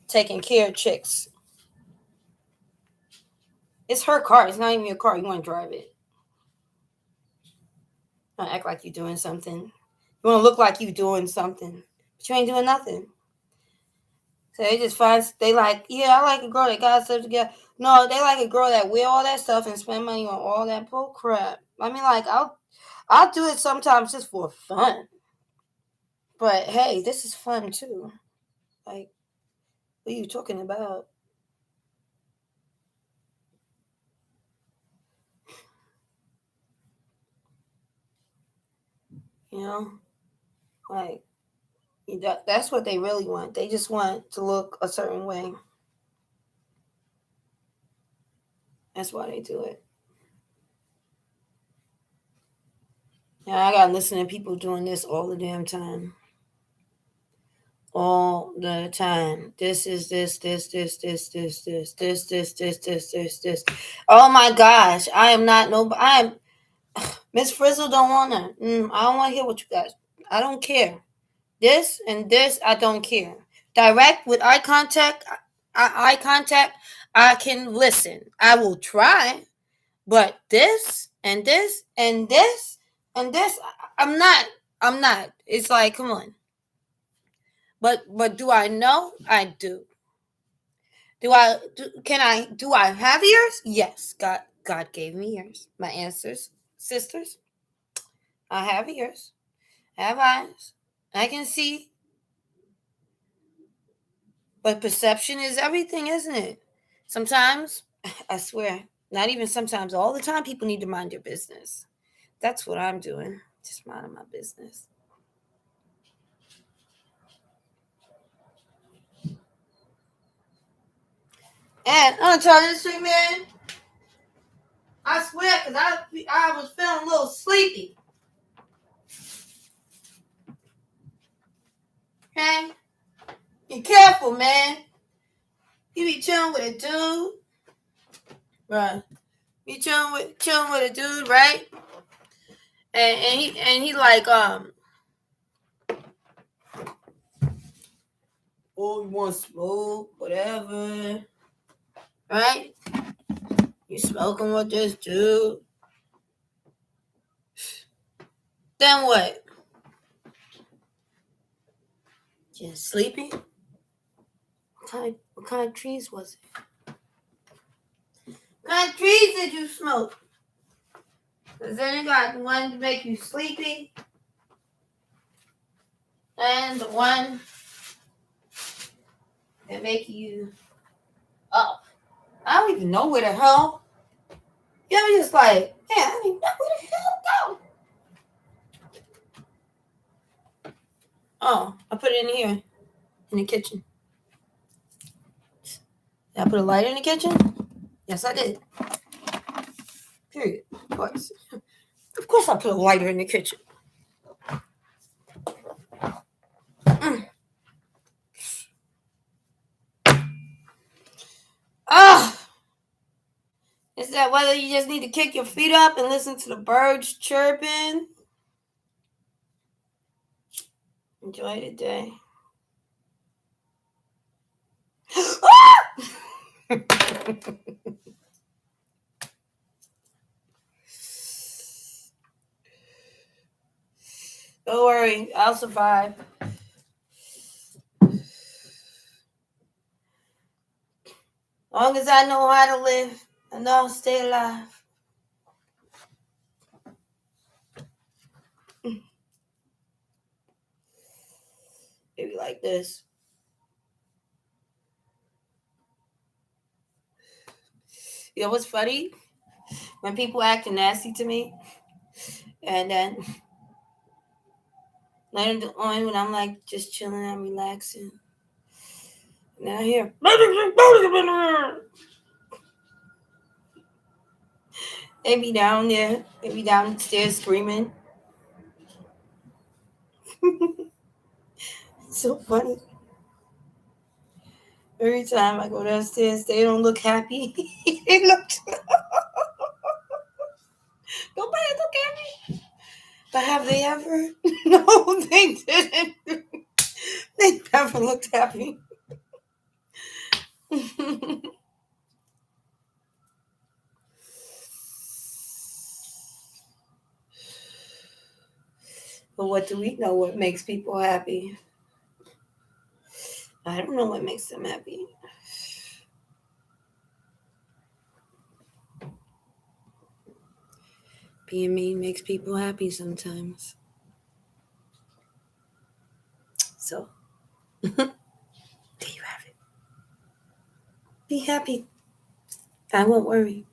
taking care of chicks. It's her car. It's not even your car. You want to drive it. You want to act like you're doing something. You want to look like you're doing something. But you ain't doing nothing. So they like, yeah, I like a girl that got stuff together. No, they like a girl that wear all that stuff and spend money on all that bull crap. I mean, like, I'll do it sometimes just for fun. But hey, this is fun too. Like, what are you talking about? You know, like that's what they really want. They just want to look a certain way. That's why they do it. Yeah, I gotta listen to people doing this all the damn time. All the time. This is this. Oh my gosh. I am not nobody. I am Miss Frizzle don't wanna. I don't wanna hear what you guys. I don't care. This and this, I don't care. Direct with eye contact, I can listen. I will try, but this and this and this and this, I'm not. I'm not. It's like, come on. But do I know? I do. Do I have ears? Yes. God gave me ears. My ancestors, sisters. I have ears. I have eyes. I can see. But perception is everything, isn't it? Sometimes, I swear, not even sometimes, all the time, people need to mind their business. That's what I'm doing. Just minding my business. And I'm telling you this thing, man. I swear, because I was feeling a little sleepy. Okay? Be careful, man. You be chilling with a dude. Right. You chilling with a dude, right? And he like, oh, you want to smoke, whatever. Right? You smoking with this dude. Then what? Just sleepy? What kind of trees was it? What kind of trees did you smoke? Because then you got the one to make you sleepy. And the one that make you up. I don't even know where the hell. You ever just like, man, I don't even know where the hell to go. Oh, I put it in here. In the kitchen. Did I put a light in the kitchen? Yes, I did. Period. Of course. Of course I put a lighter in the kitchen. Ugh! Is that whether you just need to kick your feet up and listen to the birds chirping? Enjoy the day. Don't worry, I'll survive. As long as I know how to live, I know I'll stay alive. Maybe like this. You know what's funny? When people acting nasty to me, and then later on when I'm like just chilling, I'm relaxing. Now I hear they be down there, they be downstairs screaming. It's so funny. Every time I go downstairs, they don't look happy. They look. Nobody look happy. But have they ever? No, they didn't. They never looked happy. But what do we know what makes people happy? I don't know what makes them happy. Being mean makes people happy sometimes. So, there you have it. Be happy. I won't worry.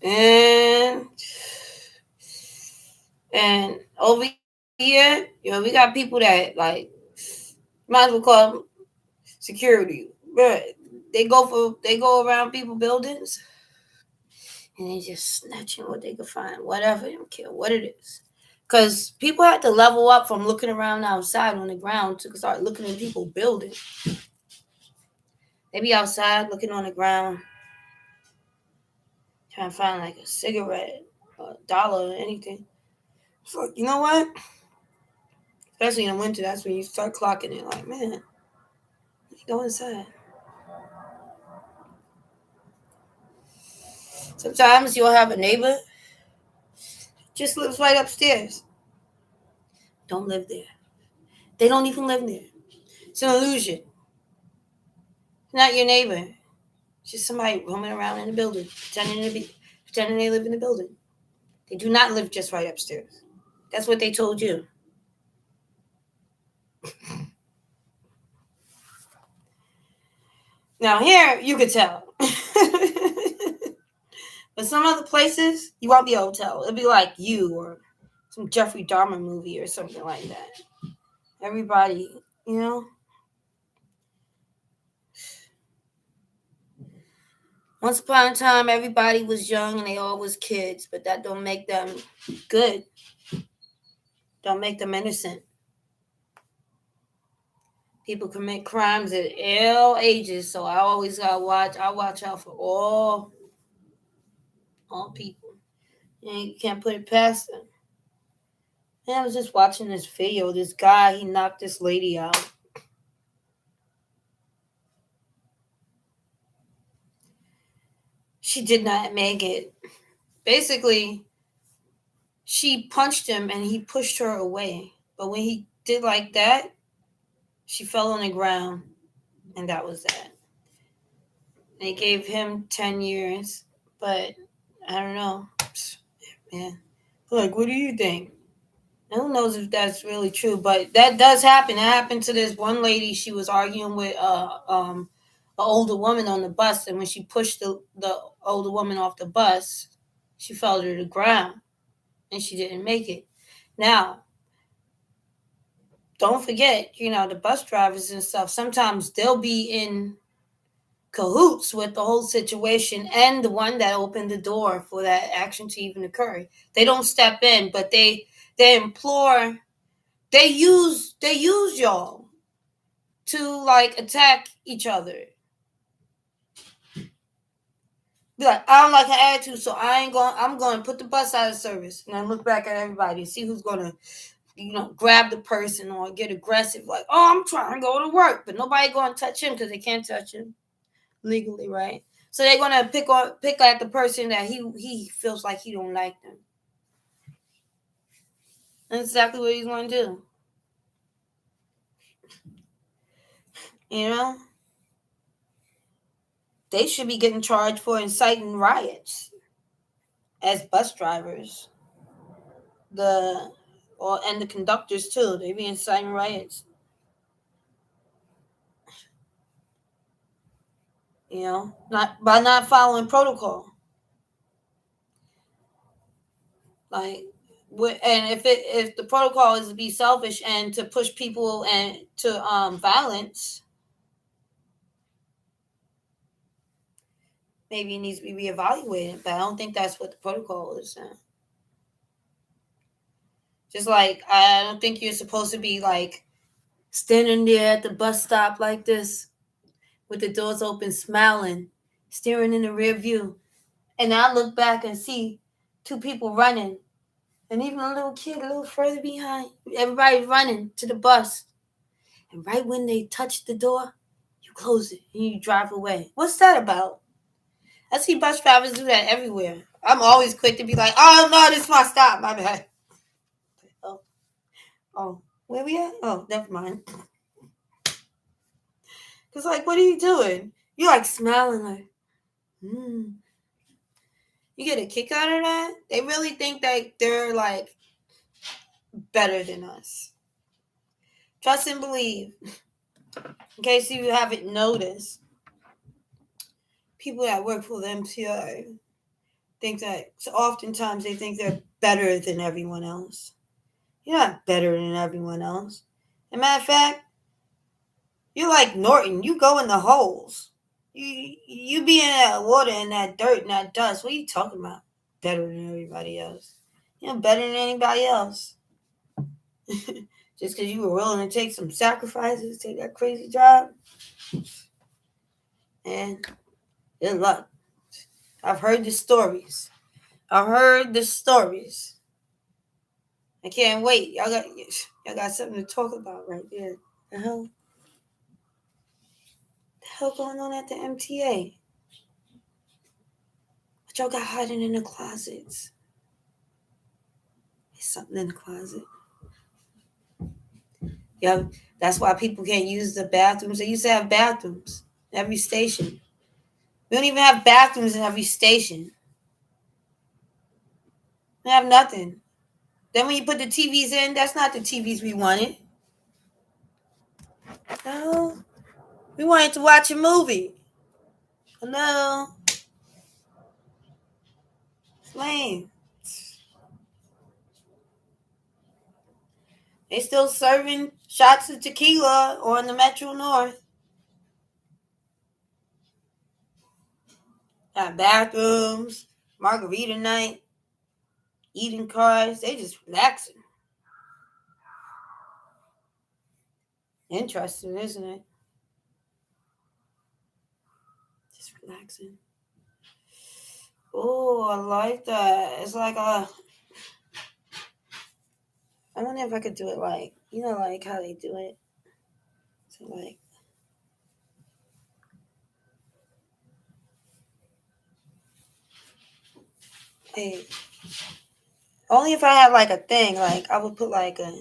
and over here, we got people that like might as well call them security, but they go around people buildings and they just snatching what they can find, whatever, they don't care what it is. Because people have to level up from looking around outside on the ground to start looking at people building. They be outside looking on the ground, trying to find like a cigarette, a dollar, or anything. So, you know what? Especially in the winter, that's when you start clocking it. Like, man, go inside. Sometimes you'll have a neighbor just lives right upstairs. Don't live there. They don't even live there. It's an illusion. It's not your neighbor. It's just somebody roaming around in the building, pretending they live in the building. They do not live just right upstairs. That's what they told you. Now here you could tell. But some other places, you won't be able to tell. It'll be like you or some Jeffrey Dahmer movie or something like that. Everybody, Once upon a time, everybody was young and they all was kids, but that don't make them good. Don't make them innocent. People commit crimes at all ages, so I always gotta watch. I watch out for all people. And you can't put it past them. And I was just watching this video. This guy, he knocked this lady out. She did not make it. Basically, she punched him and he pushed her away. But when he did like that, she fell on the ground. And that was that. They gave him 10 years. But I don't know. Man. Like, what do you think? Who knows if that's really true, but that does happen. It happened to this one lady. She was arguing with an older woman on the bus, and when she pushed the older woman off the bus, she fell to the ground, and she didn't make it. Now, don't forget, the bus drivers and stuff, sometimes they'll be in cahoots with the whole situation and the one that opened the door for that action to even occur. They don't step in, but they implore They use y'all to like attack each other. Be like, I don't like her attitude, so I'm going to put the bus out of service. And I look back at everybody and see who's going to, grab the person or get aggressive. Like, oh, I'm trying to go to work. But nobody going to touch him because they can't touch him legally, right? So they're going to pick at the person that he feels like he don't like them. That's exactly what he's going to do. You know? They should be getting charged for inciting riots as bus drivers. And the conductors too. They be inciting riots. Not following protocol. Like, and if the protocol is to be selfish and to push people and to violence, maybe it needs to be reevaluated. But I don't think that's what the protocol is. Just like I don't think you're supposed to be like standing there at the bus stop like this, with the doors open, smiling, staring in the rear view, and I look back and see two people running. And even a little kid a little further behind. Everybody running to the bus. And right when they touch the door, you close it and you drive away. What's that about? I see bus drivers do that everywhere. I'm always quick to be like, oh, no, this is my stop. My bad. Oh, where we at? Oh, never mind. Because, like, what are you doing? You're, like, smiling like, You get a kick out of that? They really think that they're, like, better than us. Trust and believe. In case you haven't noticed, people that work for the MTA think that so oftentimes they think they're better than everyone else. You're not better than everyone else. As a matter of fact, you're like Norton. You go in the holes. You be in that water and that dirt and that dust. What are you talking about? Better than everybody else. You're better than anybody else. Just because you were willing to take some sacrifices, take that crazy job. And good luck. I've heard the stories. I can't wait. Y'all got something to talk about right there. The hell going on at the MTA? What y'all got hiding in the closets? There's something in the closet. Yeah, that's why people can't use the bathrooms. They used to have bathrooms in every station. We don't even have bathrooms in every station. We have nothing. Then when you put the TVs in, that's not the TVs we wanted. No. We wanted to watch a movie. Hello. It's lame. They still serving shots of tequila on the Metro North. Got bathrooms, margarita night, eating cars. They just relaxing. Interesting, isn't it? Just relaxing. Oh, I like that. It's like I wonder if I could do it like, like how they do it. So like, hey, only if I had like a thing, like I would put like a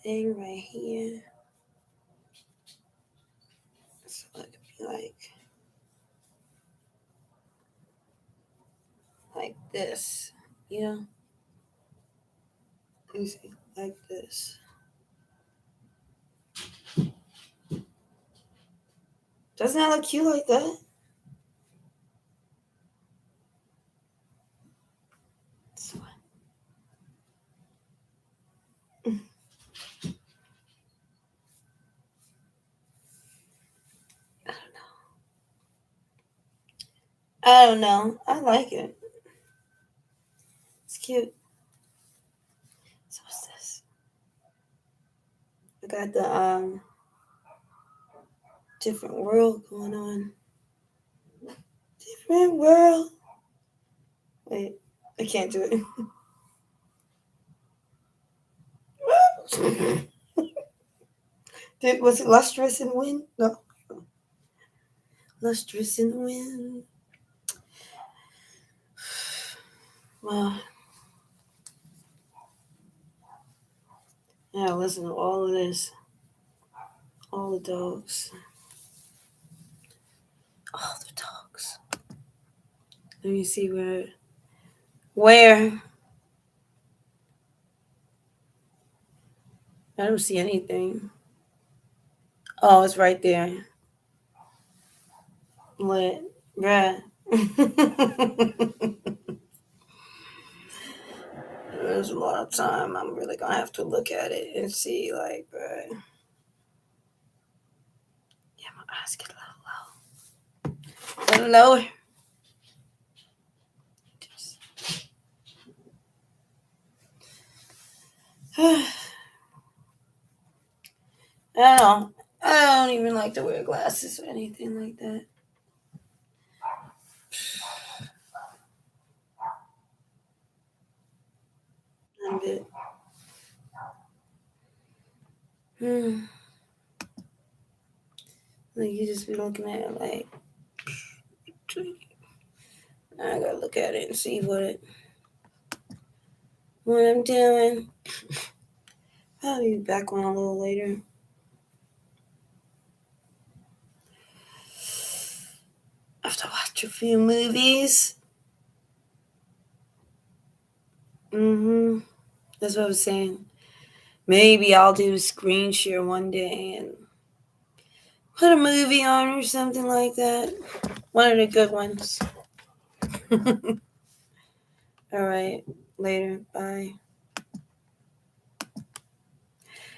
thing right here. So it could be like this, Let me see, like this. Doesn't that look cute like that? I don't know. I like it. It's cute. So what's this? got the different world going on. Different world. Wait, I can't do it. Was it lustrous in wind? No. Lustrous in wind. Well, yeah, listen to all of this. All the dogs. All the dogs. Let me see where. I don't see anything. Oh, it's right there. What? Bruh. There's a lot of time. I'm really gonna have to look at it and see, like, bruh. Yeah, my eyes get a little low. A little lower. I don't even like to wear glasses or anything like that. Not a bit. Like, you just be looking at it like, I gotta look at it and see what I'm doing. I'll be back on a little later. I have to watch a few movies. That's what I was saying. Maybe I'll do a screen share one day and put a movie on or something like that. One of the good ones. All right. Later. Bye.